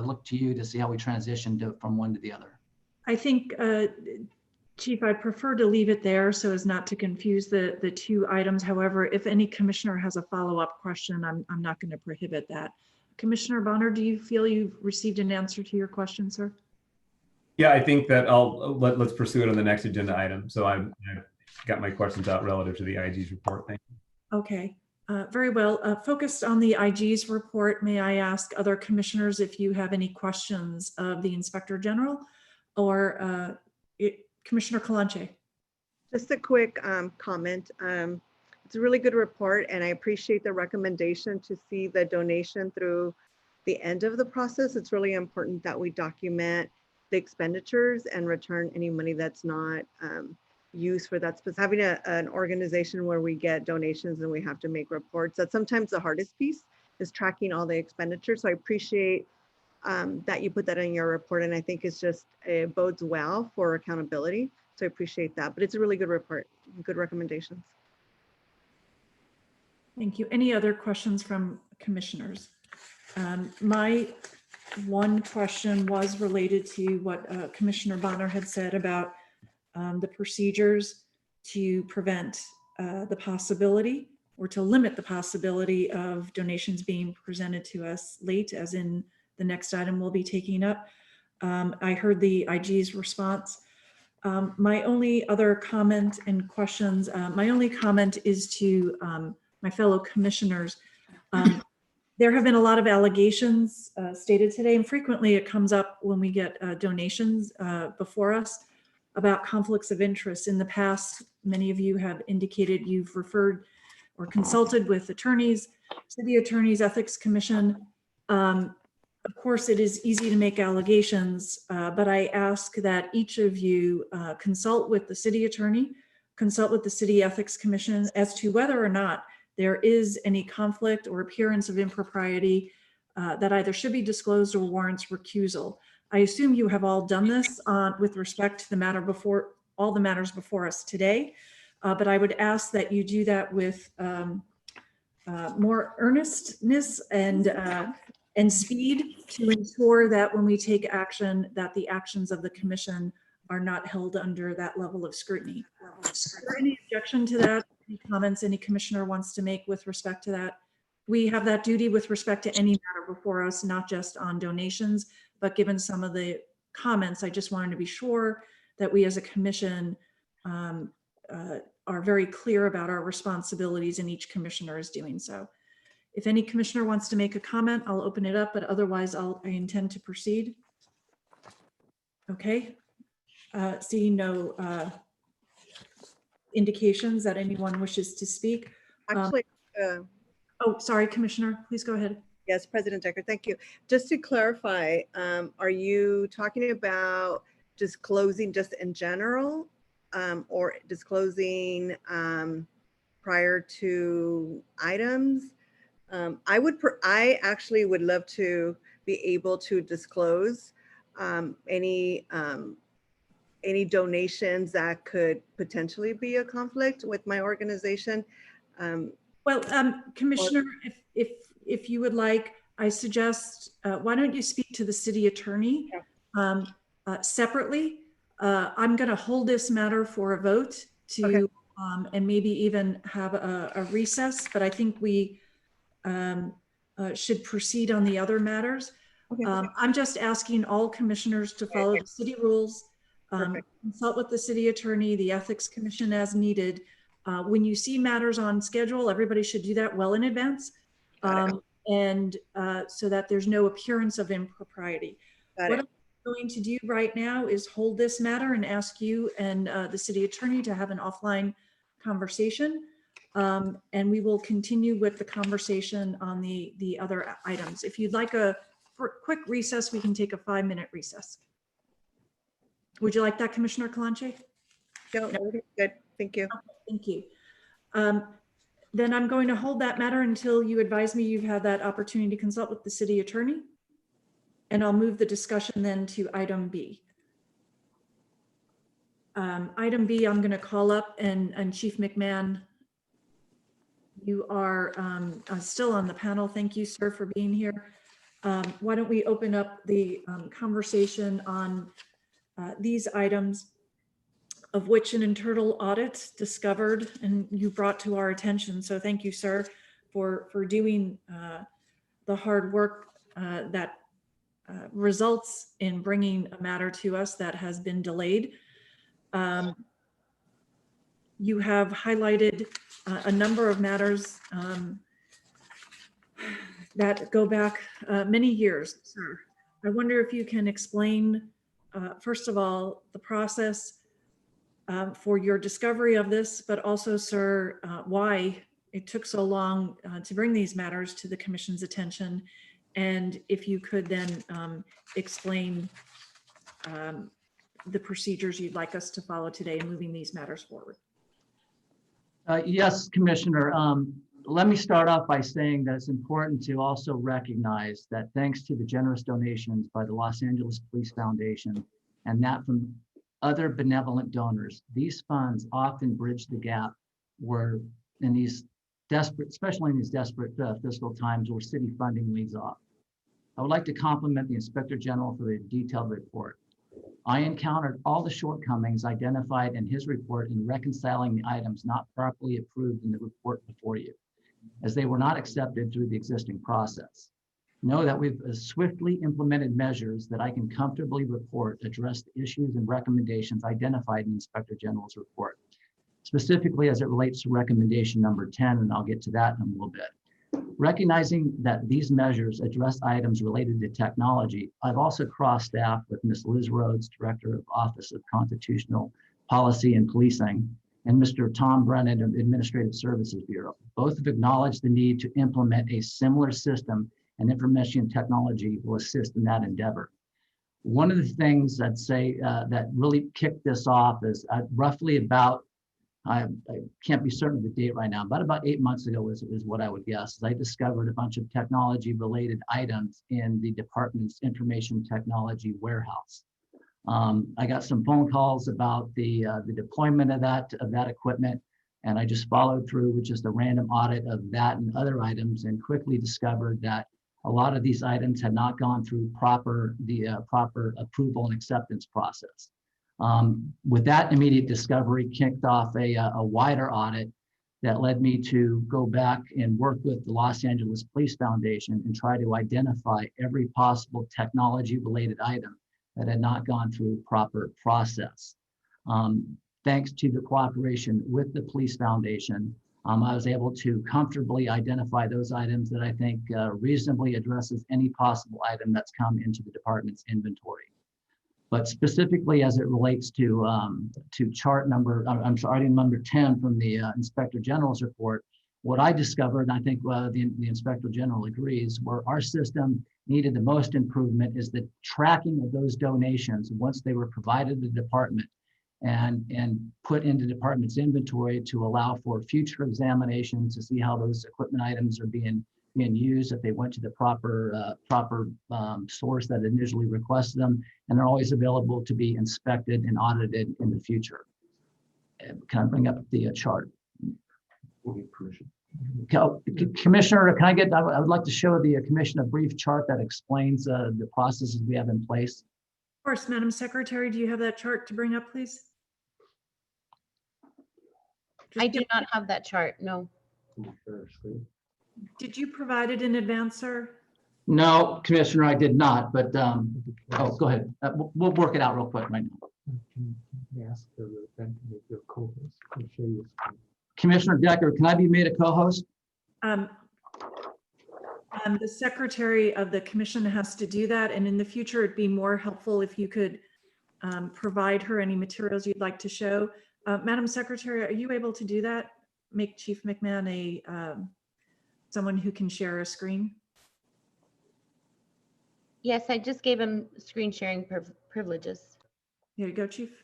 look to you to see how we transition from one to the other. I think, Chief, I'd prefer to leave it there so as not to confuse the two items. However, if any commissioner has a follow-up question, I'm not going to prohibit that. Commissioner Bonner, do you feel you've received an answer to your question, sir? Yeah, I think that let's pursue it on the next agenda item. So I've got my questions out relative to the IG's report. Thank you. Okay, very well. Focused on the IG's report, may I ask other commissioners if you have any questions of the Inspector General or Commissioner Kalanche? Just a quick comment. It's a really good report, and I appreciate the recommendation to see the donation through the end of the process. It's really important that we document the expenditures and return any money that's not used for that. Having an organization where we get donations and we have to make reports, that's sometimes the hardest piece, is tracking all the expenditures. So I appreciate that you put that in your report, and I think it bodes well for accountability. So I appreciate that, but it's a really good report, good recommendations. Thank you. Any other questions from commissioners? My one question was related to what Commissioner Bonner had said about the procedures to prevent the possibility or to limit the possibility of donations being presented to us late, as in the next item we'll be taking up. I heard the IG's response. My only other comment and questions, my only comment is to my fellow commissioners. There have been a lot of allegations stated today, and frequently it comes up when we get donations before us about conflicts of interest. In the past, many of you have indicated you've referred or consulted with attorneys, city attorneys, ethics commission. Of course, it is easy to make allegations, but I ask that each of you consult with the city attorney, consult with the city ethics commission as to whether or not there is any conflict or appearance of impropriety that either should be disclosed or warrants recusal. I assume you have all done this with respect to the matter before, all the matters before us today, but I would ask that you do that with more earnestness and speed to ensure that when we take action, that the actions of the commission are not held under that level of scrutiny. Is there any objection to that? Any comments any commissioner wants to make with respect to that? We have that duty with respect to any matter before us, not just on donations, but given some of the comments, I just wanted to be sure that we as a commission are very clear about our responsibilities, and each commissioner is doing so. If any commissioner wants to make a comment, I'll open it up, but otherwise I intend to proceed. Okay, seeing no indications that anyone wishes to speak. Actually, oh, sorry, Commissioner, please go ahead. Yes, President Decker, thank you. Just to clarify, are you talking about disclosing just in general or disclosing prior to items? I actually would love to be able to disclose any donations that could potentially be a conflict with my organization. Well, Commissioner, if you would like, I suggest, why don't you speak to the city attorney separately? I'm going to hold this matter for a vote to, and maybe even have a recess, but I think we should proceed on the other matters. I'm just asking all commissioners to follow the city rules, consult with the city attorney, the ethics commission as needed. When you see matters on schedule, everybody should do that well in advance. And so that there's no appearance of impropriety. What I'm going to do right now is hold this matter and ask you and the city attorney to have an offline conversation. And we will continue with the conversation on the other items. If you'd like a quick recess, we can take a 5-minute recess. Would you like that, Commissioner Kalanche? No, good. Thank you. Okay, thank you. Then I'm going to hold that matter until you advise me you've had that opportunity to consult with the city attorney. And I'll move the discussion then to item B. Item B, I'm going to call up and Chief McMahon, you are still on the panel. Thank you, sir, for being here. Why don't we open up the conversation on these items, of which an internal audit discovered and you brought to our attention. So thank you, sir, for doing the hard work that results in bringing a matter to us that has been delayed. You have highlighted a number of matters that go back many years, sir. I wonder if you can explain, first of all, the process for your discovery of this, but also, sir, why it took so long to bring these matters to the commission's attention. And if you could then explain the procedures you'd like us to follow today in moving these matters forward. Yes, Commissioner. Let me start off by saying that it's important to also recognize that thanks to the generous donations by the Los Angeles Police Foundation and that from other benevolent donors, these funds often bridge the gap where in these desperate, especially in these desperate fiscal times where city funding leads off. I would like to compliment the Inspector General for the detailed report. I encountered all the shortcomings identified in his report in reconciling the items not properly approved in the report before you, as they were not accepted through the existing process. Know that we've swiftly implemented measures that I can comfortably report address the issues and recommendations identified in the Inspector General's report, specifically as it relates to recommendation number 10, and I'll get to that in a little bit. Recognizing that these measures address items related to technology, I've also cross-staffed with Ms. Liz Rhodes, Director of Office of Constitutional Policy and Policing, and Mr. Tom Brennan of Administrative Services Bureau. Both have acknowledged the need to implement a similar system, and information technology will assist in that endeavor. One of the things I'd say that really kicked this off is roughly about, I can't be certain of the date right now, but about 8 months ago is what I would guess. I discovered a bunch of technology related items in the department's information technology warehouse. I got some phone calls about the deployment of that equipment, and I just followed through with just a random audit of that and other items and quickly discovered that a lot of these items had not gone through the proper approval and acceptance process. With that immediate discovery kicked off a wider audit that led me to go back and work with the Los Angeles Police Foundation and try to identify every possible technology related item that had not gone through proper process. Thanks to the cooperation with the Police Foundation, I was able to comfortably identify those items that I think reasonably addresses any possible item that's come into the department's inventory. But specifically as it relates to chart number, item number 10 from the Inspector General's report, what I discovered, and I think the Inspector General agrees, where our system needed the most improvement is the tracking of those donations once they were provided to the department and put into the department's inventory to allow for future examination to see how those equipment items are being used, if they went to the proper source that initially requested them, and they're always available to be inspected and audited in the future. Can I bring up the chart? Commissioner, I would like to show the commission a brief chart that explains the processes we have in place. Of course, Madam Secretary, do you have that chart to bring up, please? I do not have that chart, no. Did you provide it in advance, sir? No, Commissioner, I did not, but, oh, go ahead. We'll work it out real quick right now. Commissioner Decker, can I be made a co-host? The secretary of the commission has to do that, and in the future, it'd be more helpful if you could provide her any materials you'd like to show. Madam Secretary, are you able to do that? Make Chief McMahon someone who can share a screen? Yes, I just gave him screen sharing privileges. Here you go, Chief.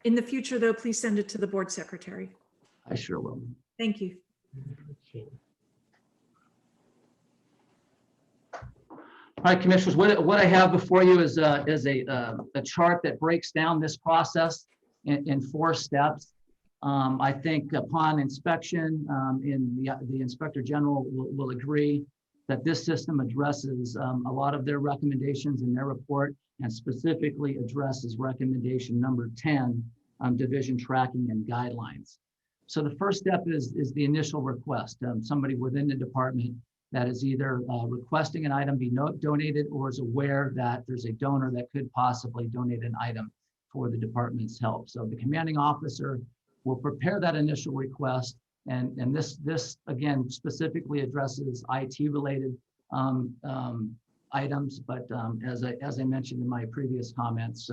In the future, though, please send it to the board secretary. I sure will. Thank you. All right, Commissioners, what I have before you is a chart that breaks down this process in 4 steps. I think upon inspection, the Inspector General will agree that this system addresses a lot of their recommendations in their report, and specifically addresses recommendation number 10 on division tracking and guidelines. So the first step is the initial request. Somebody within the department that is either requesting an item be donated or is aware that there's a donor that could possibly donate an item for the department's help. So the commanding officer will prepare that initial request, and this again specifically addresses IT-related items, but as I mentioned in my previous comments,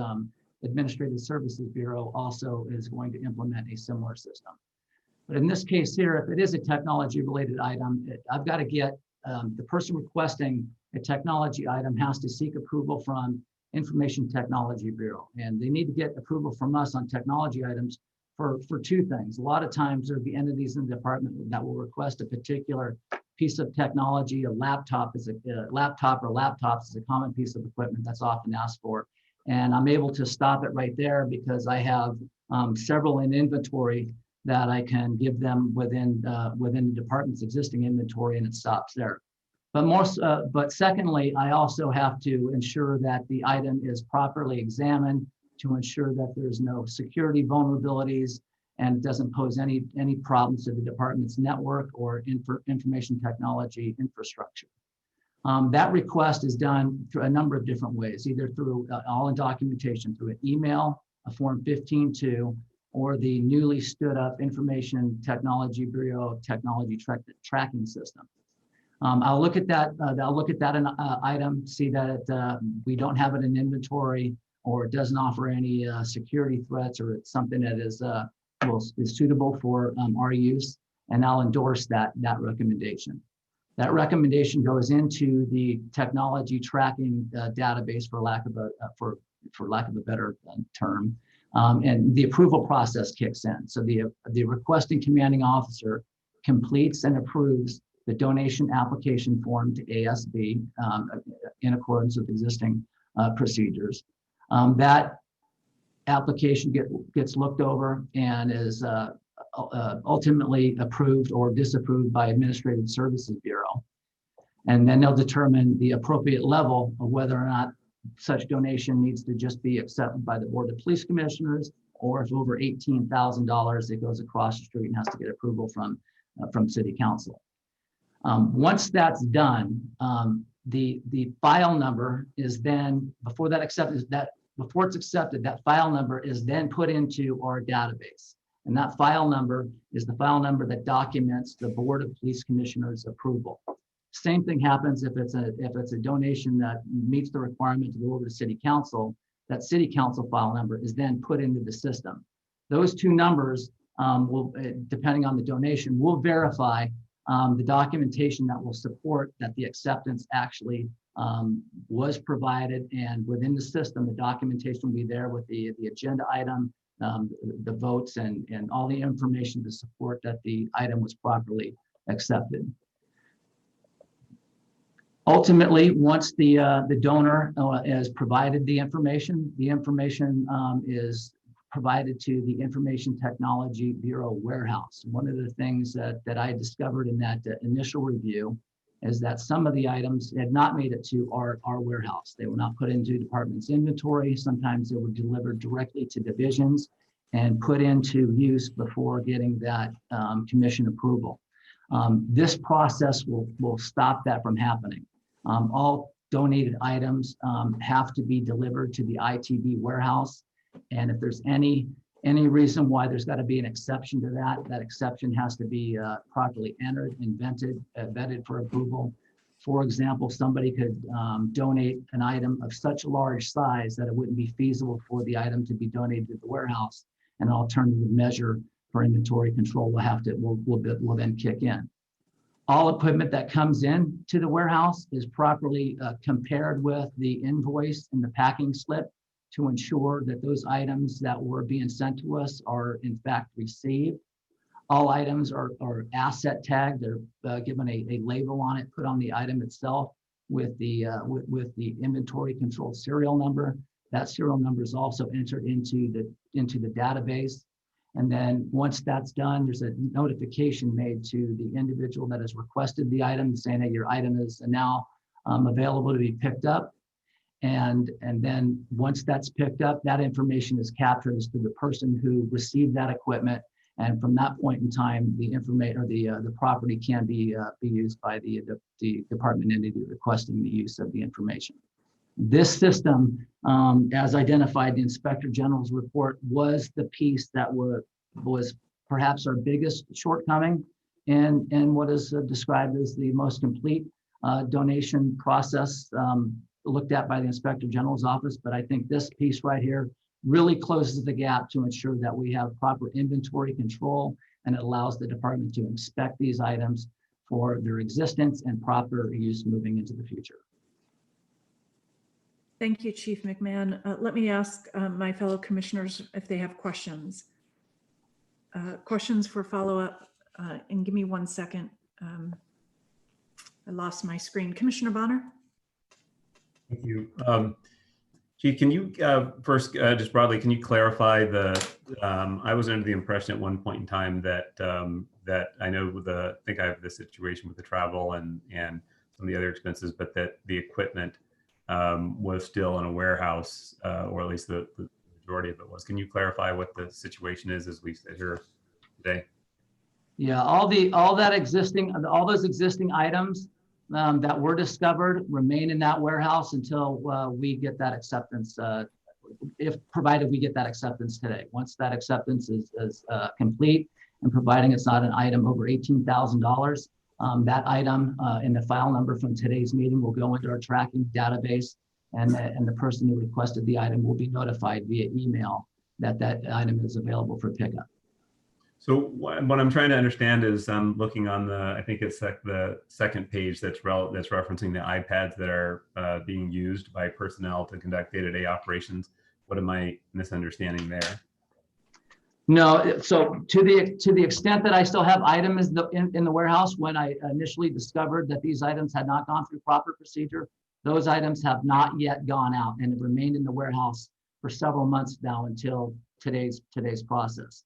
Administrative Services Bureau also is going to implement a similar system. But in this case here, if it is a technology-related item, I've got to get the person requesting a technology item has to seek approval from Information Technology Bureau, and they need to get approval from us on technology items for 2 things. A lot of times there will be entities in the department that will request a particular piece of technology. A laptop or laptops is a common piece of equipment that's often asked for, and I'm able to stop it right there because I have several in inventory that I can give them within the department's existing inventory, and it stops there. But secondly, I also have to ensure that the item is properly examined to ensure that there's no security vulnerabilities and it doesn't pose any problems to the department's network or information technology infrastructure. That request is done through a number of different ways, either through all in documentation, through an email, a Form 15-2, or the newly stood up Information Technology Bureau technology tracking system. I'll look at that. Item, see that we don't have it in inventory, or it doesn't offer any security threats, or it's something that is suitable for our use, and I'll endorse that recommendation. That recommendation goes into the technology tracking database, for lack of a better term. And the approval process kicks in. So the requesting commanding officer completes and approves the donation application form to ASB in accordance with existing procedures. That application gets looked over and is ultimately approved or disapproved by Administrative Services Bureau. And then they'll determine the appropriate level of whether or not such donation needs to just be accepted by the Board of Police Commissioners, or if over $18,000, it goes across the street and has to get approval from City Council. Once that's done, the file number is then, before it's accepted, that file number is then put into our database. And that file number is the file number that documents the Board of Police Commissioners' approval. Same thing happens if it's a donation that meets the requirement to go over to City Council. That City Council file number is then put into the system. Those 2 numbers will, depending on the donation, will verify the documentation that will support that the acceptance actually was provided, and within the system, the documentation will be there with the agenda item, the votes, and all the information to support that the item was properly accepted. Ultimately, once the donor has provided the information is provided to the Information Technology Bureau warehouse. One of the things that I discovered in that initial review is that some of the items had not made it to our warehouse. They were not put into department's inventory. Sometimes they were delivered directly to divisions and put into use before getting that commission approval. This process will stop that from happening. All donated items have to be delivered to the ITB warehouse. And if there's any reason why there's got to be an exception to that, that exception has to be properly entered and vetted for approval. For example, somebody could donate an item of such a large size that it wouldn't be feasible for the item to be donated to the warehouse. An alternative measure for inventory control will then kick in. All equipment that comes in to the warehouse is properly compared with the invoice and the packing slip to ensure that those items that were being sent to us are in fact received. All items are asset tagged. They're given a label on it, put on the item itself with the inventory control serial number. That serial number is also entered into the database. And then once that's done, there's a notification made to the individual that has requested the item saying that your item is now available to be picked up. And then once that's picked up, that information is captured as to the person who received that equipment. And from that point in time, the information or the property can be used by the department entity requesting the use of the information. This system, as identified in the Inspector General's report, was the piece that was perhaps our biggest shortcoming and what is described as the most complete donation process looked at by the Inspector General's office. But I think this piece right here really closes the gap to ensure that we have proper inventory control, and it allows the department to inspect these items for their existence and proper use moving into the future. Thank you, Chief McMahon. Let me ask my fellow commissioners if they have questions. Questions for follow-up, and give me 1 second. I lost my screen. Commissioner Bonner? Thank you. Chief, can you first, just broadly, can you clarify I was under the impression at one point in time that that I know I think I have the situation with the travel and some of the other expenses, but that the equipment was still in a warehouse, or at least the majority of it was. Can you clarify what the situation is as we sit here today? Yeah, all those existing items that were discovered remain in that warehouse until we get that acceptance, provided we get that acceptance today. Once that acceptance is complete, and providing it's not an item over $18,000, that item and the file number from today's meeting will go into our tracking database, and the person who requested the item will be notified via email that that item is available for pickup. So what I'm trying to understand is I'm looking on I think it's the second page that's referencing the iPads that are being used by personnel to conduct day-to-day operations. What am I misunderstanding there? No, so to the extent that I still have items in the warehouse, when I initially discovered that these items had not gone through proper procedure, those items have not yet gone out and have remained in the warehouse for several months now until today's process.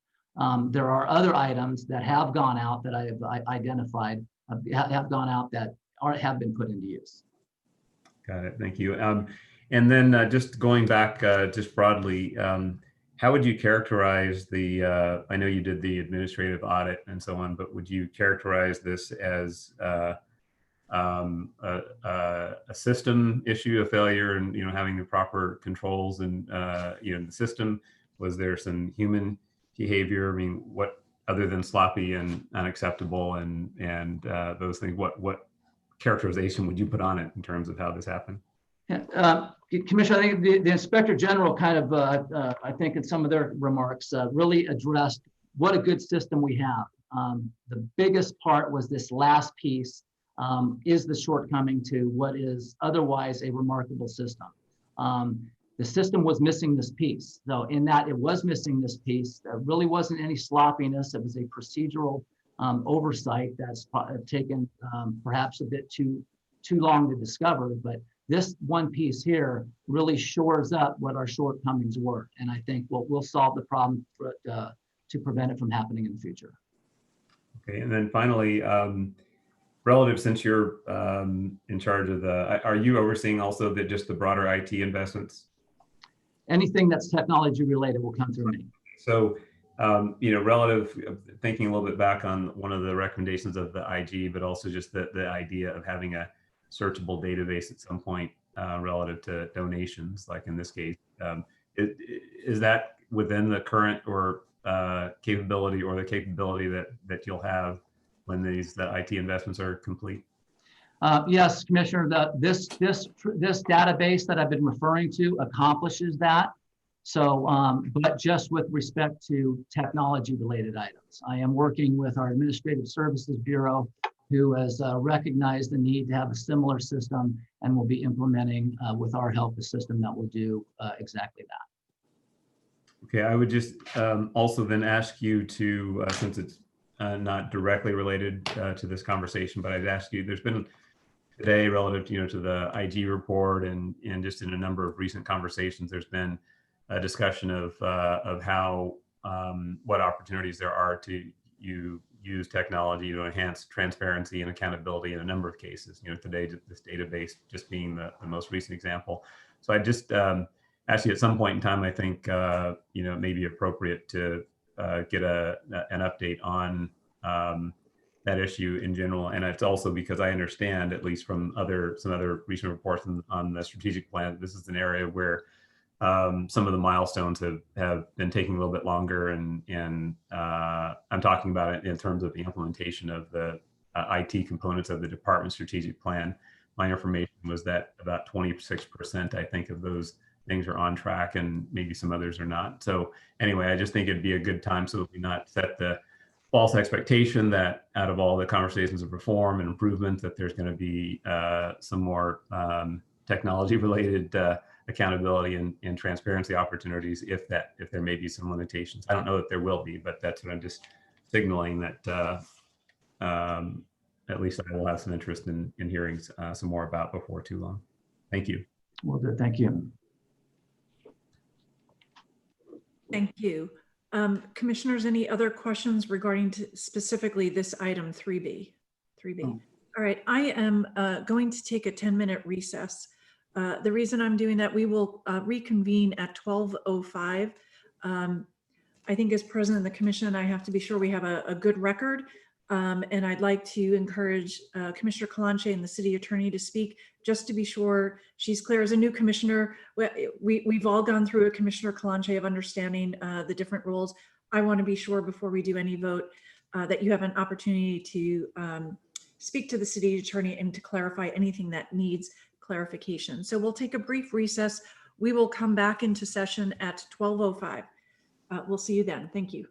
There are other items that have gone out that I have identified, have gone out that have been put into use. Got it. Thank you. And then just going back just broadly, how would you characterize I know you did the administrative audit and so on, but would you characterize this as a system issue, a failure, and having the proper controls and the system? Was there some human behavior? I mean, what other than sloppy and unacceptable and those things? What characterization would you put on it in terms of how this happened? Commissioner, I think the Inspector General kind of, I think in some of their remarks, really addressed what a good system we have. The biggest part was this last piece is the shortcoming to what is otherwise a remarkable system. The system was missing this piece. So in that it was missing this piece, there really wasn't any sloppiness. It was a procedural oversight that's taken perhaps a bit too long to discover, but this one piece here really shores up what our shortcomings were. And I think we'll solve the problem to prevent it from happening in the future. Okay, and then finally, relative, since you're in charge of are you overseeing also just the broader IT investments? Anything that's technology related will come through me. So, relative, thinking a little bit back on one of the recommendations of the IG, but also just the idea of having a searchable database at some point relative to donations, like in this case. Is that within the current or capability or the capability that you'll have when the IT investments are complete? Yes, Commissioner, this database that I've been referring to accomplishes that. So, but just with respect to technology related items, I am working with our Administrative Services Bureau, who has recognized the need to have a similar system and will be implementing with our help a system that will do exactly that. Okay, I would just also then ask you to, since it's not directly related to this conversation, but I'd ask you, there's been today relative to, to the IG report and just in a number of recent conversations, there's been a discussion of how, what opportunities there are to use technology to enhance transparency and accountability in a number of cases. Today, this database just being the most recent example. So I just ask you at some point in time, I think, it may be appropriate to get an update on that issue in general. And it's also because I understand, at least from some other recent reports on the strategic plan, this is an area where some of the milestones have been taking a little bit longer, and I'm talking about it in terms of the implementation of the IT components of the department strategic plan. My information was that about 26%, I think, of those things are on track, and maybe some others are not. So anyway, I just think it'd be a good time so that we not set the false expectation that out of all the conversations of reform and improvement, that there's going to be some more technology related accountability and transparency opportunities if there may be some limitations. I don't know that there will be, but that's what I'm just signaling, that at least I will have some interest in hearing some more about before too long. Thank you. Well, good. Thank you. Thank you. Commissioners, any other questions regarding specifically this item 3B? All right, I am going to take a 10-minute recess. The reason I'm doing that, we will reconvene at 12:05. I think as president of the commission, I have to be sure we have a good record. And I'd like to encourage Commissioner Kalanche and the city attorney to speak, just to be sure she's clear. As a new commissioner, we've all gone through a Commissioner Kalanche of understanding the different roles. I want to be sure before we do any vote that you have an opportunity to speak to the city attorney and to clarify anything that needs clarification. So we'll take a brief recess. We will come back into session at 12:05. We'll see you then. Thank you.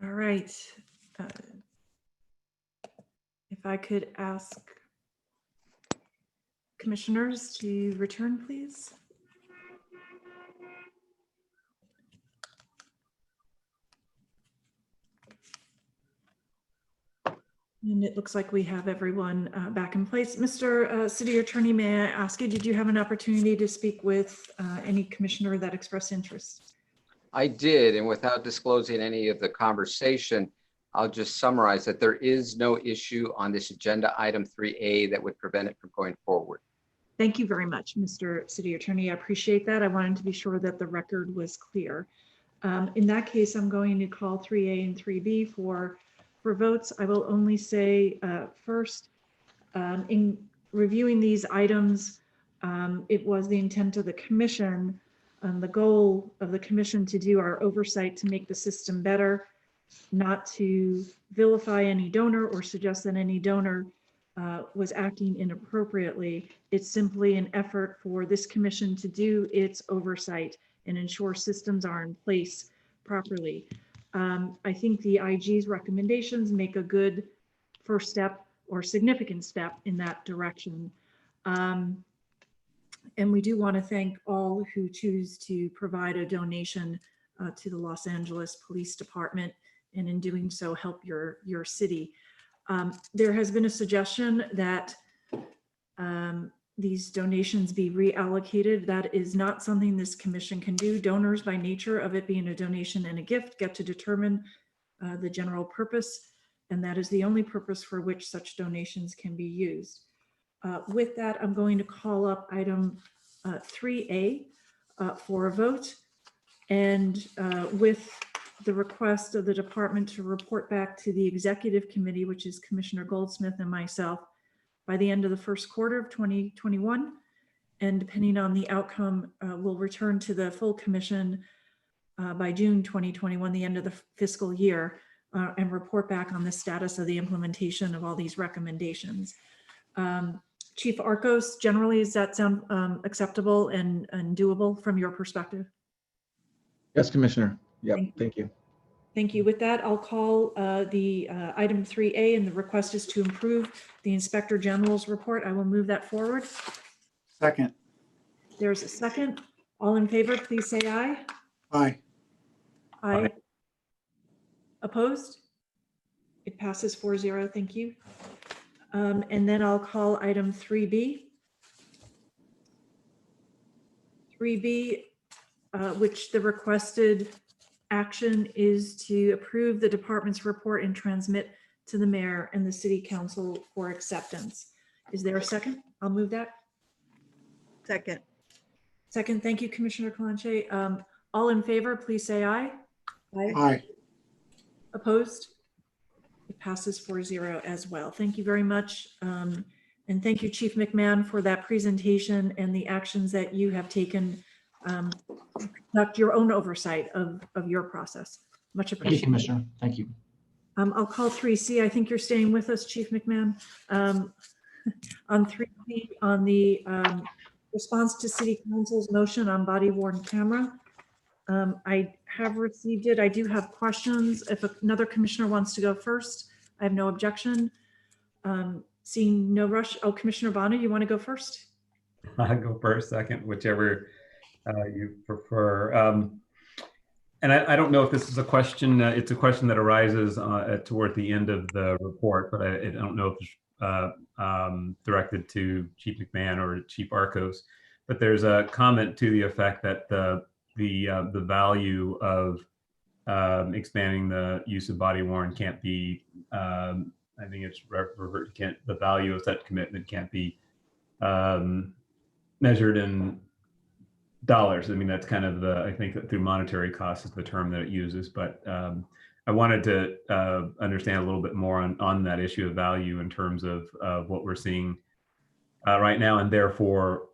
All right. If I could ask commissioners to return, please. And it looks like we have everyone back in place. Mr. City Attorney, may I ask you, did you have an opportunity to speak with any commissioner that expressed interest? I did, and without disclosing any of the conversation, I'll just summarize that there is no issue on this agenda item 3A that would prevent it from going forward. Thank you very much, Mr. City Attorney. I appreciate that. I wanted to be sure that the record was clear. In that case, I'm going to call 3A and 3B for votes. I will only say first, in reviewing these items, it was the intent of the commission, the goal of the commission to do our oversight to make the system better, not to vilify any donor or suggest that any donor was acting inappropriately. It's simply an effort for this commission to do its oversight and ensure systems are in place properly. I think the IG's recommendations make a good first step or significant step in that direction. And we do want to thank all who choose to provide a donation to the Los Angeles Police Department, and in doing so help your city. There has been a suggestion that these donations be reallocated. That is not something this commission can do. Donors, by nature of it being a donation and a gift, get to determine the general purpose, and that is the only purpose for which such donations can be used. With that, I'm going to call up item 3A for a vote, and with the request of the department to report back to the executive committee, which is Commissioner Goldsmith and myself, by the end of the first quarter of 2021. And depending on the outcome, we'll return to the full commission by June 2021, the end of the fiscal year, and report back on the status of the implementation of all these recommendations. Chief Arcos, generally, does that sound acceptable and doable from your perspective? Yes, Commissioner. Yep, thank you. Thank you. With that, I'll call the item 3A, and the request is to improve the Inspector General's report. I will move that forward. Second. There's a second. All in favor, please say aye. Aye. Aye. Opposed? It passes 4-0. Thank you. And then I'll call item 3B. 3B, which the requested action is to approve the department's report and transmit to the mayor and the city council for acceptance. Is there a second? I'll move that. Second. Second. Thank you, Commissioner Calanche. All in favor, please say aye. Aye. Opposed? It passes 4-0 as well. Thank you very much. And thank you, Chief McMahon, for that presentation and the actions that you have taken to conduct your own oversight of your process. Much Thank you, appreciated. Commissioner. Thank you. I'll call 3C. I think you're staying with us, Chief McMahon. On 3C, on the response to City Council's motion on body worn camera. I have received it. I do have questions. If another commissioner wants to go first, I have no objection. Seeing no rush. Oh, Commissioner Bonner, you want to go first? I'll go first, second, whichever you prefer. And I don't know if this is a question. It's a question that arises toward the end of the report, but I don't know if it's directed to Chief McMahon or Chief Arcos. But there's a comment to the effect that the value of expanding the use of body worn can't be. I think it's the value of such commitment can't be measured in dollars. I mean, that's kind of I think that through monetary cost is the term that it uses, but I wanted to understand a little bit more on that issue of value in terms of what we're seeing right now, and therefore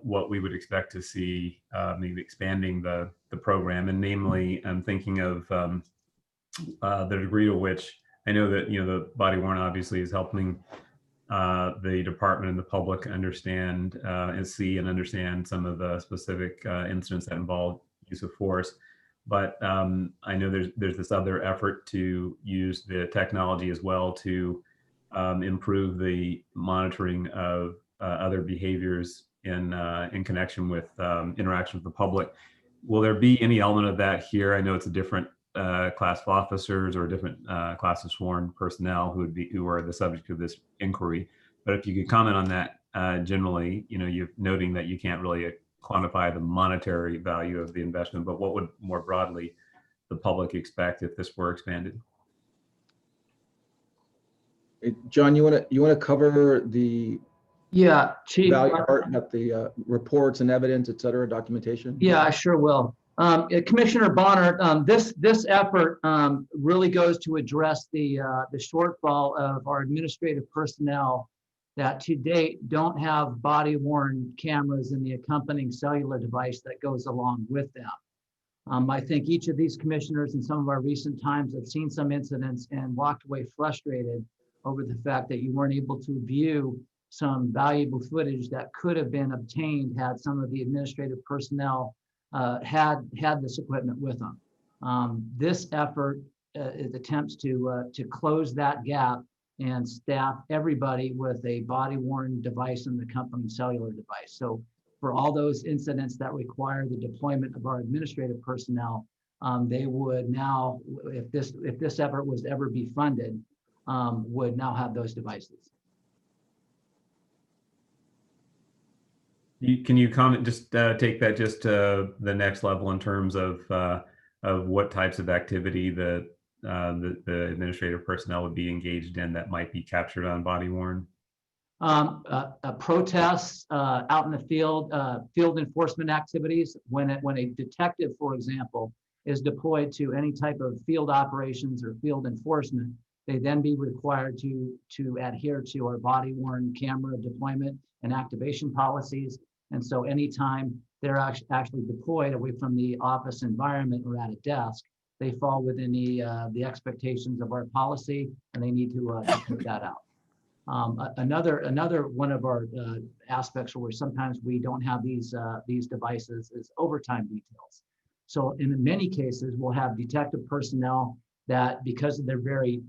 what we would expect to see maybe expanding the program. And namely, I'm thinking of the degree to which I know that, the body worn obviously is helping the department and the public understand and see and understand some of the specific incidents that involve use of force. But I know there's this other effort to use the technology as well to improve the monitoring of other behaviors in connection with interaction with the public. Will there be any element of that here? I know it's a different class of officers or a different class of sworn personnel who are the subject of this inquiry. But if you could comment on that generally, you're noting that you can't really quantify the monetary value of the investment, but what would more broadly the public expect if this were expanded? John, you want to cover the Chief. value part of the reports and evidence, et cetera, documentation? Yeah, I sure will. Commissioner Bonner, this effort really goes to address the shortfall of our administrative personnel that to date don't have body-worn cameras and the accompanying cellular device that goes along with them. I think each of these commissioners in some of our recent times have seen some incidents and walked away frustrated over the fact that you weren't able to view some valuable footage that could have been obtained had some of the administrative personnel had this equipment with them. This effort is attempts to close that gap and staff everybody with a body-worn device and the accompanying cellular device. So for all those incidents that require the deployment of our administrative personnel, they would now, if this effort was to ever be funded, would now have those devices. Can you comment, just take that just to the next level in terms of what types of activity the administrative personnel would be engaged in that might be captured on body worn? Protests out in the field, field enforcement activities. When a detective, for example, is deployed to any type of field operations or field enforcement, they then be required to adhere to our body worn camera deployment and activation policies. And so anytime they're actually deployed away from the office environment or at a desk, they fall within the expectations of our policy, and they need to put that out. Another one of our aspects where sometimes we don't have these devices is overtime details. So in many cases, we'll have detective personnel that, because of their very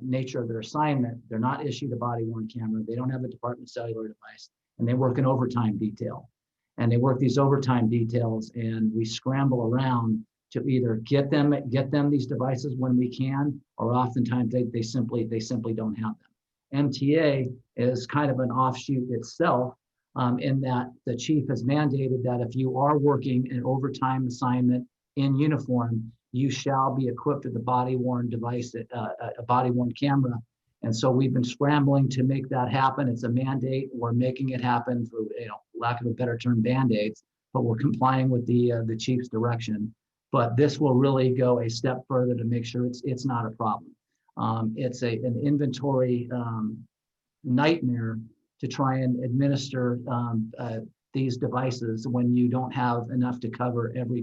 nature of their assignment, they're not issued a body-worn camera, they don't have a department cellular device, and they work an overtime detail. And they work these overtime details, and we scramble around to either get them these devices when we can, or oftentimes they simply don't have them. MTA is kind of an offshoot itself, in that the chief has mandated that if you are working an overtime assignment in uniform, you shall be equipped with a body-worn device, a body-worn camera. And so we've been scrambling to make that happen. It's a mandate. We're making it happen through, lack of a better term, band-aids, but we're complying with the chief's direction. But this will really go a step further to make sure it's not a problem. It's an inventory nightmare to try and administer these devices when you don't have enough to cover every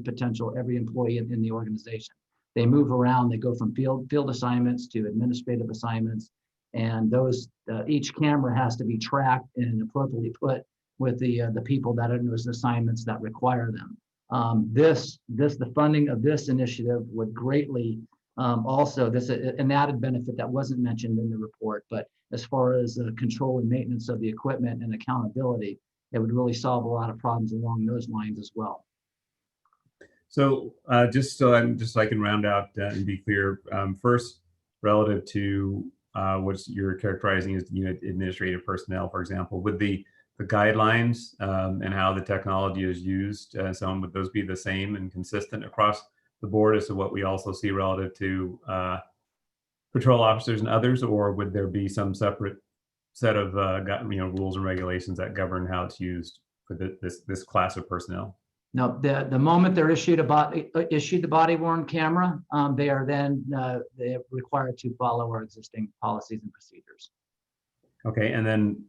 employee in the organization. They move around, they go from field assignments to administrative assignments, and those each camera has to be tracked and appropriately put with the people that are in those assignments that require them. The funding of this initiative would greatly also, an added benefit that wasn't mentioned in the report, but as far as control and maintenance of the equipment and accountability, it would really solve a lot of problems along those lines as well. So just so I can round out and be clear, first, relative to what you're characterizing as administrative personnel, for example, would the guidelines and how the technology is used, would those be the same and consistent across the board as to what we also see relative to patrol officers and others, or would there be some separate set of rules and regulations that govern how it's used for this class of personnel? Now, the moment they're issued the body-worn camera, they are then they're required to follow our existing policies and procedures. Okay, and then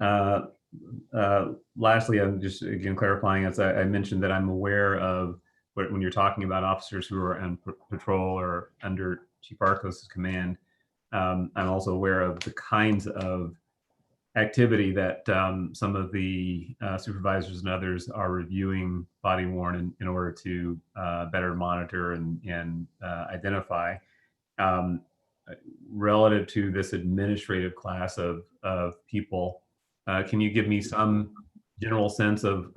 lastly, I'm just again clarifying, as I mentioned that I'm aware of when you're talking about officers who are on patrol or under Chief Arcos' command, I'm also aware of the kinds of activity that some of the supervisors and others are reviewing body worn in order to better monitor and identify. Relative to this administrative class of people, can you give me some general sense of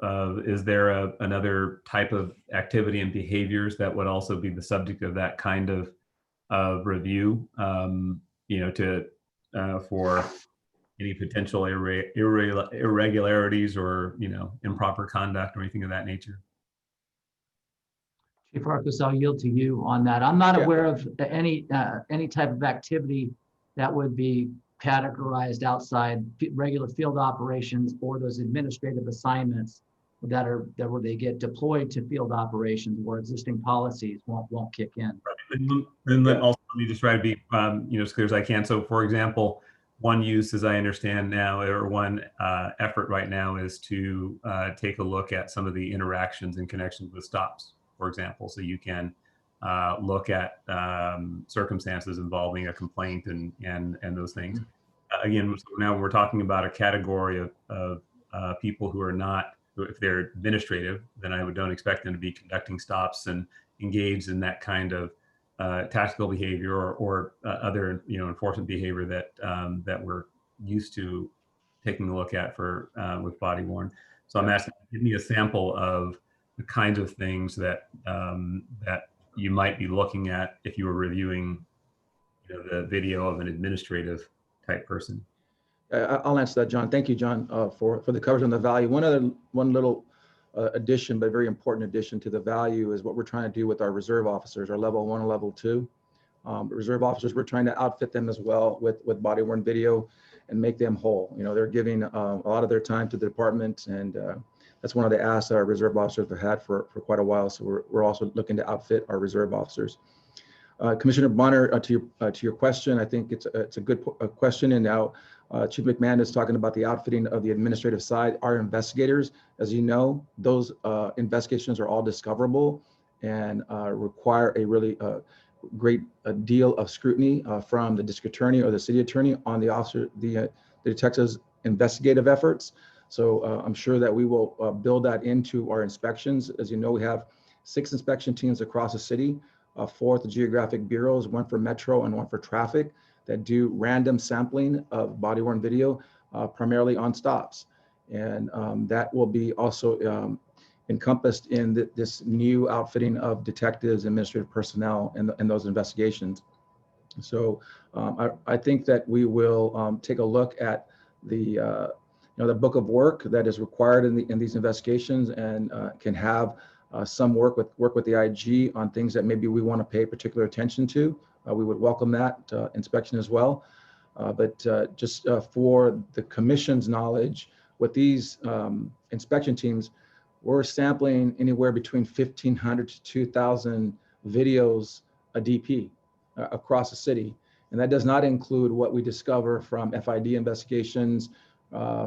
is there another type of activity and behaviors that would also be the subject of that kind of review, for any potential irregularities or, improper conduct or anything of that nature? Chief Arcos, I'll yield to you on that. I'm not Yeah. aware of any type of activity that would be categorized outside regular field operations or those administrative assignments that where they get deployed to field operations where existing policies won't kick in. And then also let me just try to be as clear as I can. So for example, one use, as I understand now, or one effort right now, is to take a look at some of the interactions in connection with stops, for example. So you can look at circumstances involving a complaint and those things. Again, so now we're talking about a category of people who are not, if they're administrative, then I don't expect them to be conducting stops and engaged in that kind of tactical behavior or other enforcement behavior that we're used to taking a look at for with body worn. So I'm asking, give me a sample of the kinds of things that that you might be looking at if you were reviewing the video of an administrative type person. I'll answer that, John. Thank you, John, for the coverage on the value. One little addition, but very important addition to the value is what we're trying to do with our reserve officers, our level 1 and level 2. Reserve officers, we're trying to outfit them as well with body worn video and make them whole. They're giving a lot of their time to the department, and that's one of the asks that our reserve officers have had for quite a while. So we're also looking to outfit our reserve officers. Commissioner Bonner, to your question, I think it's a good question. And now Chief McMahon is talking about the outfitting of the administrative side. Our investigators, as you know, those investigations are all discoverable and require a really great deal of scrutiny from the district attorney or the city attorney on the detective's investigative efforts. So I'm sure that we will build that into our inspections. As you know, we have 6 inspection teams across the city. 4 at the geographic bureaus, 1 for Metro and 1 for traffic, that do random sampling of body worn video, primarily on stops. And that will be also encompassed in this new outfitting of detectives, administrative personnel, and those investigations. So I think that we will take a look at the book of work that is required in these investigations, and can have some work with the IG on things that maybe we want to pay particular attention to. We would welcome that inspection as well. But just for the commission's knowledge, with these inspection teams, we're sampling anywhere between 1,500 to 2,000 videos a DP across the city. And that does not include what we discover from FID investigations,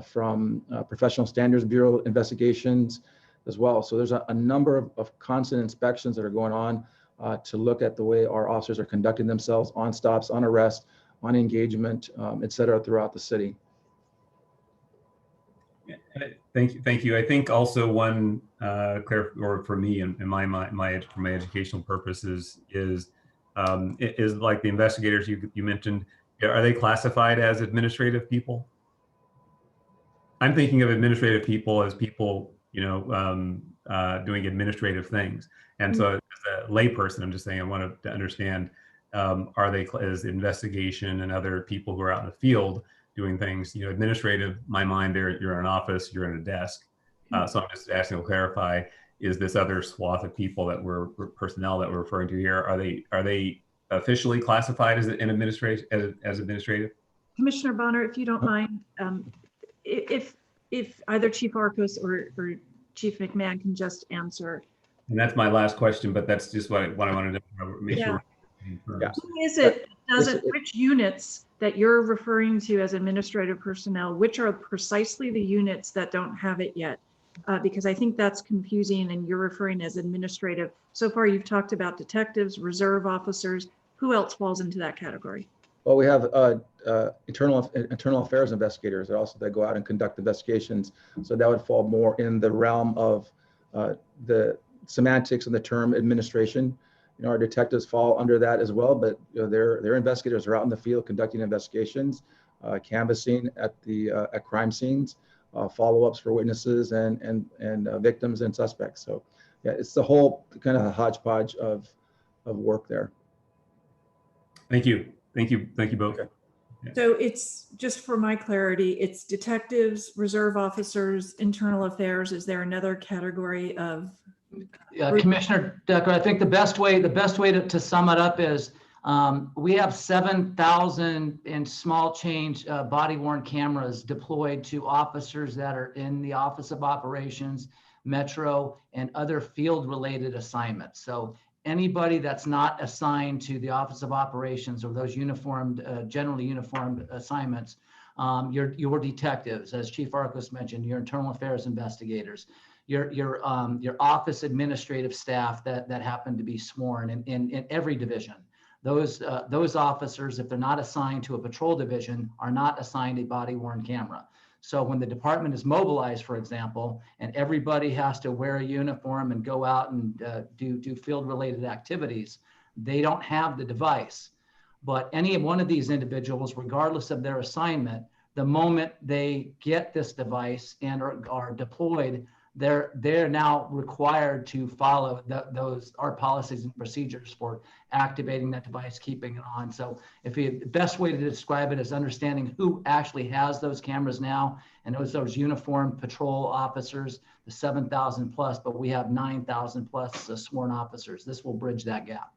from Professional Standards Bureau investigations as well. So there's a number of constant inspections that are going on to look at the way our officers are conducting themselves on stops, on arrest, on engagement, et cetera, throughout the city. Thank you. I think also one or for me and for my educational purposes is like the investigators you mentioned. Are they classified as administrative people? I'm thinking of administrative people as people doing administrative things. And so as a layperson, I'm just saying I want to understand, are they as investigation and other people who are out in the field doing things, administrative, my mind there, you're in an office, you're in a desk. So I'm just asking to clarify, is this other swath of people personnel that we're referring to here, are they officially classified as administrative? Commissioner Bonner, if you don't mind, if either Chief Arcos or Chief McMahon can just answer. And that's my last question, but that's just what I wanted to make sure. Which units that you're referring to as administrative personnel, which are precisely the units that don't have it yet? Because I think that's confusing and you're referring as administrative. So far, you've talked about detectives, reserve officers. Who else falls into that category? Well, we have internal affairs investigators that go out and conduct investigations. So that would fall more in the realm of the semantics of the term administration. You know, our detectives fall under that as well, but you know, their investigators are out in the field conducting investigations, canvassing at crime scenes, follow-ups for witnesses and victims and suspects. So yeah, it's the whole kind of hodgepodge of work there. Thank you. Thank you. Thank you both. Okay. So it's, just for my clarity, it's detectives, reserve officers, internal affairs. Is there another category of? Commissioner Decker, I think the best way to sum it up is we have 7,000 in small change body worn cameras deployed to officers that are in the Office of Operations, Metro, and other field related assignments. So anybody that's not assigned to the Office of Operations or those uniformed, generally uniformed assignments, your detectives, as Chief Arcos mentioned, your internal affairs investigators, your office administrative staff that happen to be sworn in every division. Those officers, if they're not assigned to a patrol division, are not assigned a body worn camera. So when the department is mobilized, for example, and everybody has to wear a uniform and go out and do field-related activities, they don't have the device. But any one of these individuals, regardless of their assignment, the moment they get this device and are deployed, they're now required to follow our policies and procedures for activating that device, keeping it on. So the best way to describe it is understanding who actually has those cameras now, and those uniformed patrol officers, the 7,000 plus, but we have 9,000 plus sworn officers. This will bridge that gap.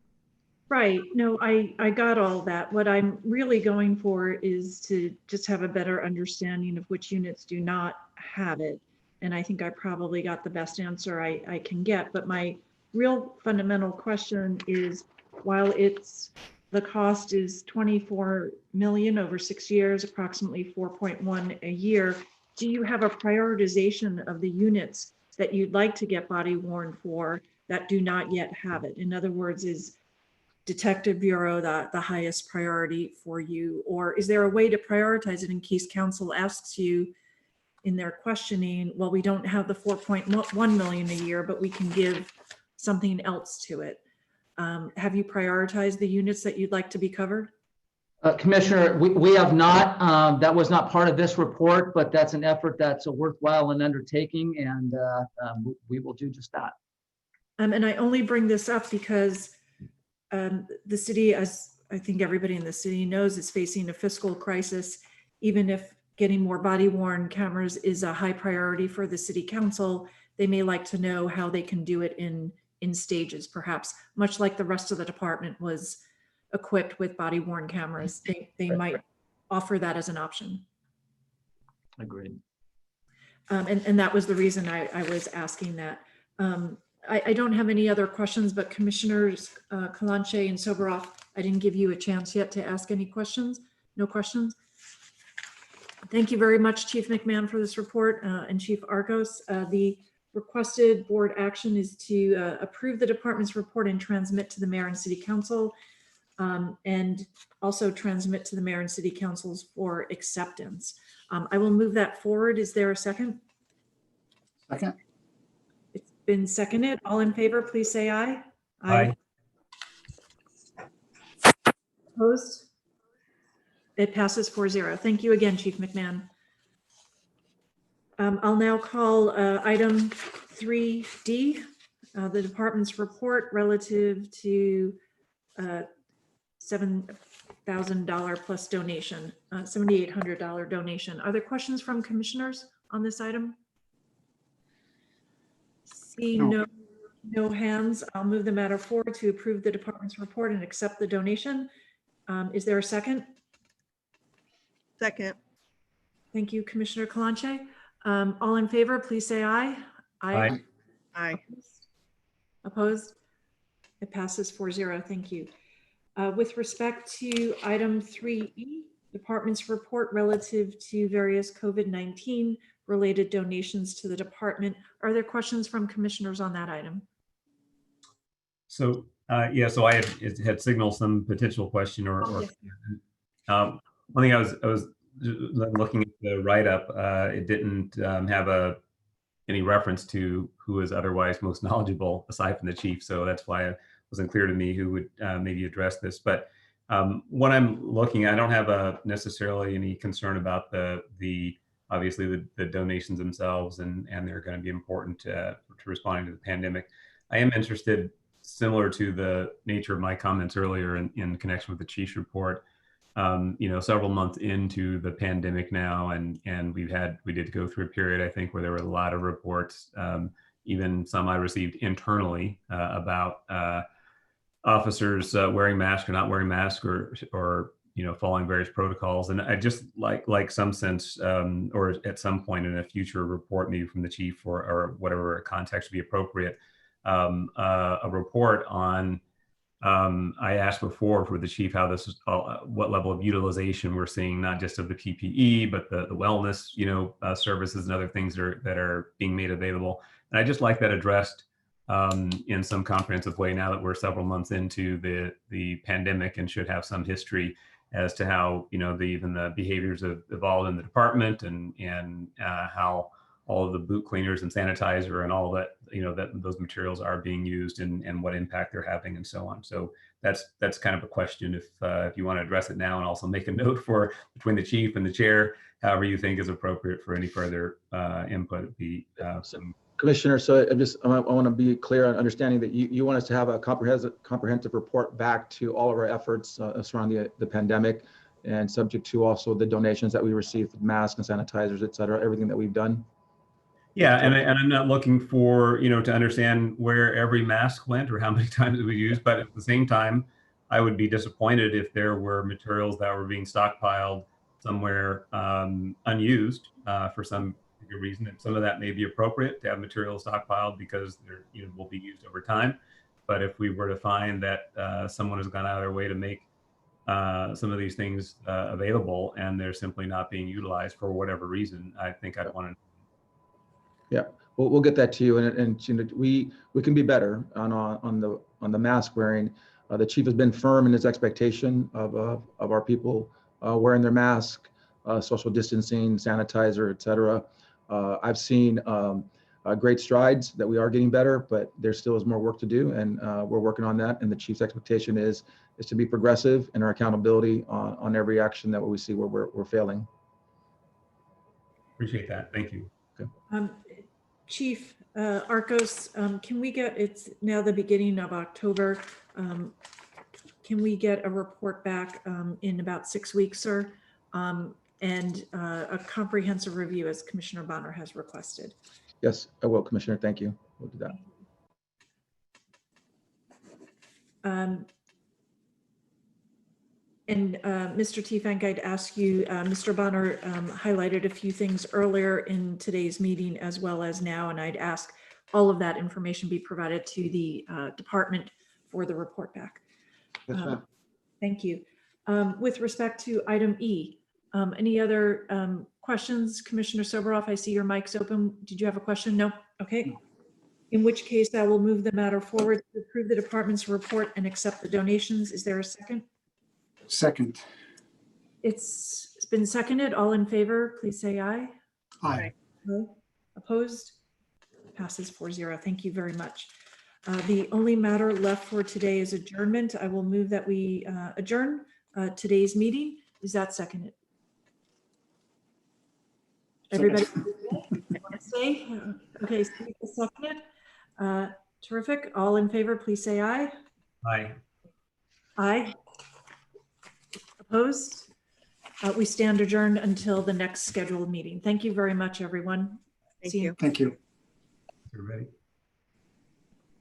Right. No, I got all that. What I'm really going for is to just have a better understanding of which units do not have it. And I think I probably got the best answer I can get. But my real fundamental question is, while the cost is 24 million over 6 years, approximately 4.1 a year, do you have a prioritization of the units that you'd like to get body worn for that do not yet have it? In other words, is Detective Bureau the highest priority for you? Or is there a way to prioritize it in case council asks you in their questioning, well, we don't have the 4.1 million a year, but we can give something else to it? Have you prioritized the units that you'd like to be covered? Commissioner, we have not. That was not part of this report, but that's an effort that's a worthwhile and undertaking, and we will do just that. And I only bring this up because the city, as I think everybody in the city knows, is facing a fiscal crisis. Even if getting more body worn cameras is a high priority for the city council, they may like to know how they can do it in stages, perhaps, much like the rest of the department was equipped with body worn cameras. They might offer that as an option. Agreed. And that was the reason I was asking that. I don't have any other questions, but Commissioners Kalanche and Soboroff, I didn't give you a chance yet to ask any questions. No questions? Thank you very much, Chief McMahon, for this report, and Chief Arcos. The requested board action is to approve the department's report and transmit to the mayor and city council, and also transmit to the mayor and city councils for acceptance. I will move that forward. Is there a second? Second. It's been seconded. All in favor, please say aye. Aye. Opposed? It passes 4-0. Thank you again, Chief McMahon. I'll now call item 3D, the department's report relative to $7,000 plus donation, $7,800 donation. Are there questions from commissioners on this item? Seeing no hands, I'll move the matter forward to approve the department's report and accept the donation. Is there a second? Second. Thank you, Commissioner Kalanche. All in favor, please say aye. Aye. Aye. Opposed? It passes 4-0. Thank you. With respect to item 3E, department's report relative to various COVID-19 related donations to the department. Are there questions from commissioners on that item? So, yeah, so I had signaled some potential question or Yes. One thing I was looking at the write-up, it didn't have any reference to who is otherwise most knowledgeable aside from the chief. So that's why it wasn't clear to me who would maybe address this. But what I'm looking at, I don't have necessarily any concern about obviously the donations themselves, and they're going to be important to responding to the pandemic. I am interested, similar to the nature of my comments earlier in connection with the chief's report, several months into the pandemic now, and we did go through a period, I think, where there were a lot of reports, even some I received internally about officers wearing masks or not wearing masks, or following various protocols. And I just like some sense, or at some point in a future report, maybe from the chief or whatever context would be appropriate, a report on. I asked before for the chief how this is, what level of utilization we're seeing, not just of the PPE, but the wellness, services and other things that are being made available. And I just like that addressed in some comprehensive way now that we're several months into the pandemic and should have some history as to how even the behaviors have evolved in the department, and how all of the boot cleaners and sanitizer and all that, that those materials are being used, and what impact they're having, and so on. So that's kind of a question if you want to address it now, and also make a note for between the chief and the chair, however you think is appropriate for any further input. Commissioner, so I want to be clear on understanding that you want us to have a comprehensive report back to all of our efforts surrounding the pandemic, and subject to also the donations that we received, masks and sanitizers, et cetera, everything that we've done. Yeah, and I'm not looking for, to understand where every mask went or how many times we used, but at the same time, I would be disappointed if there were materials that were being stockpiled somewhere unused for some reason. And some of that may be appropriate to have materials stockpiled because they're will be used over time. But if we were to find that someone has gone out of their way to make some of these things available, and they're simply not being utilized for whatever reason, I think I'd want to. Yeah, we'll get that to you, and we can be better on the mask wearing. The chief has been firm in his expectation of our people wearing their mask, social distancing, sanitizer, et cetera. I've seen great strides that we are getting better, but there still is more work to do, and we're working on that. And the chief's expectation is to be progressive in our accountability on every action that we see where we're failing. Appreciate that. Thank you. Okay. Chief Arcos, can we get, it's now the beginning of October, can we get a report back in about 6 weeks, sir? And a comprehensive review as Commissioner Bonner has requested. Yes, I will, Commissioner. Thank you. We'll do that. And Mr. Teefank, I'd ask you, Mr. Bonner highlighted a few things earlier in today's meeting as well as now, and I'd ask all of that information be provided to the department for the report back. Yes, ma'am. Thank you. With respect to item E, any other questions? Commissioner Soboroff, I see your mic's open. Did you have a question? No? Okay. In which case I will move the matter forward to approve the department's report and accept the donations. Is there a second? Second. It's been seconded. All in favor, please say aye. Aye. No? Opposed? Passes 4-0. Thank you very much. The only matter left for today is adjournment. I will move that we adjourn today's meeting. Is that seconded? Everybody want to say? Okay, seconded. Terrific. All in favor, please say aye. Aye. Aye. Opposed? We stand adjourned until the next scheduled meeting. Thank you very much, everyone. Thank you. Thank you. Everybody.